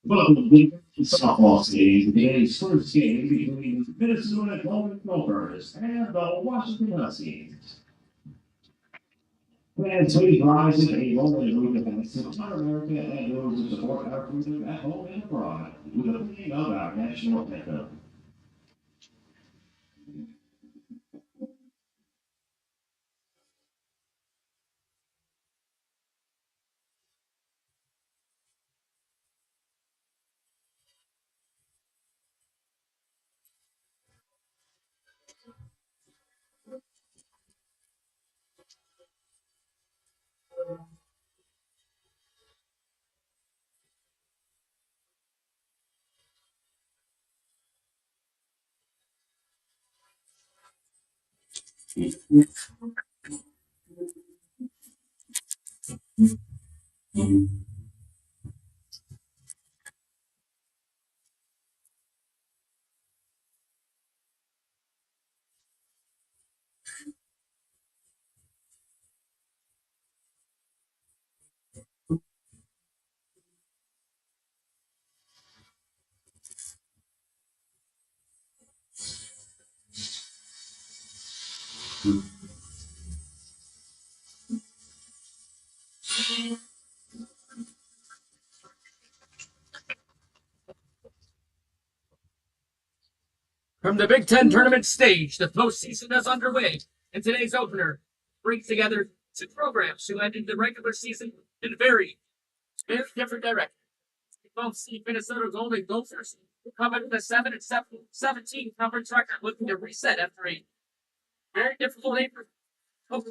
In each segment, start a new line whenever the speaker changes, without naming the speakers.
Welcome to softball season. Today's first game between Minnesota Golden Gophers and the Washington Huskies. Fans, please rise and able and move to support America and those who support our freedom at home and abroad with the playing of our national anthem.
From the Big Ten tournament stage, the postseason is underway, and today's opener brings together two programs who ended the regular season in very different directions. We both see Minnesota Golden Gophers who come into the 7 and 17 conference record, looking to reset after a very difficult April. We'll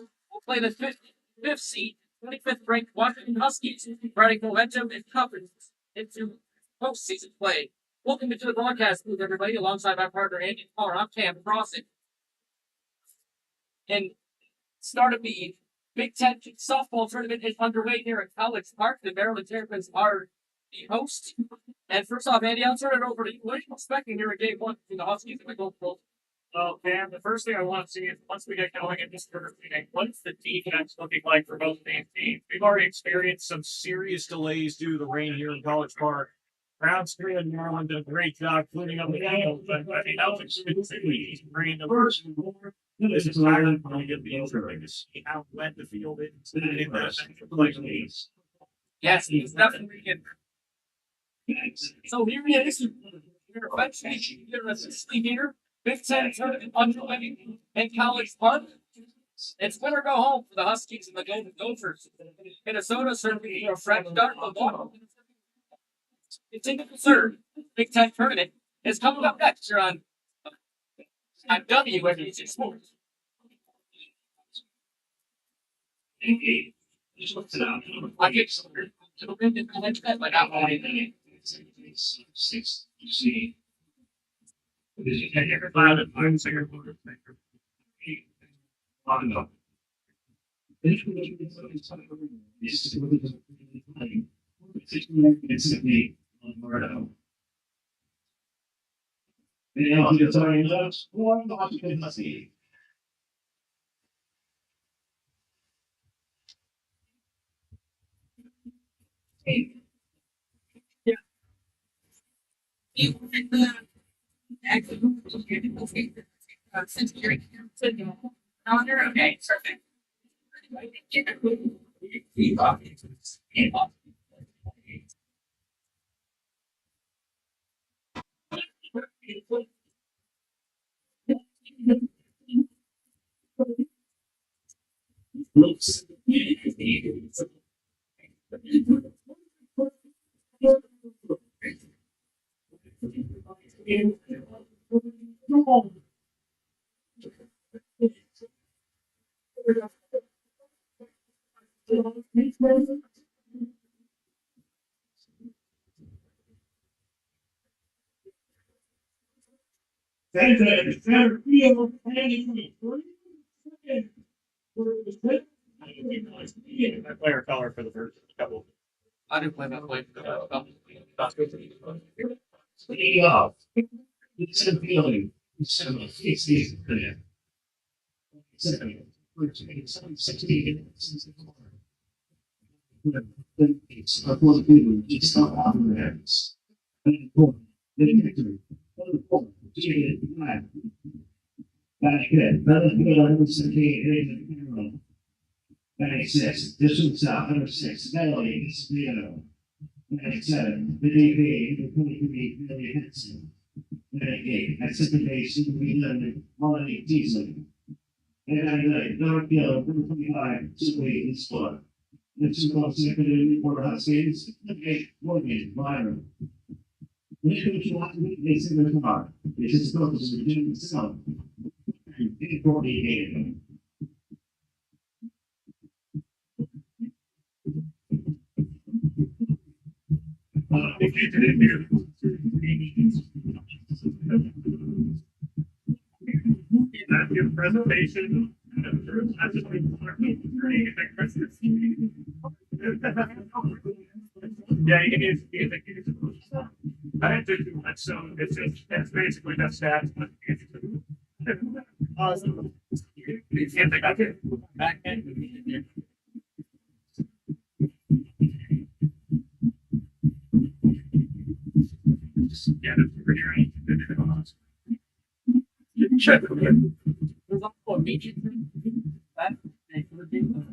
play the fifth seed, 25th ranked Washington Huskies, riding momentum and confidence into postseason play. Welcome to the broadcast booth, everybody, alongside my partner Andy and Paul. I'm Cam Crossett. And start of the Big Ten softball tournament is underway here at College Park. The Maryland Terrapins are the host. And first off, Andy, I'll turn it over to you. What are you expecting here at game one between the Huskies and the Gophers?
Well, Cam, the first thing I want to see is once we get going in this tournament, what's the defense looking like for both these teams? We've already experienced some serious delays due to the rain here in College Park. Rounds 3 in Maryland did a great job cleaning up the field, but I mean, that was extremely rain the first. This is Ireland when we get the intro to see how wet the field is.
Yes, he's definitely in. So here he is. You're eventually here. Big Ten tournament underway in College Park. It's win or go home for the Huskies and the Golden Gophers. Minnesota serving for a fresh start of the ball. Continuing the third Big Ten tournament is coming up next here on WNBC Sports. I get to the wind and collect that, but not only Okay, perfect.
looks. Center field,
I player color for the first couple.
I didn't play that play.
leading off. Center fielding, center, 60. Center, 16. It's a full field, it's not on the hands. Then victory. Back hit, better field, 178, Back 6, distance south, 106, Melody, it's Leo. Back 7, the DP, the 23, Millie Henson. Back 8, at second base, Super 11, Molly Diesel. And at 9, North Field, 25, Super 8, Sport. The 2 secondary for Huskies, 8, Morgan, Byron. We could watch the single car. This is focused on Jim itself. 848.
Your presentation. Yeah, you can use I didn't do too much, so it's basically that stats. Awesome. You can't think I can back end. Yeah, that's pretty right. Check.
There's also a media thing. That they could do.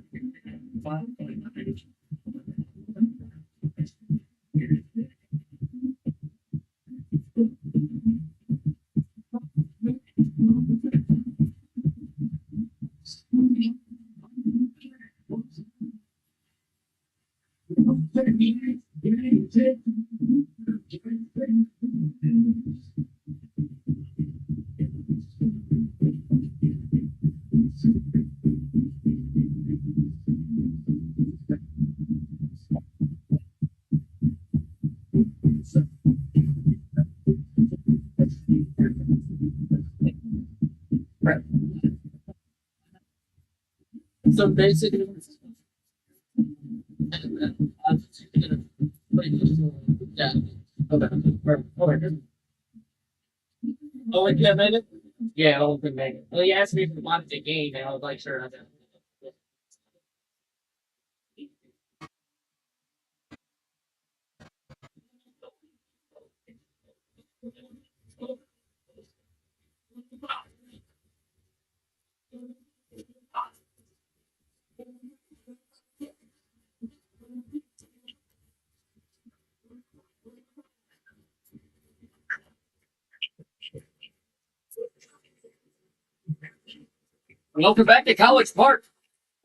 So basically, yeah. Okay. Oh, wait, yeah, made it? Yeah, I don't think made it. Well, he asked me if he wanted to game, and I was like, sure, I did. Welcome back to College Park.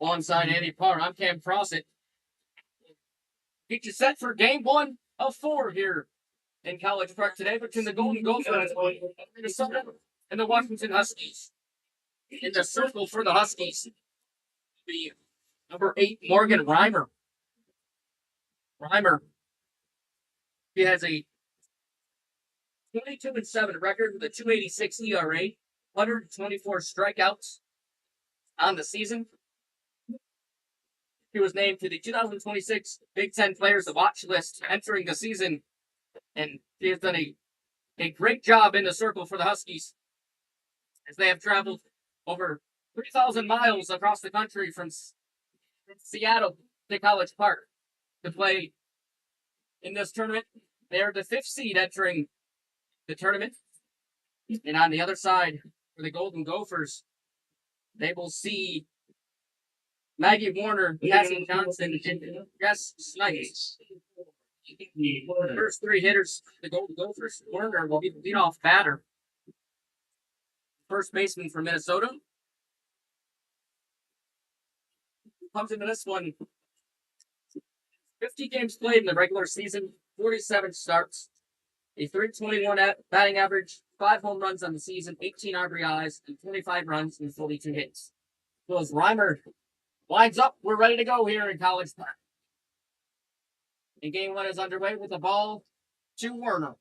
Alongside Andy Parr, I'm Cam Crossett. Get you set for game 1 of 4 here in College Park today between the Golden Gophers of Minnesota and the Washington Huskies. In the circle for the Huskies, the number 8, Morgan Reimer. He has a 22-7 record with a 2.86 ERA, 124 strikeouts on the season. He was named to the 2026 Big Ten Players to Watch list entering the season, and he has done a great job in the circle for the Huskies as they have traveled over 3,000 miles across the country from Seattle to College Park to play in this tournament. They are the 5th seed entering the tournament. And on the other side, for the Golden Gophers, they will see Maggie Warner, Cassie Johnson, and Jess Snipes. The first 3 hitters, the Golden Gophers. Warner will be the leadoff batter. First baseman for Minnesota. comes into this one. 50 games played in the regular season, 47 starts, a 321 batting average, 5 home runs on the season, 18 RBIs, and 25 runs and 42 hits. So as Reimer winds up, we're ready to go here in College Park. And game 1 is underway with the ball to Werner.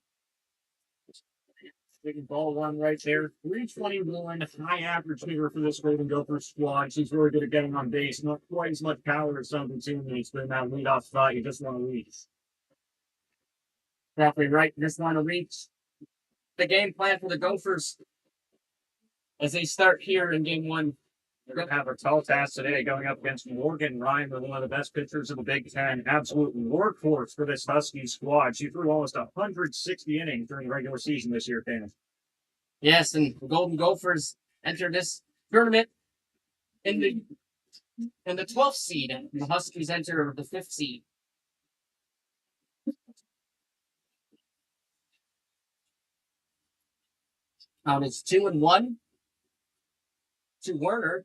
Taking ball one right there. 321, high average hitter for this Golden Gopher squad. She's really good at getting on base. Not quite as much power as some of the teammates, but in that leadoff spot, you just want to reach.
Exactly right. Just want to reach the game plan for the Gophers as they start here in game 1.
They're going to have a tall task today going up against Morgan Reimer, one of the best pitchers of the Big Ten. Absolute workhorse for this Husky squad. She threw almost 160 innings during the regular season this year, Ken.
Yes, and the Golden Gophers enter this tournament in the 12th seed, and the Huskies enter the 5th seed. It's 2-1 to Werner.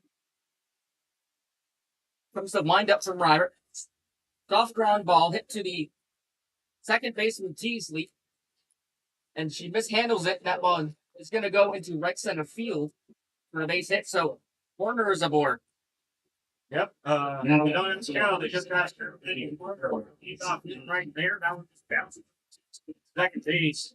Comes the windup from Reimer. Soft ground ball hit to the second baseman Teasley, and she mishandles it. That ball is going to go into right center field for a base hit. So Werner is aboard.
Yep. Now we don't know. They just got her. He's off right there. That one just bouncing. Second base.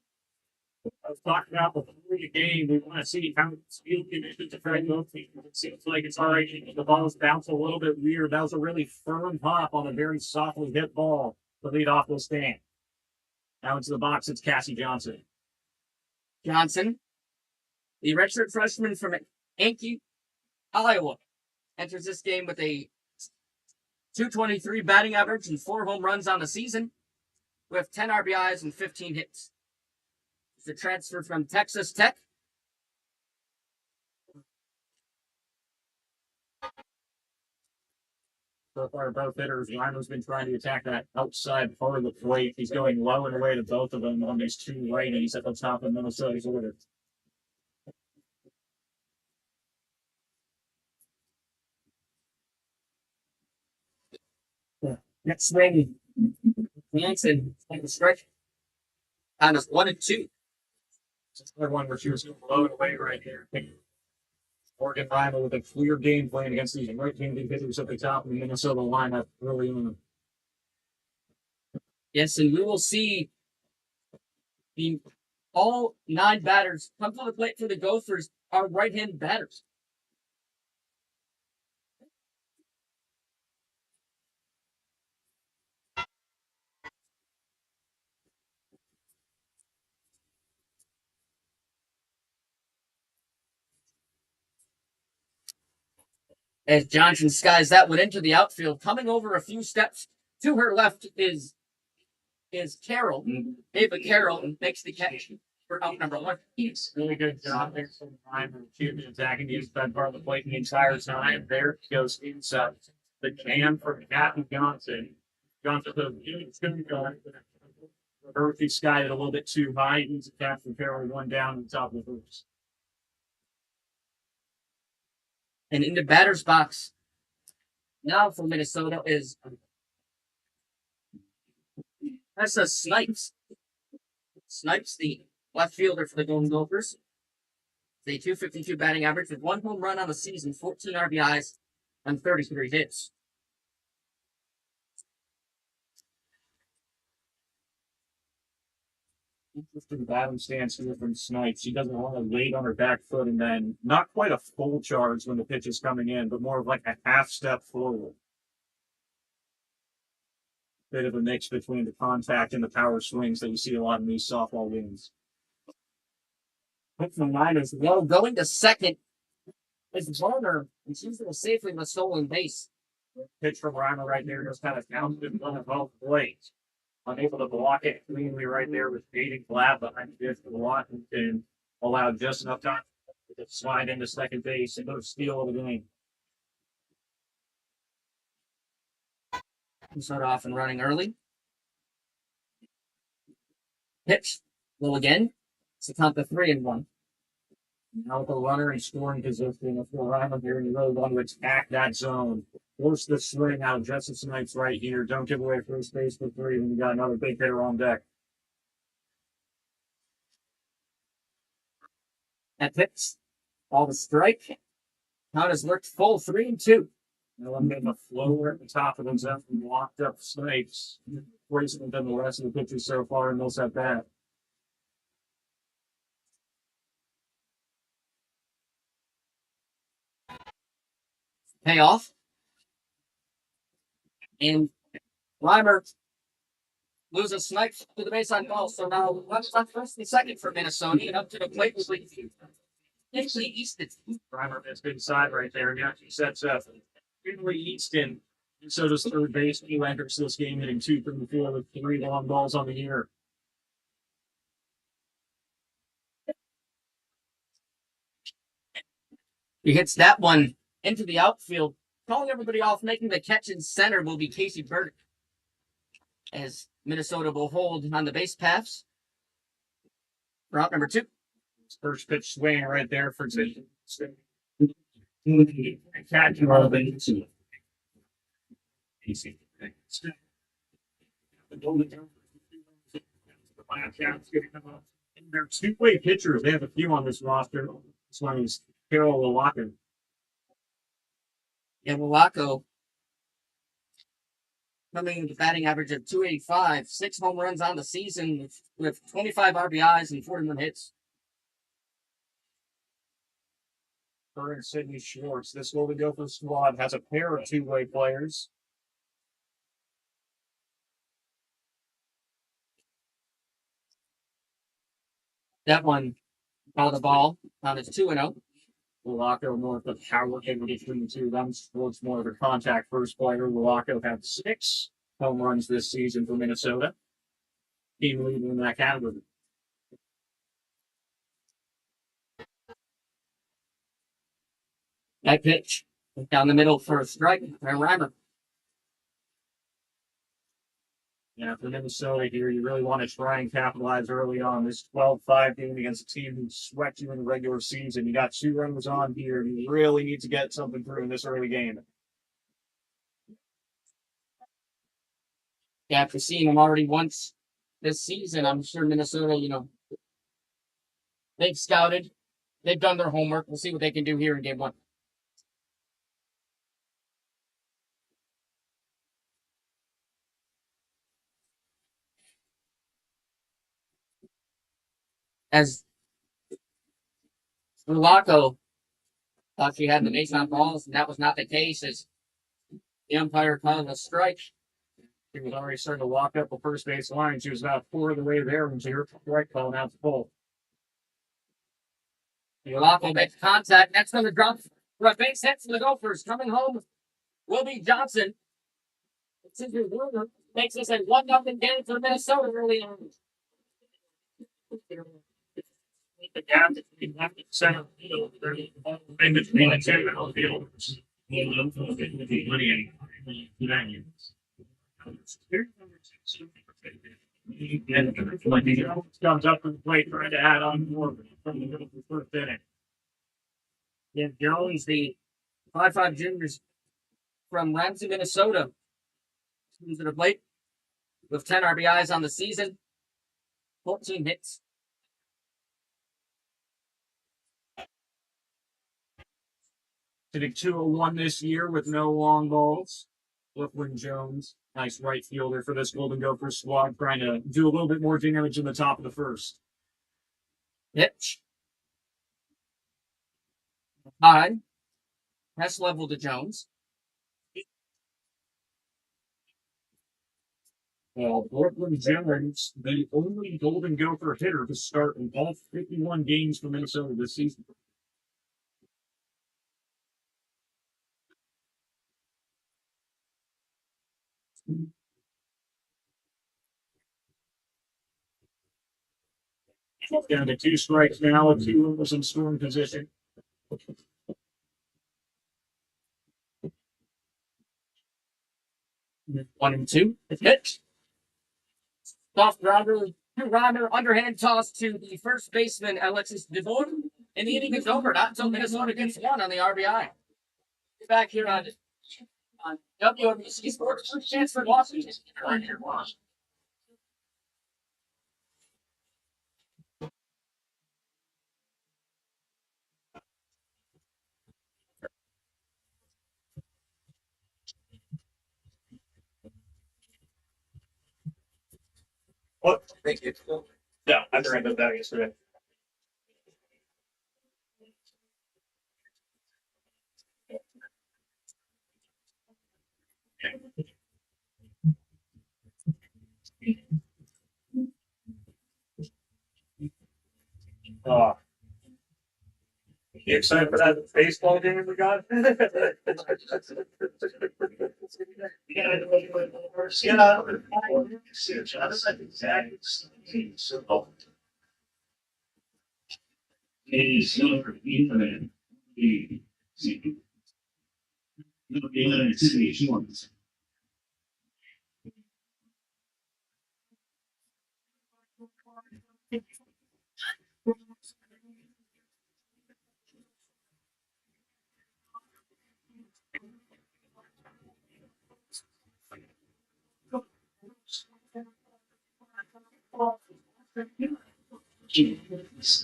I was talking about before the game. We want to see how it's field conditions affect both teams. It seems like it's all right. The ball's bounced a little bit weird. That was a really firm hop on a very softly hit ball. The leadoff will stand. Now into the box, it's Cassie Johnson.
Johnson, the redshirt freshman from Yankee, Iowa, enters this game with a 223 batting average and 4 home runs on the season, with 10 RBIs and 15 hits. It's a transfer from Texas Tech.
So far, both hitters. Reimer's been trying to attack that outside part of the plate. He's going low and away to both of them on these two righties at the top of Minnesota's order.
Next swing, Jansen on the stretch. On us 1-2.
It's another one where she was going low and away right here. Morgan Reimer with a clear game plan against these right-handed hitters at the top of the Minnesota lineup early on.
Yes, and we will see all 9 batters come to the plate for the Gophers are right-handed batters. As Johnson skies that one into the outfield, coming over a few steps to her left is Carroll. Ava Carroll makes the catch for out number 1.
Really good job there from Reimer. She's been attacking the inside part of the plate the entire time. There she goes inside. The can from Kathy Johnson. Johnson it's going to go. Earthy skied it a little bit too high. He's a catch from Carroll, one down on the top of the hoops.
And in the batter's box now for Minnesota is that's a Snipes. Snipes, the left fielder for the Golden Gophers. The 252 batting average with 1 home run on the season, 14 RBIs, and 33 hits.
Interesting batting stance here from Snipes. She doesn't want to wait on her back foot and then not quite a full charge when the pitch is coming in, but more of like a half step forward. Bit of a mix between the contact and the power swings that you see a lot in these softball games.
Hit from Niners. Well, going to second is Werner, and she's going to safely the stolen base.
Pitch from Reimer right there, just kind of counted one of both plays. Unable to block it cleanly right there with Jaden Glad behind the dish to block and allowed just enough time to slide into second base and go to steal of the game.
We start off and running early. Pitch. Well, again. It's a count of 3-1.
Now with a runner in scoring position, if you're around here and you really want to attack that zone, force the swing out of Justice Knight's right here. Don't give away first base for 3 when you got another big hitter on deck.
That hits. All the strike. Count has worked full 3-2.
Now I'm getting a floater at the top of the zone and locked up Snipes. Racing than the rest of the pitchers so far in this at bat.
Payoff. And Reimer loses Snipes to the base on ball. So now runners on first and second for Minnesota. And up to the plate will be Finley Easton.
Reimer has good side right there. Now he sets up Finley Easton. Minnesota's third baseman, who enters this game hitting 2 from the field with 3 long balls on the year.
He hits that one into the outfield. Calling everybody off, making the catch in center will be Casey Burdick. As Minnesota will hold on the base paths. Route number 2.
First pitch swing right there for Zachary. Catch all the easy. They're two-way pitchers. They have a few on this roster. This one is Carol Lalaco.
And Lalaco coming with a batting average of 285, 6 home runs on the season with 25 RBIs and 41 hits.
Current Sidney Schwartz. This Golden Gopher squad has a pair of two-way players.
That one out of the ball. Now it's 2-0.
Lalaco more of the power hitter between the two of them. Schwartz more of a contact first player. Lalaco had 6 home runs this season for Minnesota. Team leader in that category.
That pitch down the middle for a strike. And Reimer.
Yeah, for Minnesota here, you really want to try and capitalize early on this 12-5 game against a team who swept you in the regular season. You got 2 runners on here. You really need to get something through in this early game.
Yeah, after seeing them already once this season, I'm sure Minnesota, they've scouted. They've done their homework. We'll see what they can do here in game 1. As Lalaco thought she had the base on balls, and that was not the case, as the umpire called a strike.
She was already starting to walk up the first base line. She was about 4 of the way there when she heard the strike call, now it's full.
Lalaco makes contact. Next on the drop for a base hit for the Gophers. Coming home will be Johnson. Sidney Werner makes this a 1-0 game for Minnesota early on.
The gap between left and center field, in between the two outfielders. Comes up to the plate trying to add on more from the middle of the first inning.
Yeah, Jones, the 5'5" juniors from Ramsey, Minnesota, comes to the plate with 10 RBIs on the season, 14 hits.
Hitting 201 this year with no long balls. Brooklyn Jones, nice right fielder for this Golden Gopher squad, trying to do a little bit more damage in the top of the first.
Pitch. High. Press level to Jones.
Well, Brooklyn Jones, the only Golden Gopher hitter to start in all 51 games for Minnesota this season. Down to 2 strikes now with 2 runners in scoring position.
1-2. The pitch. Soft grounder, two-rounder, underhand toss to the first baseman, Alexis DeVore. And the inning is over. Not until Minnesota gets one on the RBI. We're back here on WNBC Sports. First chance for Washington.
What? Thank you. Yeah, I drank that yesterday. You excited for that baseball game we got?
Is number infinite. The city shorts.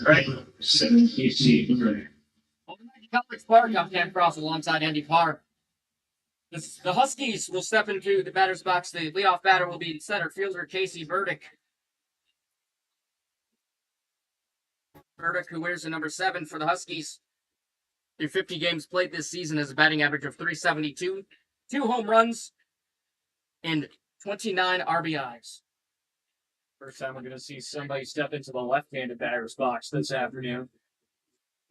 Right.
Catholic Park out Camp Cross alongside Andy Carr. The Huskies will step into the batter's box. The leadoff batter will be center fielder Casey Burdick. Burdick, who wears the number 7 for the Huskies. Through 50 games played this season, has a batting average of .372, 2 home runs, and 29 RBIs.
First time we're going to see somebody step into the left-handed batter's box this afternoon.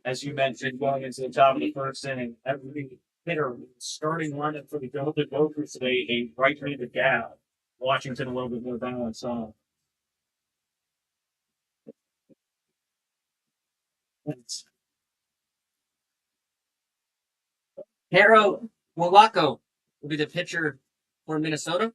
As you mentioned, going into the top of the first inning, every hitter starting lineup for the Golden Gophers today, a right-handed gal. Washington a little bit more balanced on.
Haro Wawako will be the pitcher for Minnesota.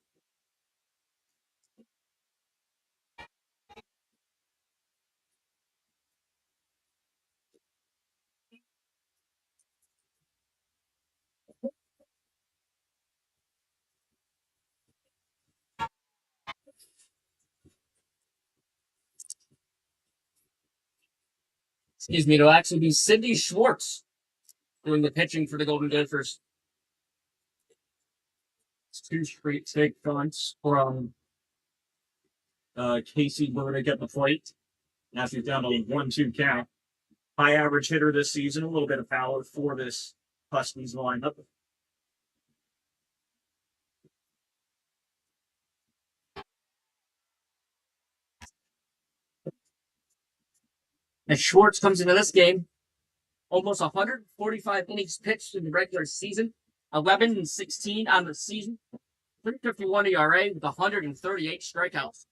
Excuse me, it'll actually be Sidney Schwartz doing the pitching for the Golden Gophers.
It's 2 straight take punts from Casey Burdick at the plate. Now he's down to a 1-2 count. High average hitter this season, a little bit of power for this Huskies lineup.
As Schwartz comes into this game, almost 145 innings pitched in the regular season, 11-16 on the season, 3.51 ERA with 138 strikeouts.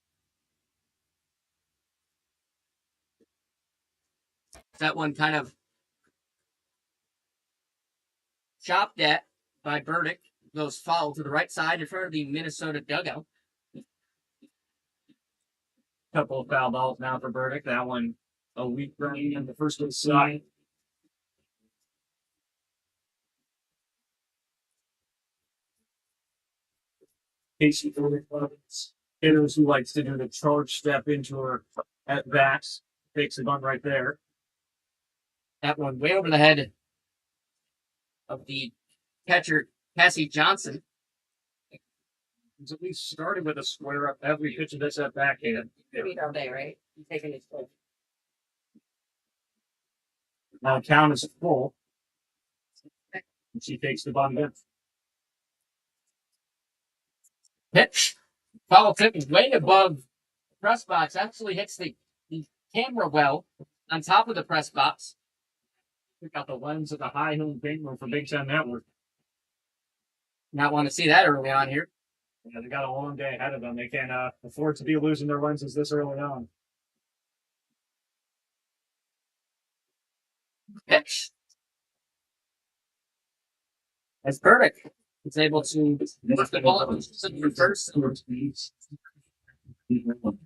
That one kind of chopped at by Burdick. Goes foul to the right side in front of the Minnesota dugout.
Couple of foul balls now for Burdick. That one a weak running on the first base side. Casey Burdick, hitters who likes to do the charge step into her at bats. Takes the gun right there.
That one way over the head of the catcher, Cassie Johnson.
He's at least started with a square up every pitch of this at backhand.
All day, right? He's taking his full.
Now count is full. And she takes the bun in.
Pitch. Foul tip way above the press box. Actually hits the camera well on top of the press box.
Pick out the lens of the high home camera for Big Ten Network.
Not want to see that early on here.
Yeah, they got a long day ahead of them. They can't afford to be losing their lenses this early on.
Pitch. As Burdick is able to push the ball to first.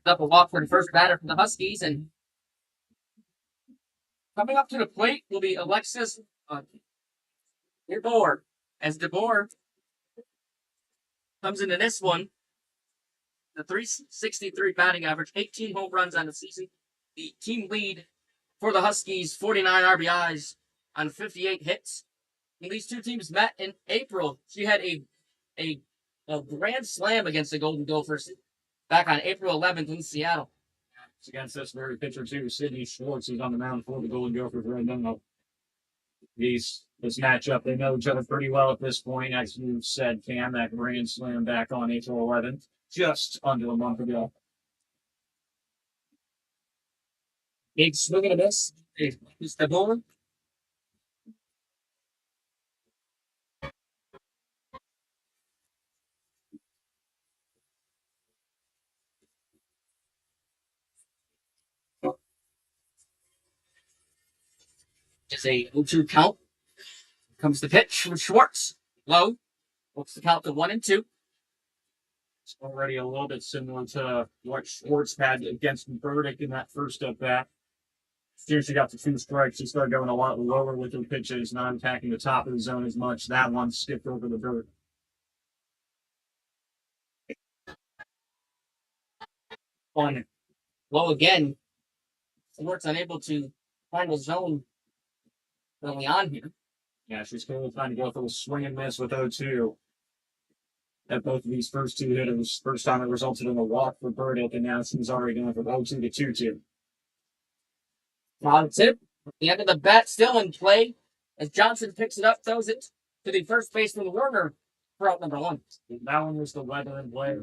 Up a walk for the first batter for the Huskies, and Coming up to the plate will be Alexis DeBoer. As DeBoer comes into this one, the 363 batting average, 18 home runs on the season. The team lead for the Huskies, 49 RBIs on 58 hits. When these two teams met in April, she had a grand slam against the Golden Gophers back on April 11th in Seattle.
It's against this very pitcher, too. Sydney Schwartz is on the mound for the Golden Gophers right now. This matchup, they know each other pretty well at this point. As you said, Cam, that grand slam back on April 11th, just under a month ago.
Big swing and a miss. It's the bowler. It's a 0-2 count. Comes the pitch from Schwartz. Low. Looks the count to 1-2.
It's already a little bit similar to what Schwartz had against Burdick in that first at bat. As soon as she got to 2 strikes, she started going a lot lower with her pitches, not attacking the top of the zone as much. That one skipped over the dirt.
On low again. Schwartz unable to find the zone early on here.
Yeah, she's clearly trying to go for a swing and miss with 0-2. At both of these first 2 hitters, first time it resulted in a walk for Burdick, and now she's already going from 0-2 to 2-2.
On tip, the end of the bat still in play as Johnson picks it up, throws it to the first baseman Werner for out number 1.
That one was the weather and play.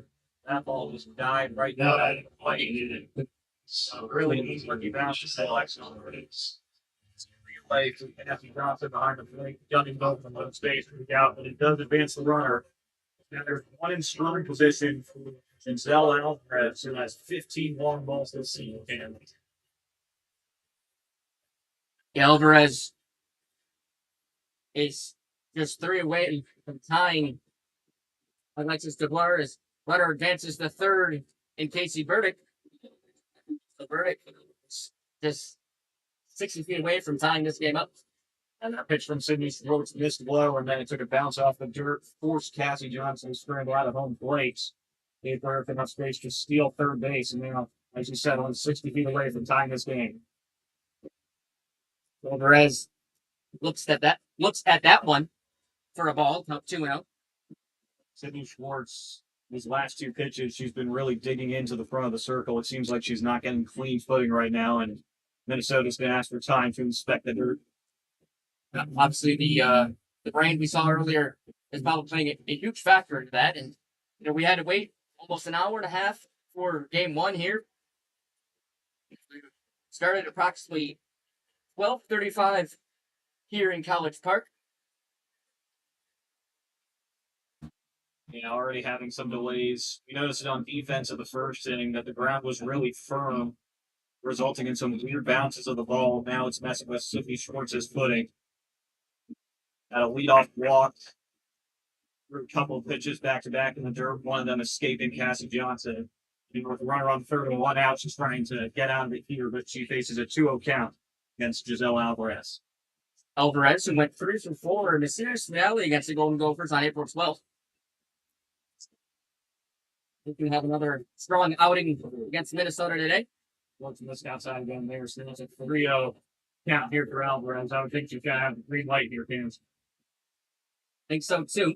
That ball just died right
No,
now.
I didn't quite need it.
So really needs when you bounce to say like so it's relay to Kathy Johnson behind the plate, gunning both from the space for the out, but it does advance the runner. Now there's one in scoring position for Giselle Alvarez, who has 15 long balls this season.
Alvarez is just 3 away from tying Alexis DeBoer as runner advances the third in Casey Burdick. The Burdick is just 60 feet away from tying this game up.
And that pitch from Sydney Schwartz missed blow, and then it took a bounce off the dirt, forced Cassie Johnson to scramble out of home plate. Gave her enough space to steal third base, and now, as you said, only 60 feet away from tying this game.
Alvarez looks at that one for a ball, up 2-0.
Sydney Schwartz, these last 2 pitches, she's been really digging into the front of the circle. It seems like she's not getting clean footing right now, and Minnesota's going to ask for time to inspect the dirt.
Obviously, the rain we saw earlier is probably playing a huge factor into that, and we had to wait almost an hour and a half for game 1 here. Started approximately 12:35 here in College Park.
Yeah, already having some delays. We noticed it on defense in the first inning that the ground was really firm, resulting in some weird bounces of the ball. Now it's messing with Sydney Schwartz's footing. At a leadoff walk, threw a couple of pitches back to back in the dirt, one of them escaping Cassie Johnson. And with a runner on third and 1 out, she's trying to get out of it here, but she faces a 2-0 count against Giselle Alvarez.
Alvarez, who went 3 for 4 in a series finale against the Golden Gophers on April 12th. We can have another strong outing against Minnesota today.
Once missed outside again there, so it's a 3-0 count here for Alvarez. I would think you've got to have a green light in your hands.
I think so, too.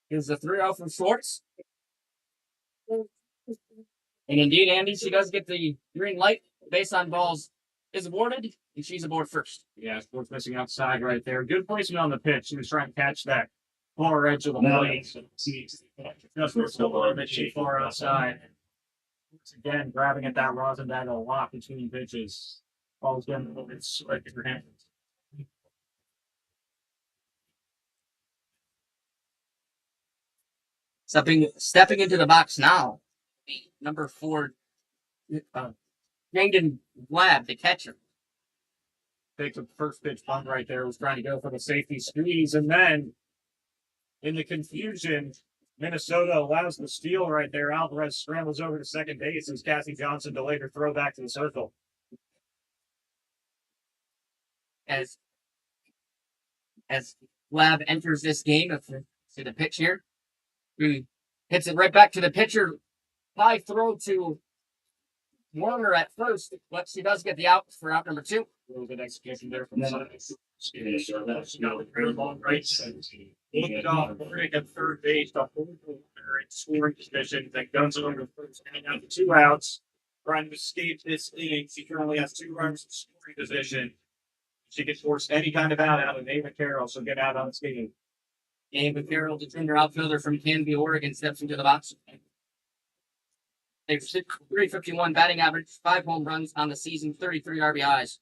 Here's the 3-0 from Schwartz. And indeed, Andy, she does get the green light. Base on balls is awarded, and she's aboard first.
Yeah, Schwartz missing outside right there. Good placement on the pitch. She was trying to catch that far edge of the plate. Just missed a little bit too far outside. Once again, grabbing at that rosin bag a lot between pitches. Ball's getting a little bit slick in her hands.
Stepping into the box now, number 4, Brandon Blab, the catcher.
Takes a first pitch bunt right there. Was trying to go for the safety squeeze, and then in the confusion, Minnesota allows the steal right there. Alvarez scrambles over to second base as Cassie Johnson delayed her throw back to the circle.
as Lab enters this game. To the pitch here. He hits it right back to the pitcher. High throw to Warner at first, but she does get the out for out number 2.
A little bit execution there from the side. Got the very long right side. Look it off, Warner at third base, the whole runner in scoring position, then guns it over to first, and out to 2 outs. Trying to escape this inning. She currently has 2 runners in scoring position. She can force any kind of out of Ava Carroll, so get out on the skating.
Ava Carroll, the junior outfielder from Canby, Oregon, steps into the box. They've 351 batting average, 5 home runs on the season, 33 RBIs.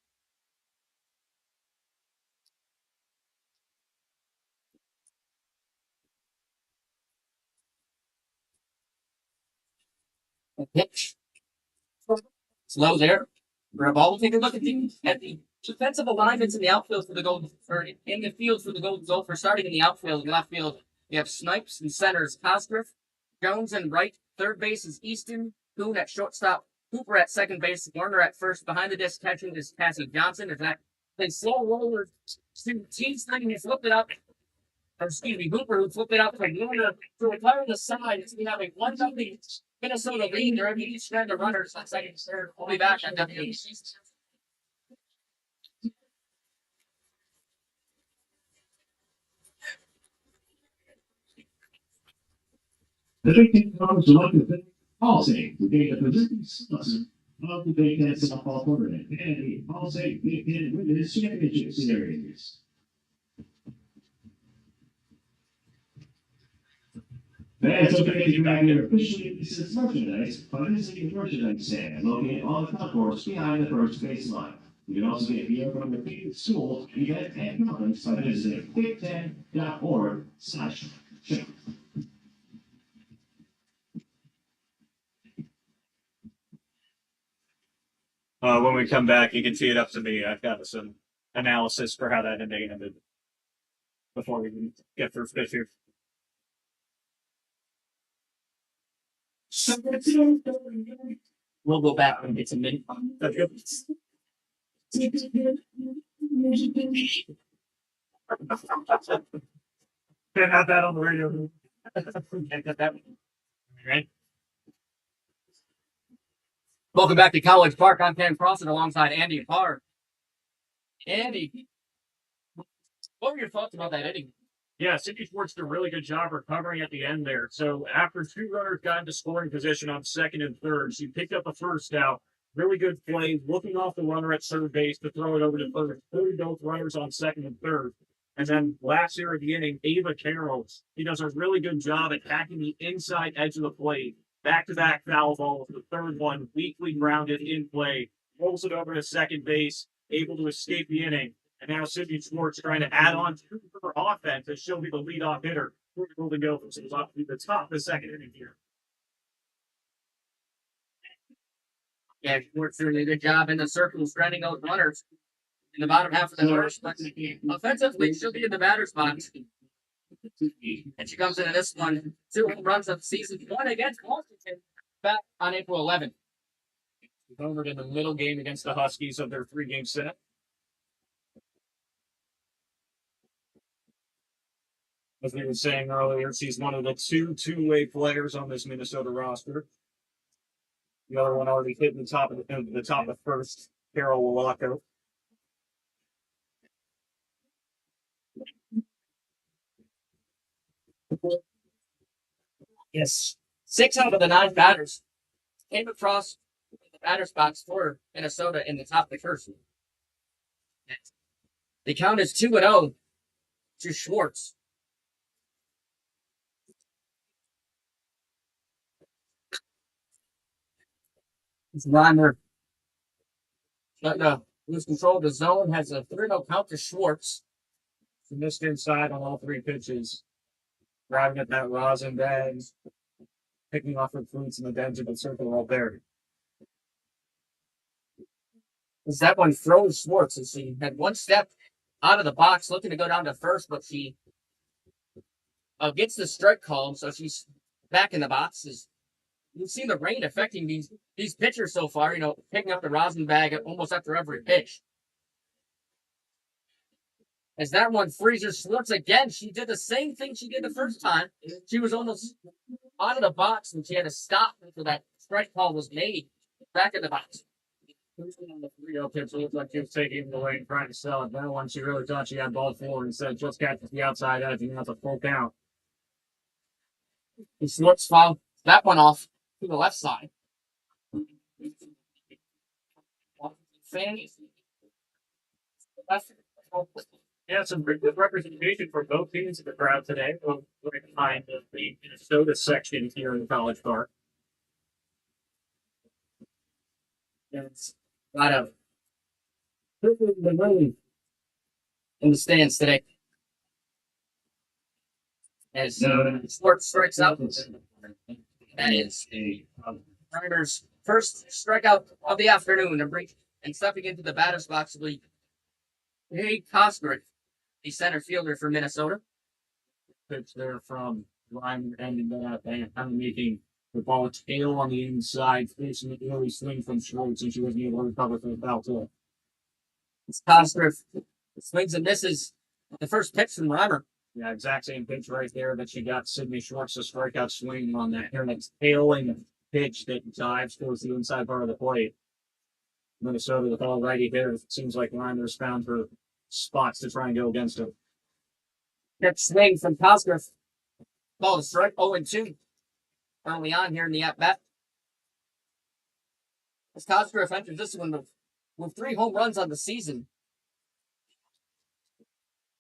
A pitch. Slow there. For a ball, we'll take a look at the defensive alignments in the outfield for the Golden, or in the field for the Golden Gopher. Starting in the outfield and left field, you have Snipes and centers, Cosgriff, Jones and right. Third base is Easton, Kuhn at shortstop, Cooper at second base, Warner at first. Behind the disc catching is Cassie Johnson. If that they slow roller to Team's thing, he flipped it up. Or excuse me, Hooper, who flipped it out from Warner to retire the side. It's going to have a 1-0 Minnesota lead. They're each strand of runners on second and third. We'll be back on WC.
The Big Ten Conference Elected Policy will be the presenting sponsor of the Big Ten Softball Tournament and the Policy Big Ten Women's Championship Series. Fans are going to grab your officially licensed merchandise by visiting the merchandise stand located on the concourse behind the first base line. You can also get beer from the big school, event, and conference by visiting big10.org/shop.
When we come back, you can tee it up to me. I've got some analysis for how that ending ended before we can get through pitch here.
We'll go back when it's a minute.
That's good. Can't have that on the radio.
Can't get that.
Right?
Welcome back to College Park. I'm Ken Crossett alongside Andy Parr. Andy, what were your thoughts about that inning?
Yeah, Cindy Schwartz did a really good job recovering at the end there. So after 2 runners got into scoring position on second and third, she picked up a first out. Really good play, looking off the runner at third base to throw it over to third. Third both runners on second and third. And then last year at the inning, Ava Carroll, he does a really good job attacking the inside edge of the plate. Back-to-back foul balls. The third one weakly grounded in play. Rolls it over to second base, able to escape the inning. And now Cindy Schwartz trying to add on to her offense as she'll be the leadoff hitter for the Golden Gophers. It's off to the top of the second inning here.
Yeah, Schwartz doing a good job in the circle, stranding those runners in the bottom half of the first. But offensively, she'll be in the batter's box. And she comes into this one, 2 home runs of the season, 1 against Washington, back on April 11th.
Homered in the middle game against the Huskies of their 3-game set. As we were saying earlier, she's one of the 2 two-way players on this Minnesota roster. The other one already hitting the top of first, Carol Wallacco.
Yes. 6 out of the 9 batters came across the batter's box for Minnesota in the top of the first. The count is 2-0 to Schwartz. It's Reimer. Lose control of the zone, has a 3-0 count to Schwartz.
She missed inside on all 3 pitches. Driving at that rosin bag, picking off her fruits in the Benjamin circle right there.
As that one throws Schwartz, and she had 1 step out of the box looking to go down to first, but she gets the strike call, so she's back in the box. You've seen the rain affecting these pitchers so far, picking up the rosin bag almost after every pitch. As that one freezes Schwartz again. She did the same thing she did the first time. She was almost out of the box and she had to stop until that strike call was made back in the box.
On the 3-0 pitch, it looked like she was taking it away and trying to sell it. That one, she really thought she had ball forward and said, just catches the outside edge and that's a full count.
And Schwartz fouled that one off to the left side.
Yeah, some good representation for both teams in the crowd today. Right behind the Minnesota section here in the College Park.
It's a lot of in the stands today. As Schwartz strikes out, that is Reimer's first strikeout of the afternoon, and stepping into the batter's box will be Koehler, the center fielder for Minnesota.
Pitch there from Reimer ending that and making the ball tail on the inside, facing the early swing from Schwartz, and she wasn't able to recover from the foul tip.
It's Koehler swings and misses the first pitch from Reimer.
Yeah, exact same pitch right there that she got Sydney Schwartz to strikeout swing on that here next tailing pitch that dives towards the inside part of the plate. Minnesota with all righty hitters. It seems like Reimer's found her spots to try and go against him.
That swing from Koehler. Ball to strike 0-2 early on here in the at-bat. As Koehler enters this one with 3 home runs on the season.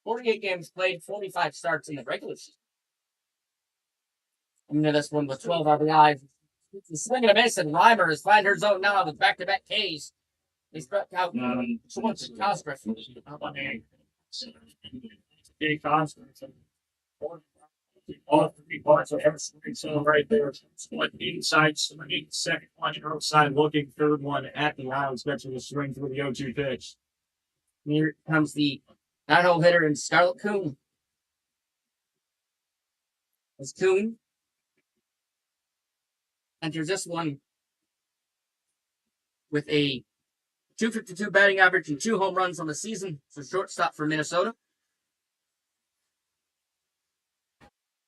48 games played, 45 starts in the regular season. Into this one with 12 RBI. The swing and a miss, and Reimer has found her zone now with back-to-back Ks. He struck out Schwartz and Koehler.
All 3 parts of every swing zone right there. Split inside, swinging, second one outside, looking, third one at the aisle, expecting to swing through the 0-2 pitch.
Here comes the 9-hole hitter in Scarlett Kuhn. As Kuhn enters this one with a .252 batting average and 2 home runs on the season. It's a shortstop for Minnesota.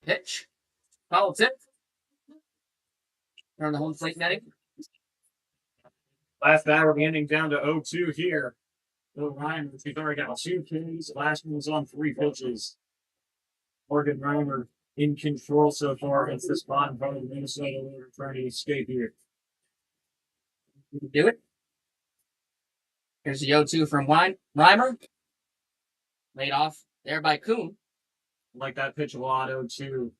Pitch. Foul tip. Turn the home plate netting.
Last batter of the inning down to 0-2 here. Bill Reimer, she's already got 2 Ks. Last one was on 3 pitches. Morgan Reimer in control so far against this bottom part of the Minnesota Leader trying to escape here.
Do it. Here's the 0-2 from Reimer. Laid off there by Kuhn.
Like that pitch a lot, 0-2.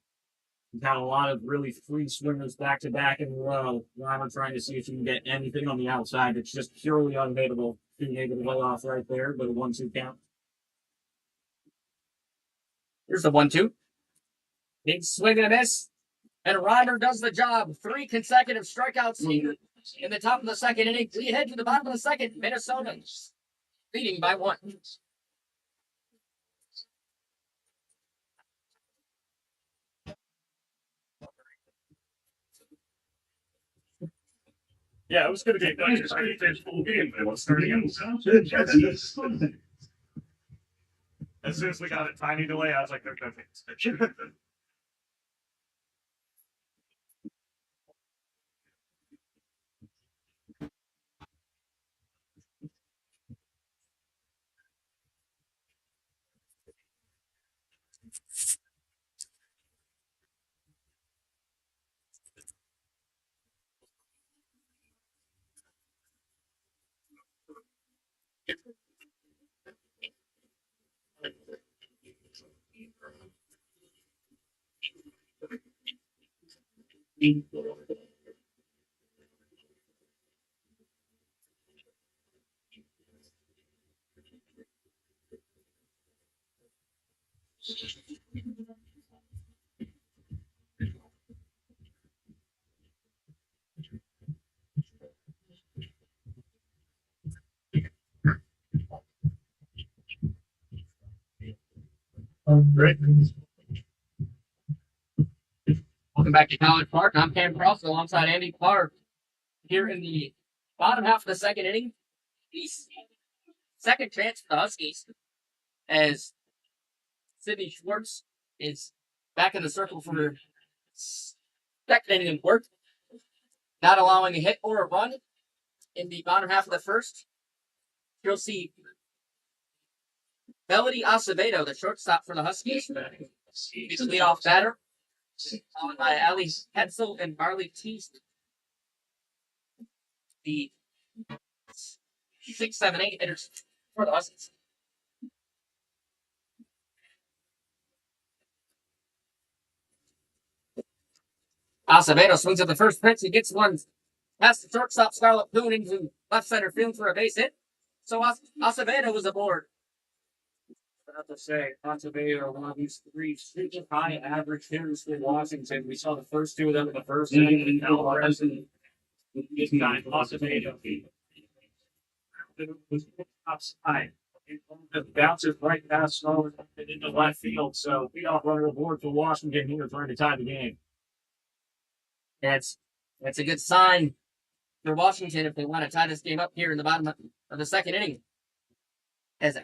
We've had a lot of really free swingers back to back in a row. Reimer trying to see if she can get anything on the outside. It's just purely unhittable. Being able to lay off right there, but a 1-2 count.
Here's the 1-2. Big swing and a miss. And Reimer does the job. 3 consecutive strikeouts here in the top of the second inning. We head to the bottom of the second. Minnesota leading by 1.
Yeah, it was going to be a nice full game, but it was starting out. As soon as we got a tiny delay, I was like, they're going to fix it. Great.
Welcome back to College Park. I'm Cam Cross alongside Andy Clark here in the bottom half of the second inning. The second chance for the Huskies. as Sidney Schwartz is back in the circle for second inning of work, not allowing a hit or a run in the bottom half of the first. You'll see Melody Acevedo, the shortstop for the Huskies, is the leadoff batter, followed by Ali Hetzel and Marley Teast, the 6, 7, 8 hitters for the Huskies. Acevedo swings at the first pitch. He gets one past the shortstop, Scarlett Boone, into left center field for a base hit. So Acevedo was aboard.
I have to say, Acevedo, one of these three super high average hitters for Washington. We saw the first two of them in the first inning, and now Larson, this guy, Acevedo, was outside. It bounces right past Scarlett and into left field. So we off runner aboard for Washington here trying to tie the game.
That's a good sign for Washington if they want to tie this game up here in the bottom of the second inning. As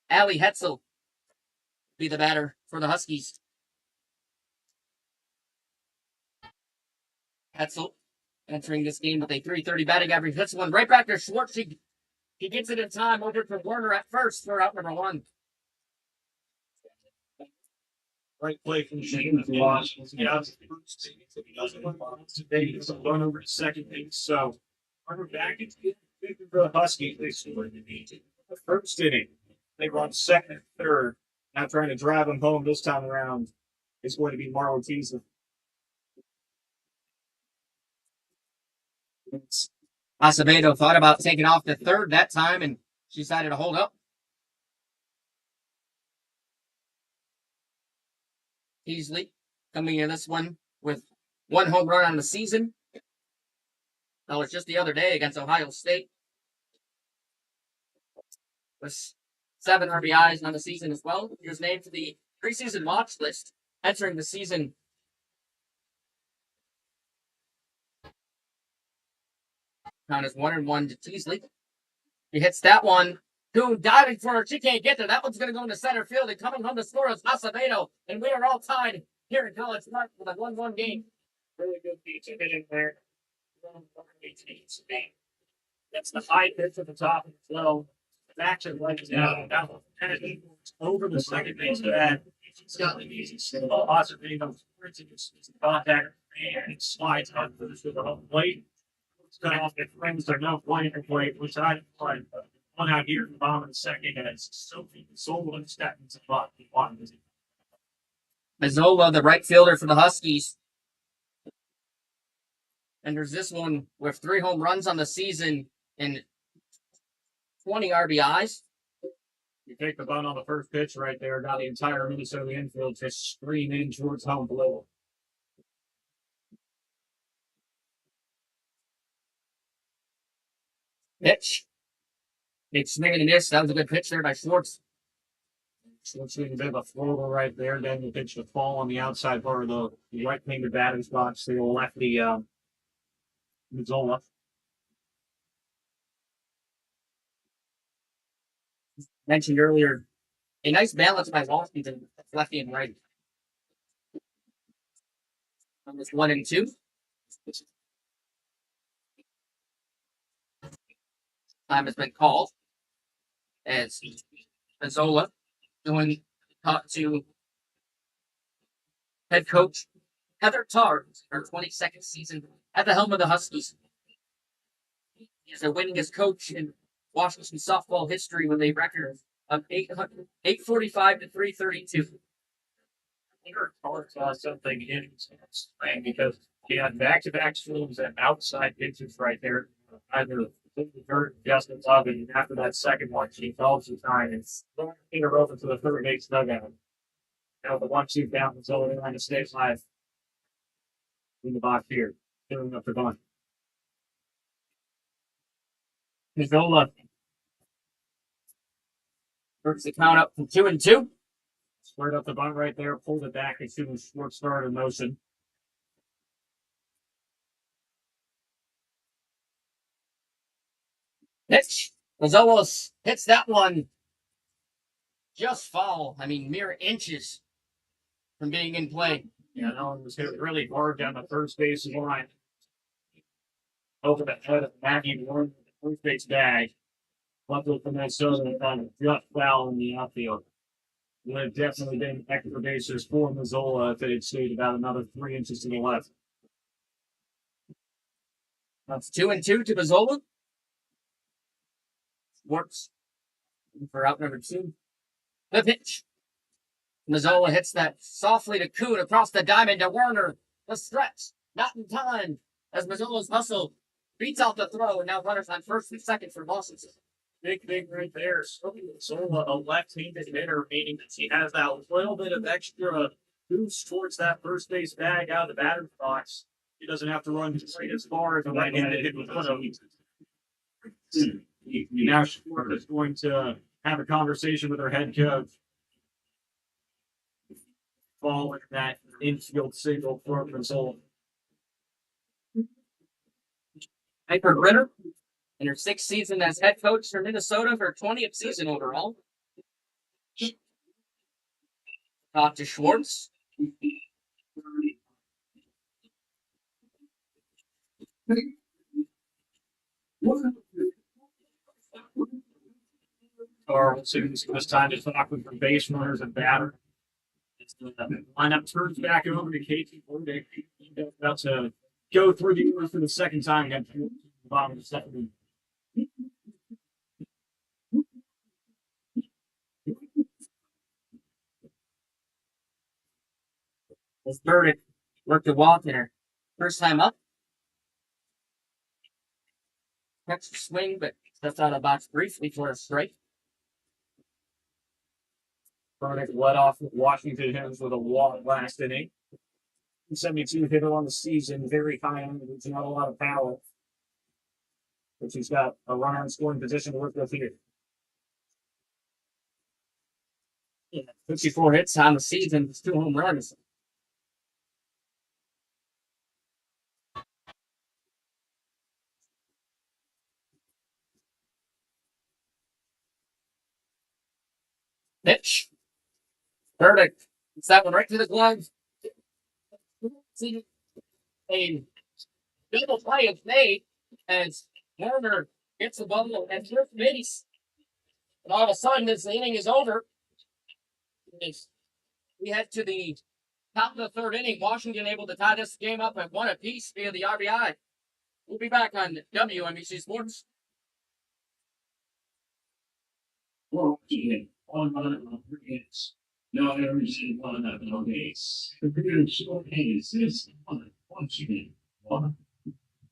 Ali Hetzel be the batter for the Huskies. Hetzel entering this game with a .330 batting average. Hits one right back to Schwartz. He gets it in time over to Warner at first for out number 1.
Right play from Shane for Washington. Yeah, if he doesn't run today, he's a run over to second base. So runner back into the Huskies. They scored in the first inning. They run second and third. Now trying to drive them home this time around is going to be Marlon Teasley.
Acevedo thought about taking off the third that time and decided to hold up. Teasley coming in this one with 1 home run on the season. That was just the other day against Ohio State. With 7 RBIs on the season as well. He was named to the preseason watch list entering the season. Count is 1-1 to Teasley. He hits that one. Boone diving for her. She can't get there. That one's going to go into center field. And coming home to score is Acevedo. And we are all tied here in College Park with a 1-1 game.
Really good beat to hit in there. That's the high pitch at the top of the flow. Action like down over the second base pad. He's got the easy single. Acevedo sprinting his contact and slides out to the home plate. It's cut off the frames. There's no point for plate, which I play. One out here in the bottom of the second, and it's Sophie Mazzola and Statton's spot.
Mazzola, the right fielder for the Huskies. And there's this one with 3 home runs on the season and 20 RBIs.
You take the bunt on the first pitch right there, got the entire Minnesota infield to scream in towards home plate.
Pitch. Big swing and miss. That was a good pitch there by Schwartz.
Schwartz doing a bit of a floater right there. Then the pitch to fall on the outside part of the right-handed batting box. They will left the Mazzola.
Mentioned earlier, a nice balance by Washington, lefty and righty. Numbers 1 and 2. Time has been called as Mazzola going to talk to head coach Heather Tarr, her 22nd season at the helm of the Huskies. He is the winningest coach in Washington softball history with a record of 845 to 332.
Tarr saw something in his swing because he had back-to-back swings and outside pitches right there. Either hurt Justin Love, and after that second one, she fell some time and threw her over to the third base dugout. Now the 1-2 down is over line to stay alive in the box here, filling up the bunt.
Mazzola works the count up from 2 and 2.
Squared up the bunt right there, pulled it back as soon as Schwartz started in motion.
Pitch. Mazzola hits that one just fall. I mean, mere inches from being in play.
Yeah, that one was hit really hard down the first base line. Over the head of Maggie Warren, the first base bag. Left with the Minnesota and found a gut foul in the outfield. Would have definitely been extra bases for Mazzola if it had stayed about another 3 inches to the left.
That's 2-2 to Mazzola. Works for out number 2. The pitch. Mazzola hits that softly to Kuhn across the diamond to Werner. The stretch, not in time, as Mazzola's hustle beats out the throw, and now runners on first and second for Boston.
Big right there. Zola, a left-handed hitter, meaning that he has that little bit of extra boost towards that first base bag out of the batter's box. He doesn't have to run quite as far as a right-handed hit with him. Now Short is going to have a conversation with her head coach following that infield single from Zola.
Piper Ritter, in her 6th season as head coach for Minnesota, her 20th season overall. Talk to Schwartz.
Or we'll see this time to talk with her base runners and batter. Lineup turns back over to Katie Burdick. About to go through the order for the second time against the bottom of the second.
As Burdick worked a walk in her first time up. Catch the swing, but stepped out of the box briefly for a strike.
Burdick led off with Washington Hens with a walk last inning. 72 hitter on the season, very high on it. Not a lot of power. But she's got a runner in scoring position to work with here.
54 hits on the season, 2 home runs. Pitch. Burdick. It's that one right to the glove. See, a double play is made as Werner gets the ball at first base. And all of a sudden, this inning is over. We head to the top of the 3rd inning. Washington able to tie this game up at 1 apiece via the RBI. We'll be back on WNBC Sports.
Washington, 1 run on 3 hits. No errors in 1 up, no base. The period short innings is 1. Washington, 1.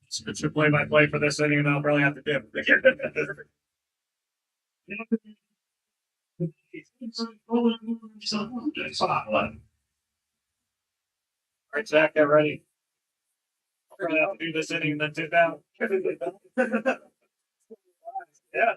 It's a play-by-play for this inning, and I'll probably have to dip. All right, Zach, get ready. We're going to have to do this inning and then dip out. Yeah.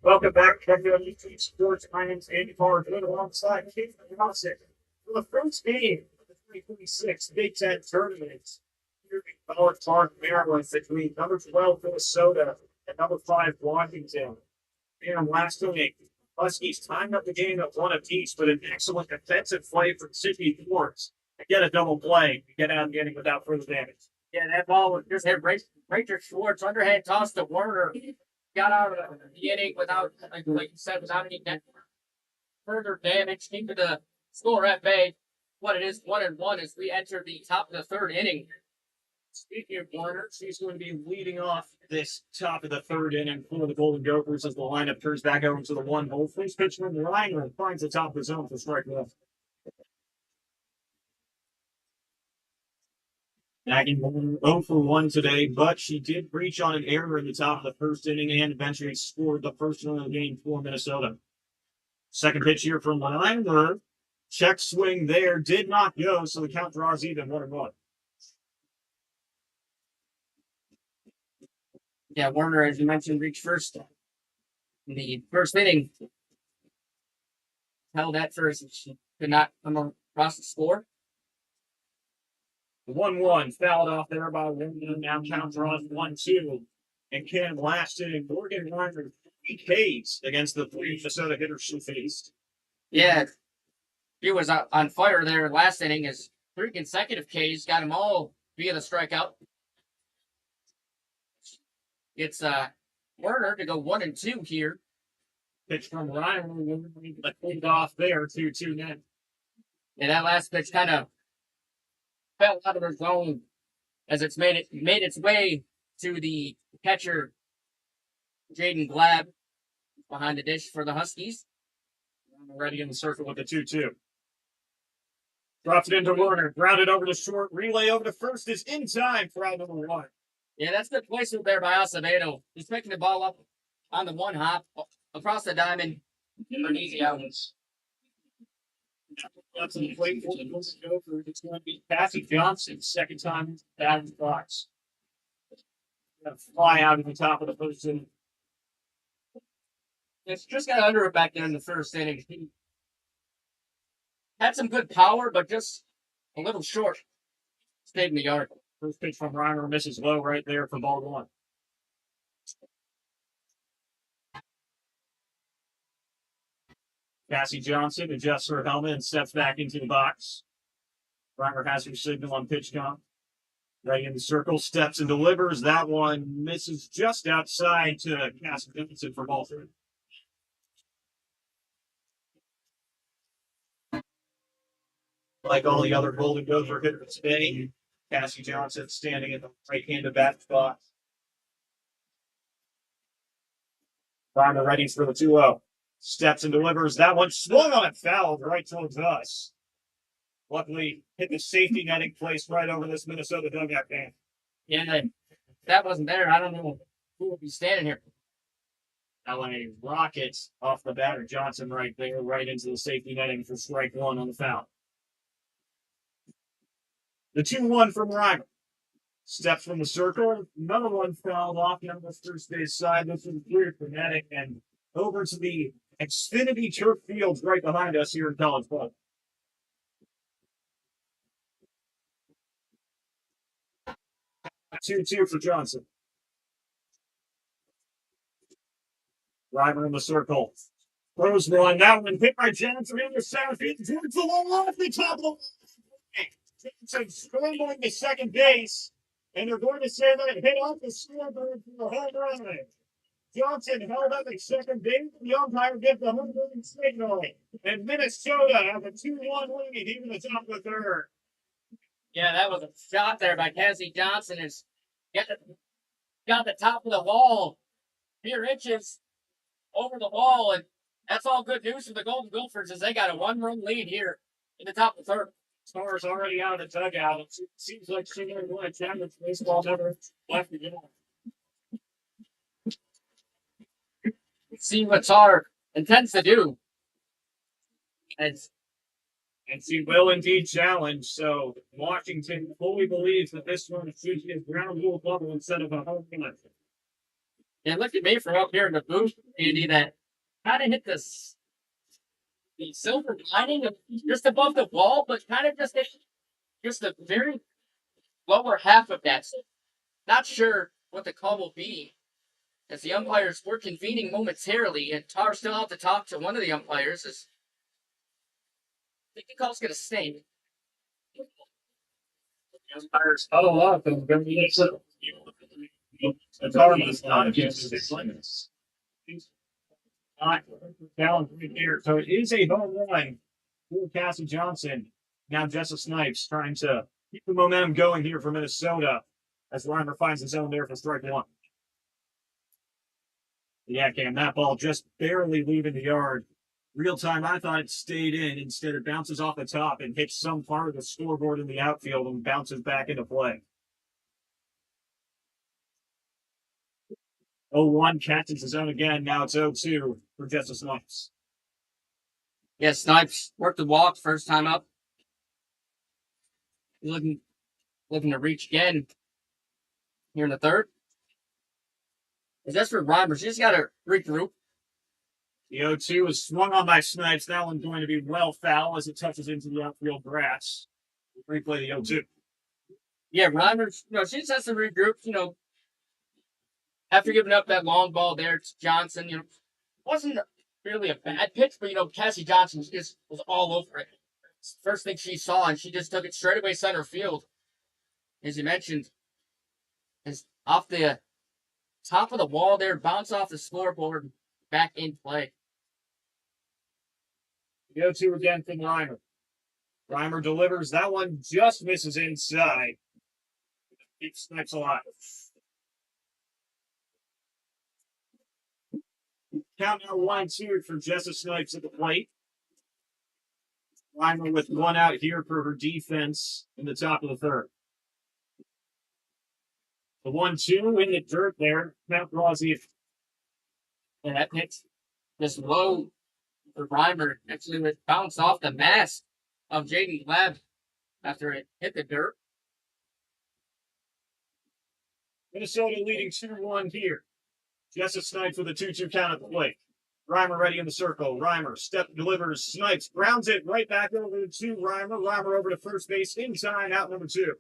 Welcome back to WNBC Sports. My name is Andy Pollard, alongside Keith Crossett for the first game of the 2026 Big Ten tournament here in College Park, Maryland, between number 12 Minnesota and number 5 Washington. And last inning, Huskies timed up the game at 1 apiece, but an excellent defensive play from Sydney Thorns to get a double play to get out of the inning without further damage.
Yeah, that ball was just hit right to Schwartz. Underhand toss to Werner. Got out of the inning without, like you said, without any further damage. Keeping the score at bay. What it is, 1-1 as we enter the top of the 3rd inning.
Speaking of Werner, she's going to be leading off this top of the 3rd inning for the Golden Gophers as the lineup turns back over to the 1-hole. First pitch from Reiner finds the top of the zone for strike 1. Bagging 0 for 1 today, but she did reach on an error in the top of the first inning and eventually scored the first run of the game for Minnesota. Second pitch here from Weimer. Check swing there, did not go, so the count draws even 1-1.
Yeah, Warner, as you mentioned, reached first in the first inning. Held at first, and she could not come across the score.
1-1, fouled off there by Wyndham. Now count draws 1-2. And Cam last inning, Morgan Weimer 3 Ks against the 3 Minnesota hitters she faced.
Yeah, he was on fire there last inning. His 3 consecutive Ks got him all via the strikeout. It's Werner to go 1-2 here.
Pitch from Ryan, pulled off there, 2-2 net.
And that last pitch kind of fell out of her zone as it's made its way to the catcher, Jaden Glab, behind the dish for the Huskies.
Ready in the circle with the 2-2. Drops it into Werner, grounded over to short, relay over to first is in time for out number 1.
Yeah, that's good placement there by Acevedo. He's picking the ball up on the 1 hop across the diamond for an easy out.
That's a plate for the Gopher. It's going to be Cassie Johnson, second time batting the box. Gonna fly out at the top of the first inning.
It's just got under it back there in the first inning. He had some good power, but just a little short. Stayed in the yard.
First pitch from Reimer misses low right there for ball 1. Cassie Johnson adjusts her helmet and steps back into the box. Reimer has her signal on pitch count. Right in the circle, steps and delivers. That one misses just outside to Cassie Johnson for ball 3. Like all the other Golden Gopher hitters today, Cassie Johnson standing in the right-handed bat spot. Reimer ready for the 2-0. Steps and delivers. That one swung on it, fouled right towards us. Luckily, hit the safety netting placed right over this Minnesota dugout fan.
Yeah, if that wasn't there, I don't know who would be standing here.
LA rockets off the batter. Johnson right there, right into the safety netting for strike 1 on the foul. The 2-1 from Reimer. Steps from the circle. Another one fouled off the first base side. This is clear for netting and over to the Xfinity turf fields right behind us here in College Park. 2-2 for Johnson. Reimer in the circle. Throws one. That one hit by Johnson in the center field. Towards the wall off the top of the wall. Johnson scrambling to second base. And they're going to say that it hit off the scoreboard for the home run. Johnson held up at second base. The umpire gives the home run signal. And Minnesota has a 2-1 lead here in the top of the third.
Yeah, that was a shot there by Cassie Johnson. Is got the top of the wall, mere inches over the wall, and that's all good news for the Golden Gophers as they got a 1-run lead here in the top of the third.
Stars already out of the dugout. It seems like she never won a championship. Baseball never left again.
See what Tar intends to do.
And she will indeed challenge. So Washington fully believes that this one should be a ground rule bubble instead of a home run.
And look at me from up here in the booth, Andy, that kind of hit the silver lining of just above the wall, but kind of just hit just the very lower half of that. So not sure what the call will be as the umpires were convening momentarily, and Tar still out to talk to one of the umpires. I think the call's going to stay.
The umpires huddle up and going to be the Tar must not against his limits. Not down here. So it is a home run for Cassie Johnson. Now Jessa Snipes trying to keep the momentum going here for Minnesota as Reimer finds his own there for strike 1. Yeah, Cam, that ball just barely leaving the yard. Real time, I thought it stayed in. Instead, it bounces off the top and hits some part of the scoreboard in the outfield and bounces back into play. 0-1 catches his own again. Now it's 0-2 for Jesse Snipes.
Yeah, Snipes worked the walk first time up. He's looking to reach again here in the third. As that's for Reimer, she's got to regroup.
The 0-2 is swung on by Snipes. That one's going to be well foul as it touches into the outfield grass. Replay the 0-2.
Yeah, Reimer, she just has to regroup, after giving up that long ball there to Johnson, wasn't really a bad pitch, but, Cassie Johnson just was all over it. It's the first thing she saw, and she just took it straight away center field. As you mentioned, is off the top of the wall there, bounce off the scoreboard, back in play.
The 0-2 again from Reimer. Reimer delivers. That one just misses inside. Keeps Snipes alive. Count now 1-2 for Jessa Snipes at the plate. Reimer with one out here for her defense in the top of the third. The 1-2 in the dirt there. Count draws the.
And that pitch just low for Reimer. Actually, would bounce off the mask of Jaden Gleb after it hit the dirt.
Minnesota leading 2-1 here. Jessa Snipes with a 2-2 count at the plate. Reimer ready in the circle. Reimer step delivers. Snipes grounds it right back over to Reimer. Reimer over to first base in time. Out number 2.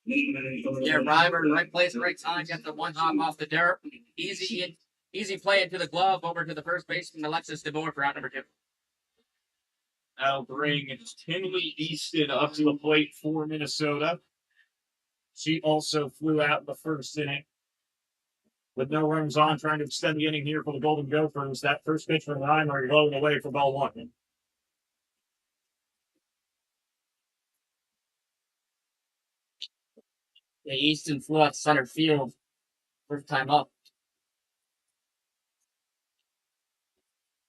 Yeah, Reimer, right place, right time. Gets the one hop off the dirt. Easy play into the glove over to the first baseman, Alexis DeBoer for out number 2.
That'll bring Tinley Easton up to the plate for Minnesota. She also flew out in the first inning. With no runs on, trying to extend the inning here for the Golden Gophers. That first pitch from Reimer low and away for ball 1.
The Easton flew out center field first time up.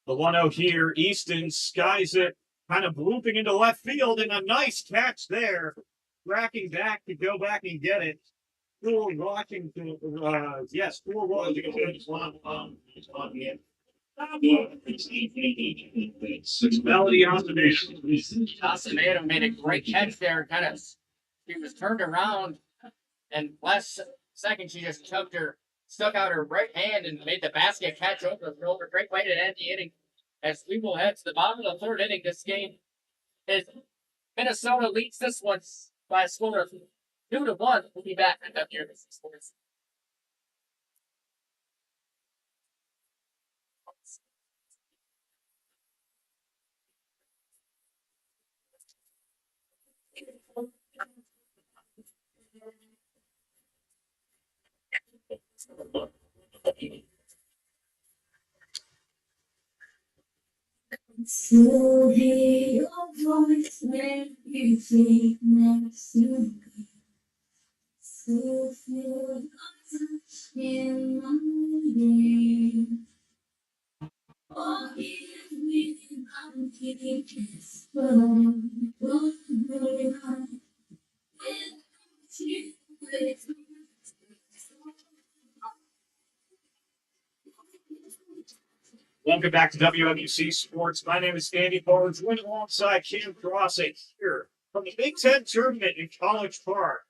The 1-0 here. Easton skies it, kind of blooping into left field, and a nice catch there. Tracking back to go back and get it. Cool Washington. Yes, cool Washington. Melody observation.
Casameda made a great catch there. She was turned around, and last second she just stuck out her right hand and made the basket catch over the shoulder. Great way to end the inning. As we will head to the bottom of the third inning, this game is Minnesota leads this one by a score of 2-1. We'll be back in WNBC Sports.
To hear your voice when you think next to me. To feel your touch in my ear. Oh, give me I'm keeping this burning, very high. With you, with me.
Welcome back to WNBC Sports. My name is Andy Barr, joined alongside Cam Crossett here from the Big Ten tournament in College Park.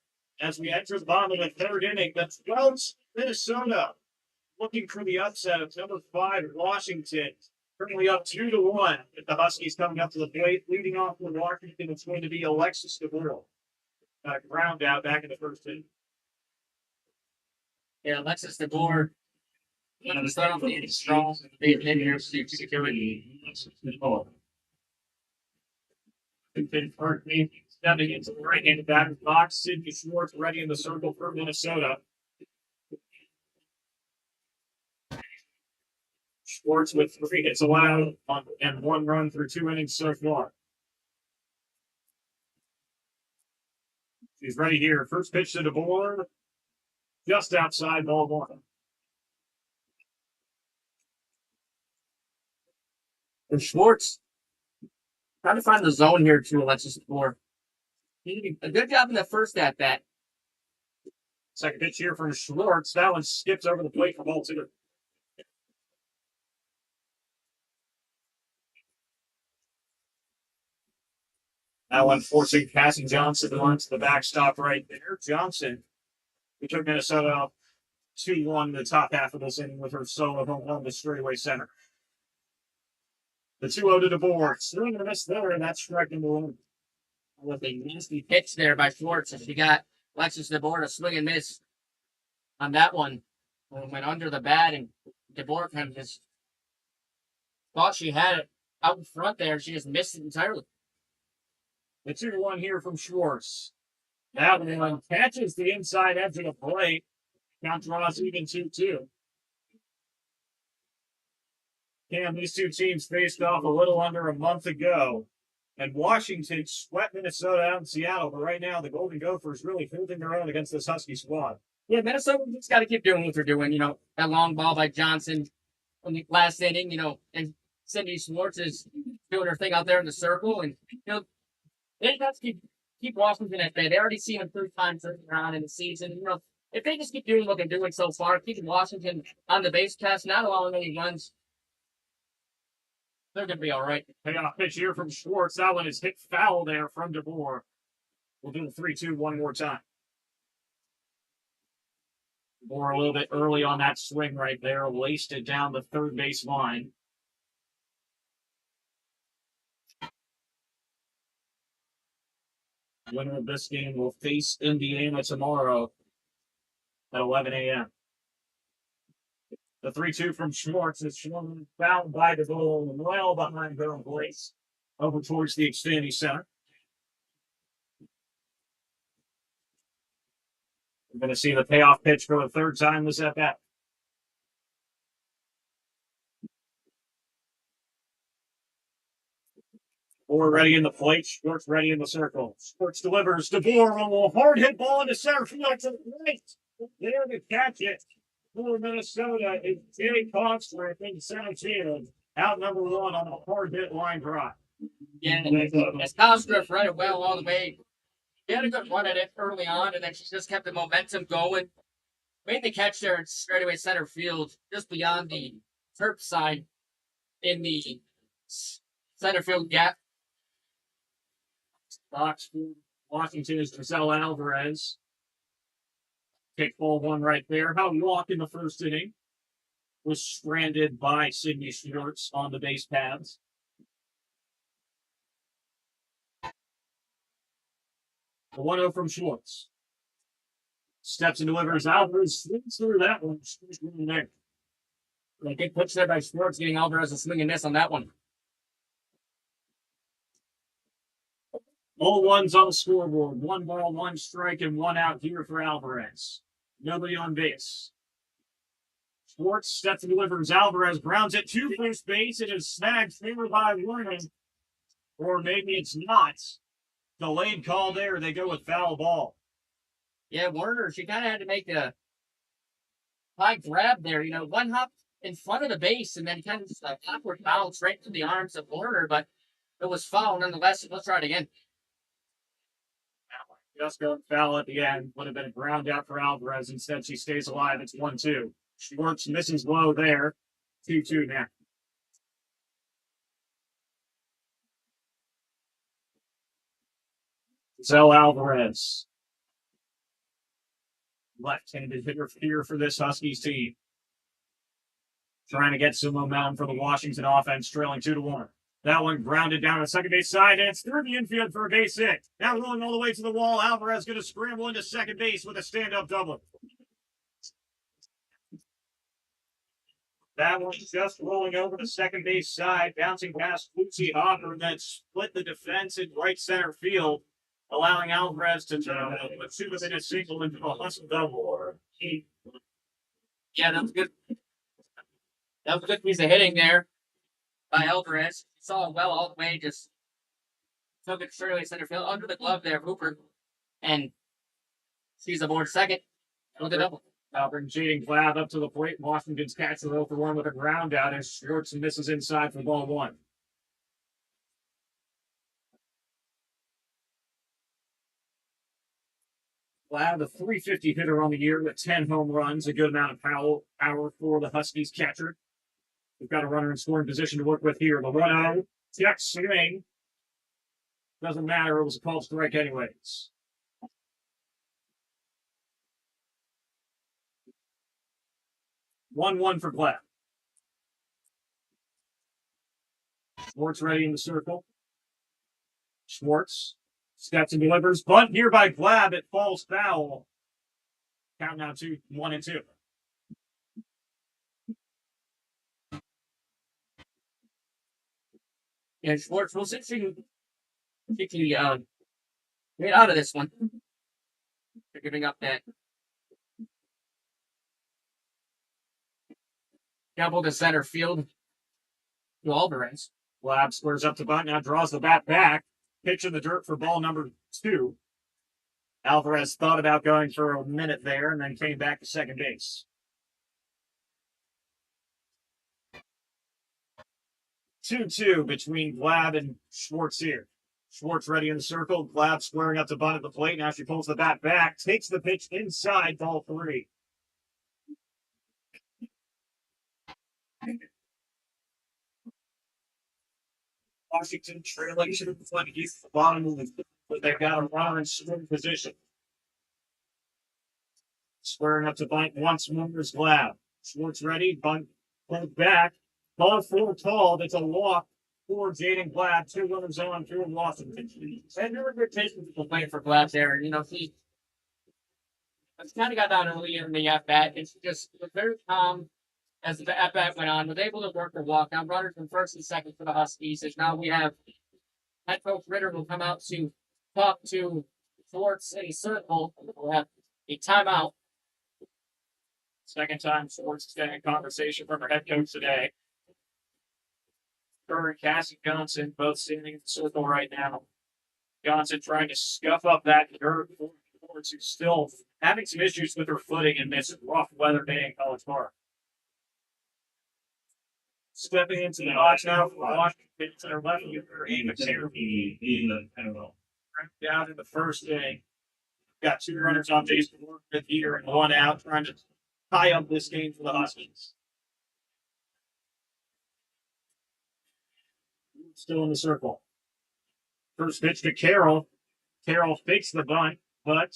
As we enter the bottom of the third inning, the 12th Minnesota looking for the upset of number 5 Washington. Currently up 2-1 with the Huskies coming up to the plate. Leading off with Washington, it's going to be Alexis DeBoer. Ground out back in the first inning.
Yeah, Alexis DeBoer. Going to start off the inning strong. Big hit here, Steve Security.
Stepping into the right-handed batter's box. Sidney Schwartz ready in the circle for Minnesota. Schwartz with 3 hits allowed and 1 run through 2 innings so far. She's ready here. First pitch to DeBoer. Just outside ball 1.
And Schwartz trying to find the zone here to Alexis DeBoer. He did a good job in the first at bat.
Second pitch here from Schwartz. That one skips over the plate for ball 2. That one forcing passing Johnson onto the backstop right there. Johnson, who took Minnesota up 2-1 in the top half of this inning with her solo home run to straightaway center. The 2-0 to DeBoer. Swing and a miss there, and that's strike number 1.
With a nasty pitch there by Schwartz, and she got Alexis DeBoer to swing and miss on that one. It went under the bat, and DeBoer kind of just thought she had it out in front there, and she just missed it entirely.
The 2-1 here from Schwartz. That one catches the inside edge of the plate. Count draws even 2-2. Cam, these two teams faced off a little under a month ago. And Washington swept Minnesota out in Seattle. But right now, the Golden Gophers really holding their own against this Husky squad.
Yeah, Minnesota just got to keep doing what they're doing. You know, that long ball by Johnson in the last inning, you know, and Cindy Schwartz is doing her thing out there in the circle. And, you know, they have to keep Washington at bay. They already seen them 3 times around in the season. You know, if they just keep doing what they're doing so far, keeping Washington on the base pass, not allowing any runs, they're going to be all right.
Payoff pitch here from Schwartz. That one is hit foul there from DeBoer. We'll do the 3-2 one more time. DeBoer a little bit early on that swing right there. Laced it down the third base line. Winner of this game will face Indiana tomorrow at 11 a.m. The 3-2 from Schwartz is swung fouled by DeBoer well behind her place over towards the Xfinity Center. We're going to see the payoff pitch for the third time this at bat. DeBoer ready in the plate. Schwartz ready in the circle. Schwartz delivers. DeBoer on a hard hit ball into center field to the right. There to catch it for Minnesota is Jay Koehler in center field. Out number 1 on a hard hit line drive.
Yeah, as Koehler read it well all the way. She had a good run at it early on, and then she just kept the momentum going. Made the catch there in straightaway center field, just beyond the Terp side in the center field gap.
Box for Washington is Giselle Alvarez. Kick ball 1 right there. How walk in the first inning was stranded by Sydney Schwartz on the base paths. The 1-0 from Schwartz. Steps and delivers. Alvarez swings through that one. There.
A good pitch there by Schwartz, getting Alvarez a swing and miss on that one.
All ones on the scoreboard. 1 ball, 1 strike, and 1 out here for Alvarez. Nobody on base. Schwartz steps and delivers. Alvarez grounds it to first base. It is snagged favored by Werner. Or maybe it's not. Delayed call there. They go with foul ball.
Yeah, Werner, she kind of had to make a high grab there. You know, 1 hop in front of the base and then kind of just a backward bounce right to the arms of Werner, but it was foul nonetheless. Let's try it again.
Just going foul at the end. Would have been a ground out for Alvarez. Instead, she stays alive. It's 1-2. Schwartz misses low there. 2-2 now. Giselle Alvarez. Left-handed hitter here for this Huskies team. Trying to get some momentum for the Washington offense, trailing 2-1. That one grounded down the second base side, and it's through the infield for a base hit. Now rolling all the way to the wall. Alvarez going to scramble into second base with a stand-up double. That one's just rolling over the second base side, bouncing past Lucy Hopper, and then split the defense in right center field, allowing Alvarez to turn a 2-minute single into a hustle double.
Yeah, that was good. That was a good piece of hitting there by Alvarez. Saw it well all the way, just took it straight away center field under the glove there, Hooper. And she's aboard second with a double.
Bring Jaden Glab up to the plate. Washington's catcher 0 for 1 with a ground out as Schwartz misses inside for ball 1. Glad the 350 hitter on the year with 10 home runs, a good amount of power for the Huskies catcher. We've got a runner in scoring position to work with here. The 1-0, check swing. Doesn't matter, it was a called strike anyways. 1-1 for Glad. Schwartz ready in the circle. Schwartz steps and delivers. Bunt here by Glad. It falls foul. Count now to 1-2.
Yeah, Schwartz will see get out of this one. They're giving up that double to center field to Alvarez.
Glad squares up to bunt, now draws the bat back. Pitch in the dirt for ball number 2. Alvarez thought about going for a minute there and then came back to second base. 2-2 between Glab and Schwartz here. Schwartz ready in the circle. Glab squaring up to bunt at the plate. Now she pulls the bat back, takes the pitch inside, ball 3. Washington trailing to the bottom of the fifth, but they've got a runner in scoring position. Squaring up to bunt once more is Glab. Schwartz ready, bunt pulled back. Ball 4 tall. That's a walk for Jaden Glab. 2 runners on, 2 in Washington.
And there were good people playing for Glad there. You know, he kind of got down early in the at-bat. It's just was very calm as the at-bat went on. Was able to work the walk. Now runners from first and second for the Huskies. As now we have head coach Ritter will come out to talk to Schwartz in a circle. We'll have a timeout.
Second time Schwartz is getting a conversation from her head coach today. Her and Cassie Johnson both standing in the circle right now. Johnson trying to scuff up that dirt for Schwartz, who's still having some issues with her footing in this rough weather day in College Park. Stepping into the box now for Washington to their left, Ava Taylor. Down in the first inning. Got 2 runners on base to work with here and 1 out, trying to tie up this game for the Huskies. Still in the circle. First pitch to Carroll. Carroll fakes the bunt, but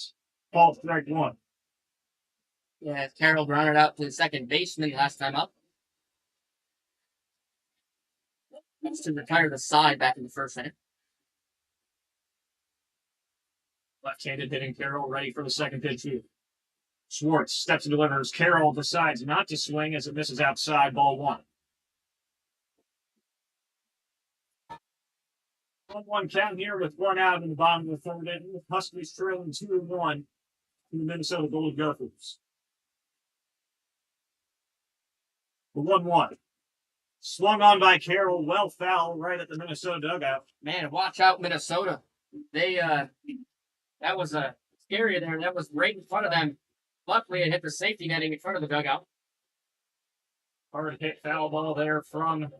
falls strike 1.
Yeah, Carroll grounded out to the second baseman last time up. That's to retire the side back in the first inning.
Left-handed hitting Carroll ready for the second pitch here. Schwartz steps and delivers. Carroll decides not to swing as it misses outside, ball 1. 1-1 count here with 1 out in the bottom of the third inning. The Huskies trailing 2-1 to the Minnesota Golden Gophers. The 1-1. Swung on by Carroll, well foul right at the Minnesota dugout.
Man, watch out, Minnesota. They that was a scary there. That was right in front of them. Luckily, it hit the safety netting in front of the dugout.
Hard hit foul ball there from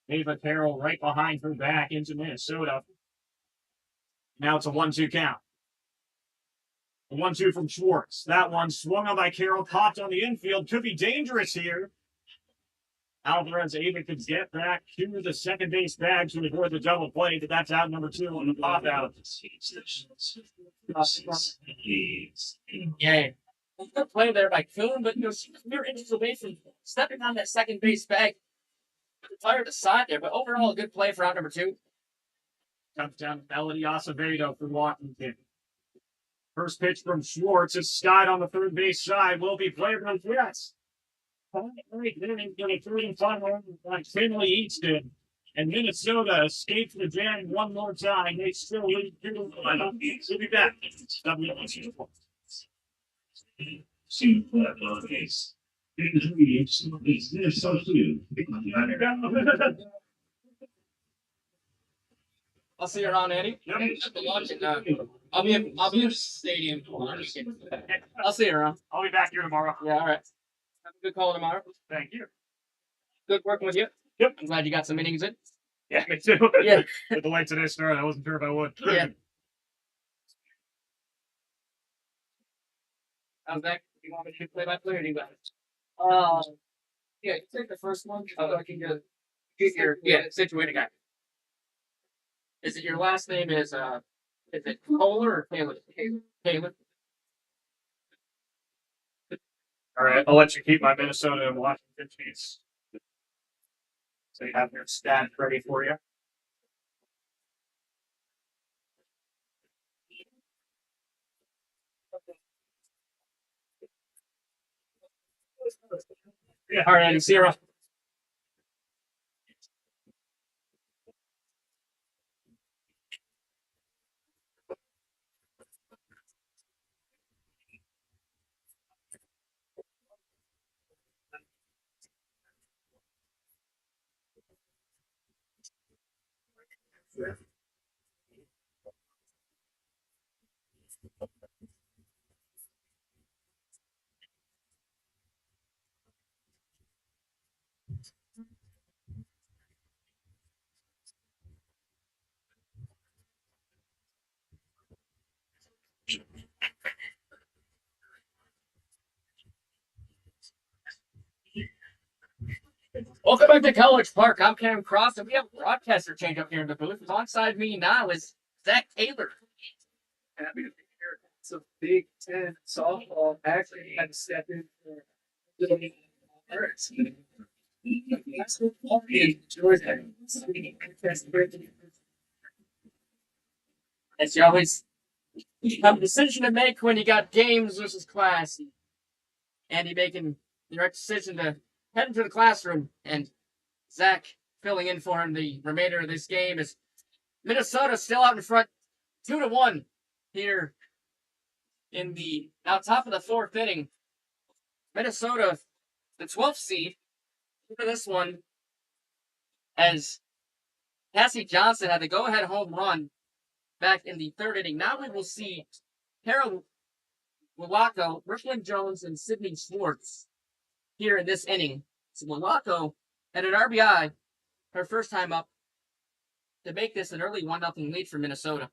Ava Carroll right behind her back into Minnesota. Now it's a 1-2 count. A 1-2 from Schwartz. That one swung on by Carroll, popped on the infield. Could be dangerous here. Alvarez able to get back to the second base bag to avoid the double play, but that's out number 2 on the pop out.
Yeah. Good play there by Kuhn, but she was mere inches away from stepping on that second base bag. Retired the side there, but overall a good play for out number 2.
Comes down to Melody Acevedo for Washington. First pitch from Schwartz is skied on the third base side. Will be played on yes. Finally, getting 3 and 5 like Finley Easton. And Minnesota escapes the jam one more time. They still lead 2-1. We'll be back.
See that on case. It's so soon.
I'll see you around, Eddie.
Yep.
I'll be in the stadium. I'll see you around.
I'll be back here tomorrow.
Yeah, all right. Have a good call tomorrow.
Thank you.
Good working with you.
Yep.
I'm glad you got some innings in.
Yeah, me too.
Yeah.
With the way today started, I wasn't sure if I would.
Yeah. How's that? You want me to do play-by-play or do you got it? Yeah, you take the first one. I can get your situated guy. Is it your last name is it Koehler or Koehler? Koehler.
All right, I'll let you keep my Minnesota and Washington teams. So you have your stats ready for you. Yeah.
All right, zero. Welcome back to College Park. I'm Cam Cross, and we have a broadcaster change up here in the booth. Alongside me now is Zach Taylor.
Happy to be here. It's a Big Ten softball. Actually, had to step in for
As you always have a decision to make when you got games versus class. Andy making the right decision to head into the classroom, and Zach filling in for him the remainder of this game as Minnesota still out in front, 2-1 here in the now top of the fourth inning. Minnesota, the 12th seed, for this one, as Cassie Johnson had the go-ahead home run back in the third inning. Now we will see Harold Wallako, Brooklyn Jones, and Sydney Schwartz here in this inning. So Wallako had an RBI, her first time up, to make this an early 1-0 lead for Minnesota.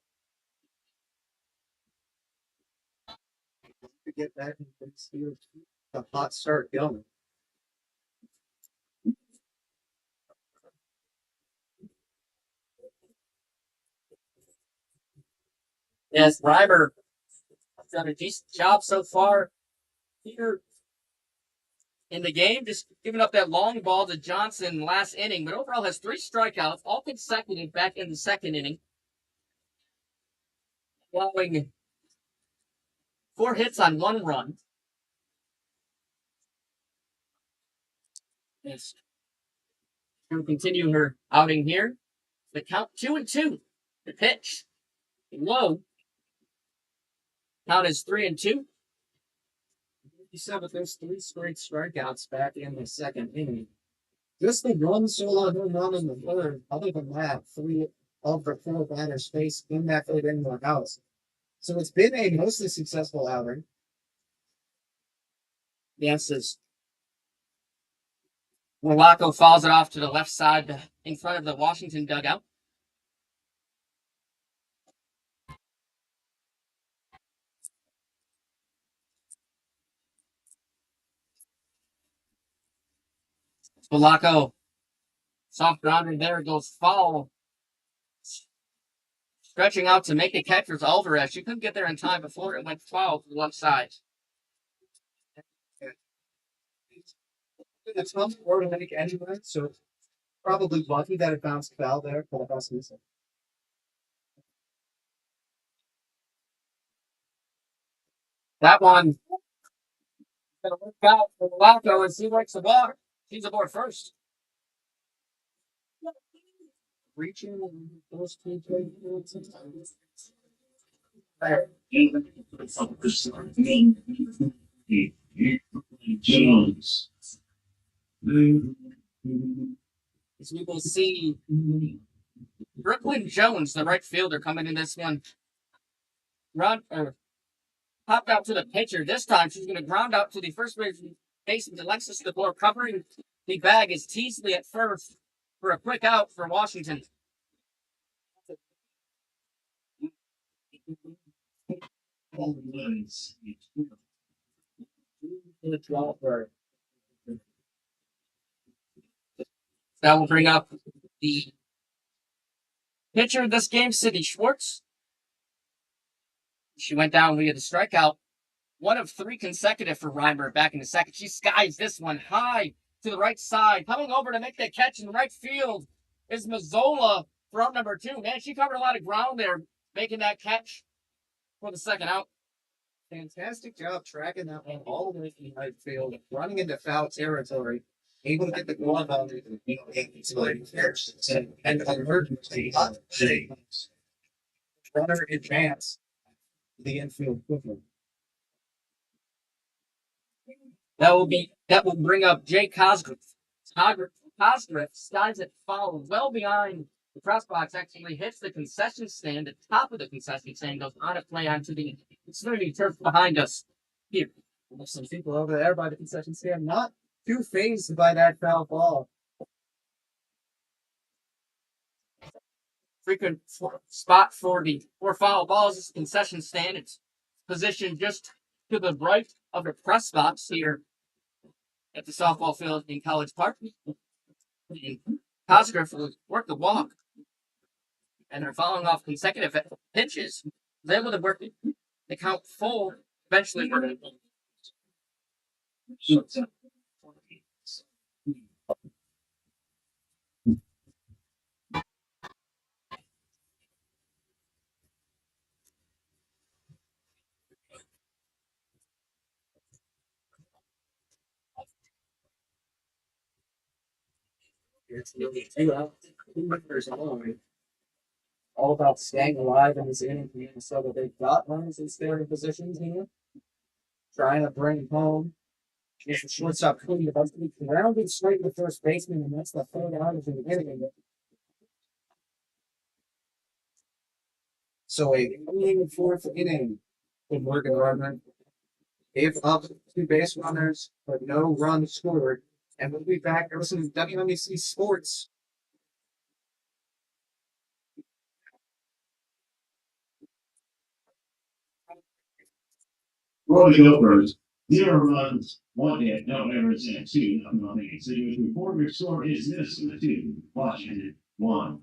To get back into the hot start going.
Yes, Reimer done a decent job so far here in the game, just giving up that long ball to Johnson last inning, but overall has 3 strikeouts, all consecutive back in the second inning, allowing 4 hits on 1 run. Yes. She'll continue her outing here. The count 2-2. The pitch low. Count is 3-2.
You said with those 3 straight strikeouts back in the second inning. Just the one solo home run in the third. Other than that, 3 of the 4 batters faced in that third inning were outs. So it's been a mostly successful outing.
Yes, as Wallako fouls it off to the left side in front of the Washington dugout. Wallako, soft grounder there, goes foul. Stretching out to make the catch was Alvarez. She couldn't get there in time before it went foul to the left side.
It's not more to make anyway, so it's probably lucky that it bounced foul there for the best reason.
That one gonna work out for Wallako as he likes the ball. She's aboard first.
Reaching those 2
Jones.
As we will see Brooklyn Jones, the right fielder, coming in this one. Popped out to the pitcher. This time she's going to ground out to the first baseman, Alexis DeBoer, covering the bag is Teasley at first for a quick out for Washington.
In the 12th, or
That will bring up the pitcher of this game, Sydney Schwartz. She went down via the strikeout. One of 3 consecutive for Reimer back in the second. She skies this one high to the right side. Coming over to make that catch in right field is Mazzola for out number 2. Man, she covered a lot of ground there, making that catch for the second out.
fantastic job tracking that one all the way from right field, running into foul territory, able to get the glove out of the and emergency runner advance the infield quickly.
That will bring up Jay Cosgrove. Cosgrove skies it foul well behind the press box, actually hits the concession stand, the top of the concession stand, goes on a play onto the smoothie turf behind us here.
There's some people over there by the concession stand not too fazed by that foul ball.
Frequent spot for foul balls is the concession stand. It's positioned just to the right of the press box here at the softball field in College Park. And Cosgrove will work the walk. And they're following off consecutive pitches. They're able to work the count full, eventually working.
It's really 2 out, 2 runners alone. All about staying alive in this inning, so that they've got runners in scoring positions here. Trying to bring home. It's a shortstop clean, about to be grounded straight to the first baseman, and that's the 3rd out of the inning. So a clean 4th inning for Morgan Rudman. Gave up 2 base runners, but no runs scored. And we'll be back. You're listening to WNBC Sports.
For the Gophers, 0 runs, 1 hit, no errors, and 2 nothing. So your reporter score is Minnesota 2, Washington 1.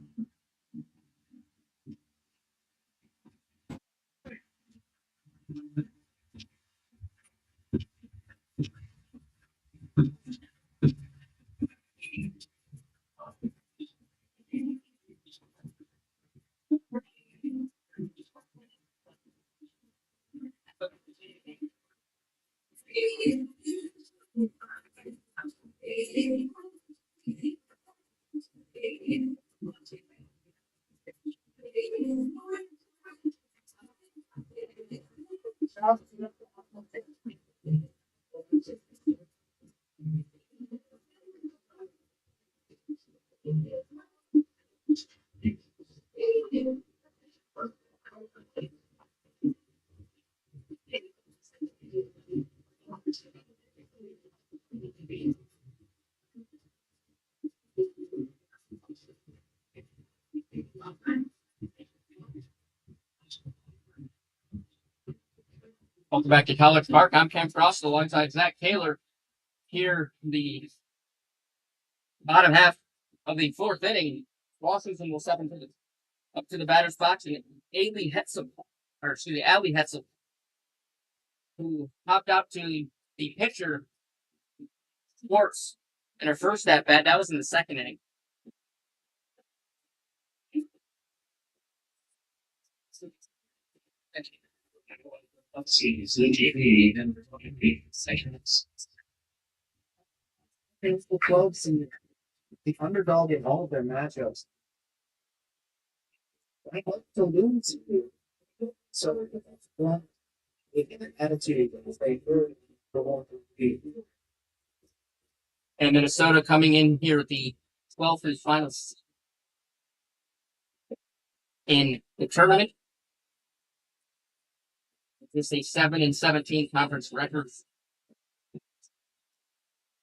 Welcome back to College Park. I'm Cam Crossett alongside Zach Koehler here in the bottom half of the 4th inning. Washington will step up to the batter's box, and Allie Hetzel, who hopped out to the pitcher, Schwartz, in her first at bat. That was in the 2nd inning.
Let's see, it's the GP, then we're talking 8 seconds.
The clubs and the underdog in all of their matchups. I hope to lose. So, they get an attitude that they really want to be.
And Minnesota coming in here at the 12th and final in the tournament. It's a 7-17 conference record.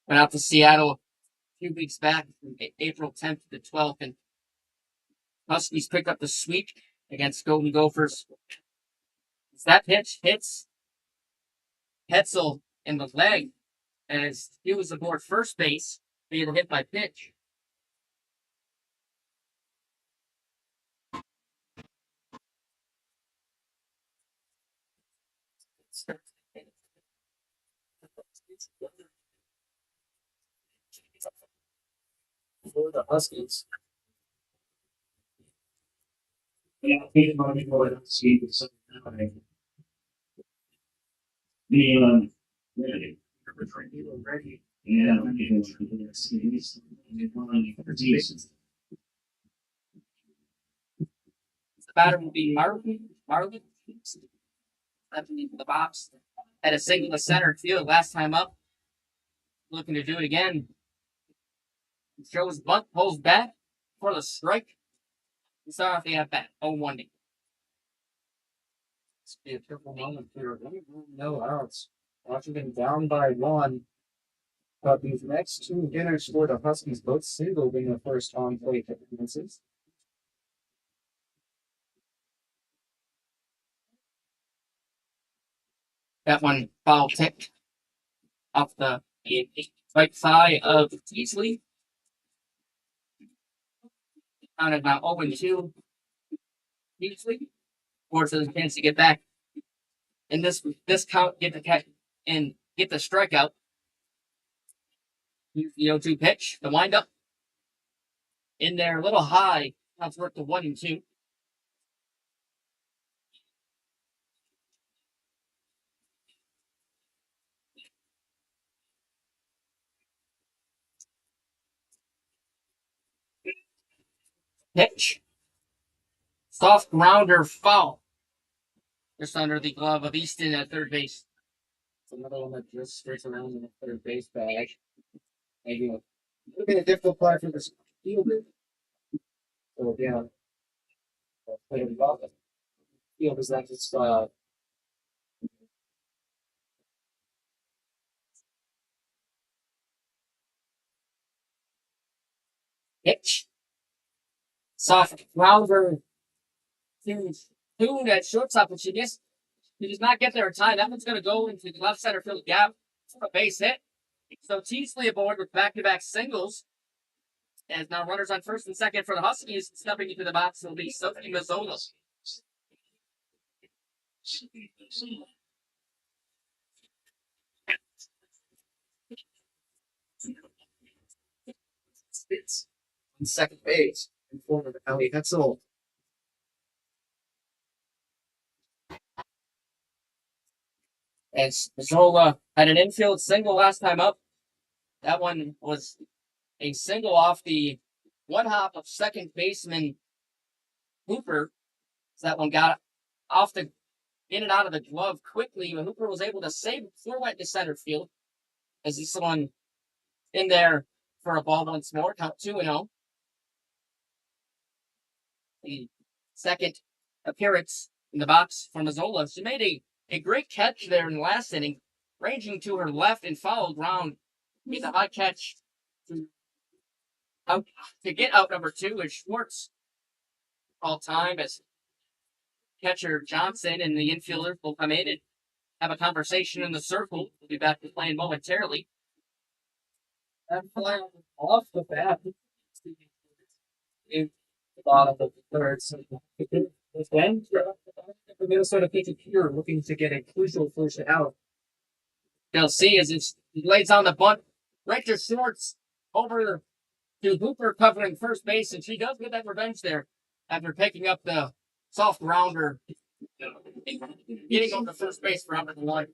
Went out to Seattle a few weeks back, from April 10th to the 12th, and Huskies picked up the sweep against Golden Gophers. As that pitch hits Hetzel in the leg as he was aboard first base, being hit by pitch.
For the Huskies.
Yeah, he's going to go ahead and see the second time. The, ready.
Ready.
Yeah, let me go to the series.
The batter will be Marlin. Left into the box. Had a single to center field last time up. Looking to do it again. Shows bunt, pulls back for the strike. We start off the at bat. 0-1.
It's be a triple moment here. No outs. Washington down by 1. But these next 2 hitters for the Huskies both singled in the first on plate appearances.
That one foul tipped off the right thigh of Teasley. Counted now 0-2. Teasley forces a chance to get back. In this count, get the strikeout. Use the 0-2 pitch, the windup. In there, a little high. Counts work to 1-2. Pitch. Soft grounder foul. Just under the glove of Easton at third base.
It's another one that just straight around in the third base bag. Maybe a little bit of difficult play for the fielder. So, yeah. Play it off. Field is that just
Pitch. Soft grounder. Tuned at shortstop, but she does not get there in time. That one's going to go into the left center field gap for a base hit. So Teasley aboard with back-to-back singles. As now runners on first and second for the Huskies. Stepping into the box will be Sophie Mazzola.
Spitz on second base in form of Ellie Hetzel.
As Mazzola had an infield single last time up. That one was a single off the one hop of second baseman Hooper. So that one got off the in and out of the glove quickly. But Hooper was able to save it before it went to center field. As this one in there for a ball once more. Count 2-0. The second appearance in the box for Mazzola. She made a great catch there in the last inning, ranging to her left and fouled round. He's a high catch to get out number 2 is Schwartz. All time as catcher Johnson and the infielder will come in and have a conversation in the circle. We'll be back to playing momentarily.
And fly off the bat. In the bottom of the third. So then the Minnesota Patriots here looking to get a crucial first out.
They'll see as he lays on the bunt right to Schwartz over to Hooper covering first base, and she does get that revenge there after picking up the soft grounder, getting over to first base for out of the line.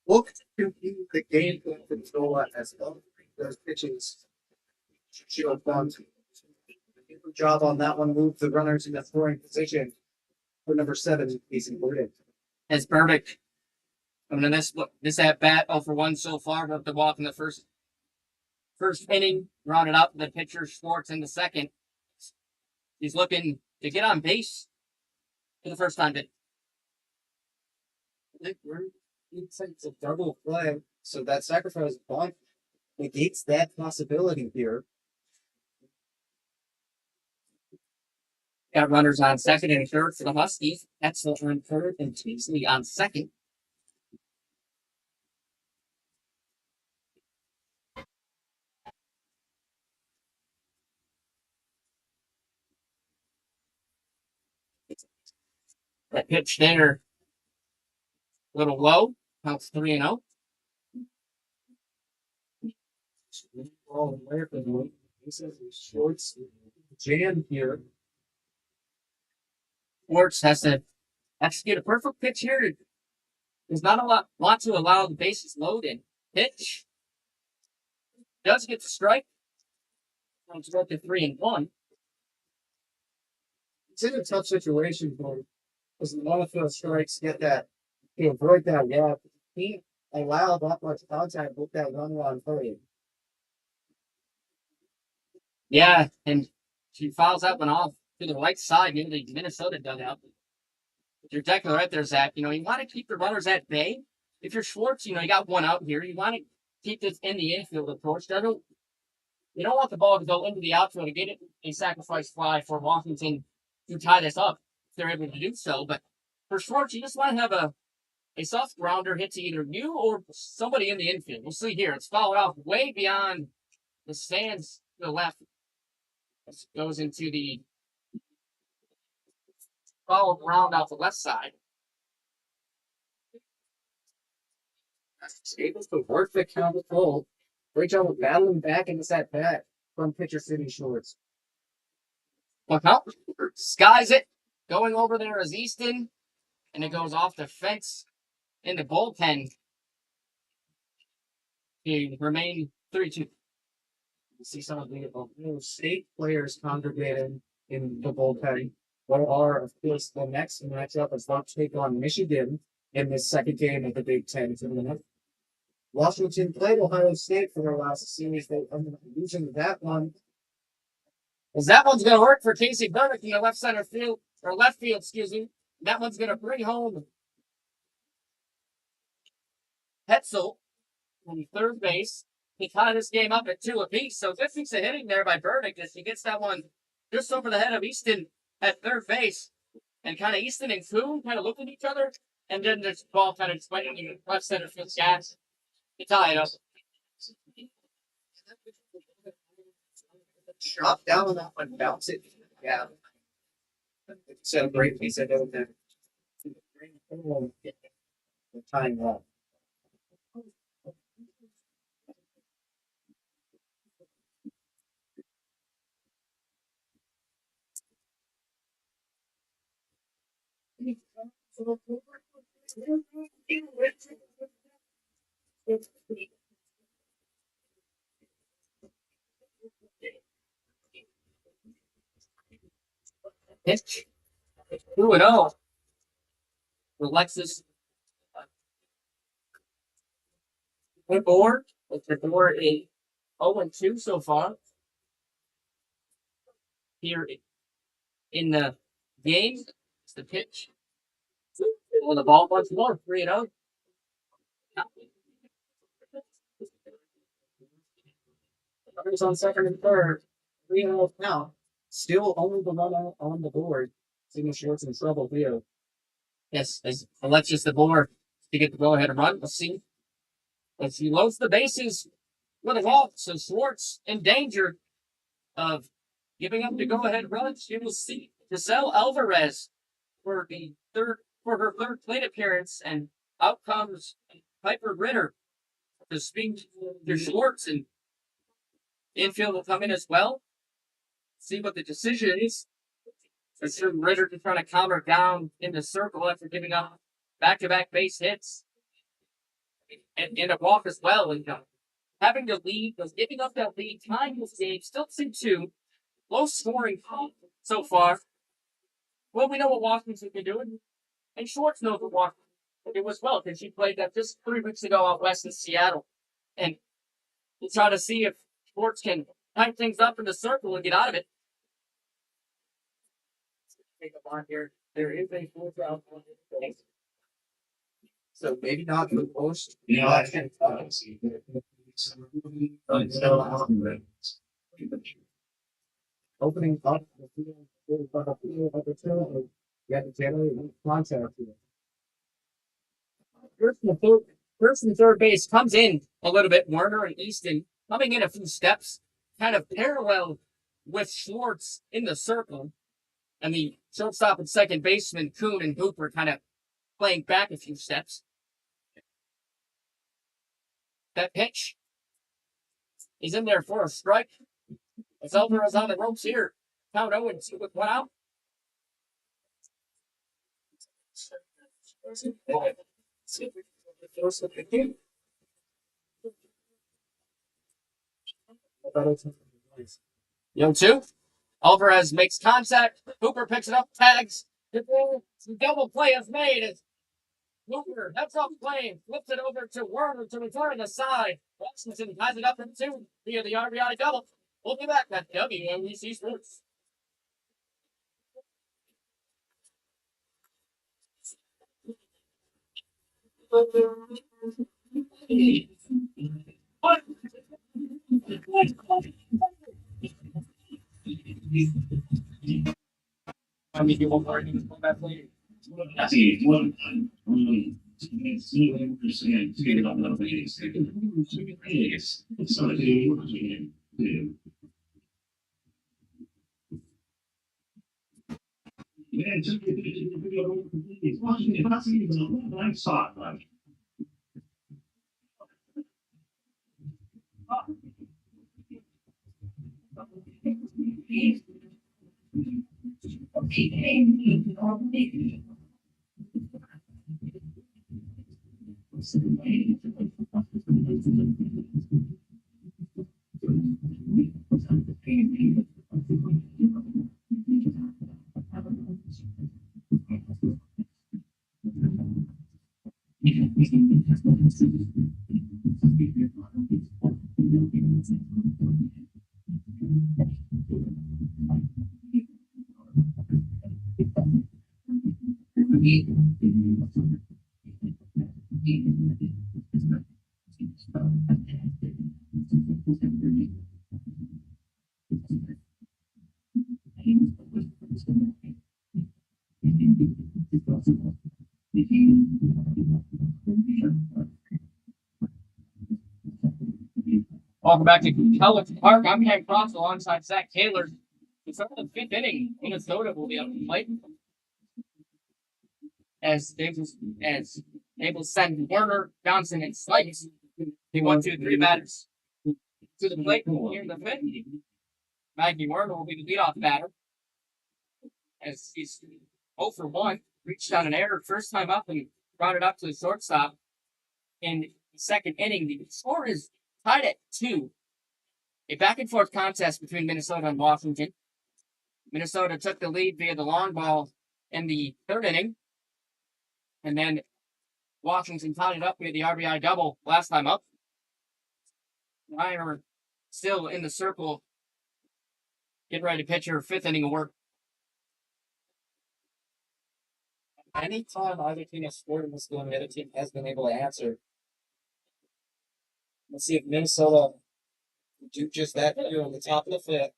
Look to view the game plan for Zola as well. Those pitches shield bunt. Good job on that one. Move the runners in the scoring position for number 7, Casey Burdick.
That's perfect. I mean, this at bat 0-for-1 so far, but the walk in the first inning, rounded out the pitcher Schwartz in the second. He's looking to get on base for the first time.
It's a double play, so that sacrifice bunt negates that possibility here.
Got runners on second and third for the Huskies. Etzel on third and Teasley on second. That pitch there, a little low. Counts 3-0.
All the way for the this is Schwartz jam here.
Schwartz has to execute a perfect pitch here. There's not a lot to allow the bases loaded. Pitch does get the strike. Comes up to 3-1.
It's in a tough situation for him because the one field strikes get that to avoid that walk. He allowed that much contact with that runner on third.
Yeah, and she fouls that one off to the right side near the Minnesota dugout. You're definitely right there, Zach. You want to keep the runners at bay. If you're Schwartz, you got one out here. You want to keep this in the infield approach. You don't want the ball to go into the outfield to get it a sacrifice fly for Washington to tie this up if they're able to do so. But for Schwartz, you just want to have a soft grounder hit to either you or somebody in the infield. We'll see here. It's fouled off way beyond the stands to the left. This goes into the foul ground out the left side.
Able to work the counter full. Great job of battling back into that bat from pitcher City Schwartz.
Look out. Skies it. Going over there is Easton. And it goes off the fence in the bullpen. He remain 3-2.
You see some of the Ohio State players congregating in the bullpen. What are, of course, the next matchup is about to take on Michigan in this second game of the Big Ten tournament. Washington played Ohio State for their last series. They ended up losing that one.
Well, that one's going to work for Casey Burdick in the left field, excuse me. That one's going to bring home Hetzel on third base. He tied this game up at 2 apiece. So good piece of hitting there by Burdick as he gets that one just over the head of Easton at third base. And kind of Easton and Kuhn kind of looked at each other. And then this ball kind of just went in the left center field gas. He tied it up.
Drop down on that one, bounce it. Yeah. It's a great piece of it there. The time up.
Pitch. 2-0. Alexis. Good board. The board is 0-2 so far. Here in the game, it's the pitch. On the ball once more, 3-0.
Runners on second and third. 3-0 now. Still only the run out on the board. Senior Schwartz in trouble here.
Yes, as Alexis the board to get the go ahead and run. Let's see. As he loads the bases with a walk, so Schwartz in danger of giving up the go ahead run. She will see Giselle Alvarez for her third plate appearance, and out comes Piper Ritter to speak to Schwartz, and infield will come in as well. See what the decision is. I'm sure Ritter to try to counter down in the circle after giving up back-to-back base hits and a walk as well. And having the lead, giving up that lead, tying this game, still 2-2, low scoring so far. Well, we know what Washington can do, and Schwartz knows what Washington can do as well, because she played that just 3 weeks ago out west in Seattle. And we'll try to see if Schwartz can tighten things up in the circle and get out of it. Take a on here. There is a 4th round.
So maybe not the most.
Yeah,
Opening up the field but the field of the two, you have to generate contact here. First and third base comes in a little bit. Werner and Easton coming in a few steps, kind of parallel with Schwartz in the circle, and the shortstop and second baseman Kuhn and Hooper kind of playing back a few steps. That pitch is in there for a strike. As Elmer is on the ropes here. Count 0-2 with 1 out. Young 2. Alvarez makes contact. Hooper picks it up, tags. The double play is made as Hooper heads off play, flips it over to Werner to return the side. Washington ties it up in 2 via the RBI double. We'll be back at WNBC Sports. I mean, you won't already pull that play.
I see one time. It's man, just it's watching it. Not seeing the blind spot. Like,
Welcome back to Koehler Park. I'm Ken Cross alongside Zach Koehler. The start of the 5th inning, Minnesota will be up to plate. As they will send Werner, Johnson, and Sykes. The 1, 2, 3 batters to the plate here in the 5th. Maggie Werner will be the leadoff batter. As he's 0 for 1, reached on an error first time up and brought it up to the shortstop. In the 2nd inning, the score is tied at 2. A back-and-forth contest between Minnesota and Washington. Minnesota took the lead via the long ball in the 3rd inning. And then Washington tied it up via the RBI double last time up. Ryan still in the circle. Getting ready to pitch her 5th inning of work.
Anytime either team has scored in this game, the other team has been able to answer. Let's see if Minnesota do just that here on the top of the 5th.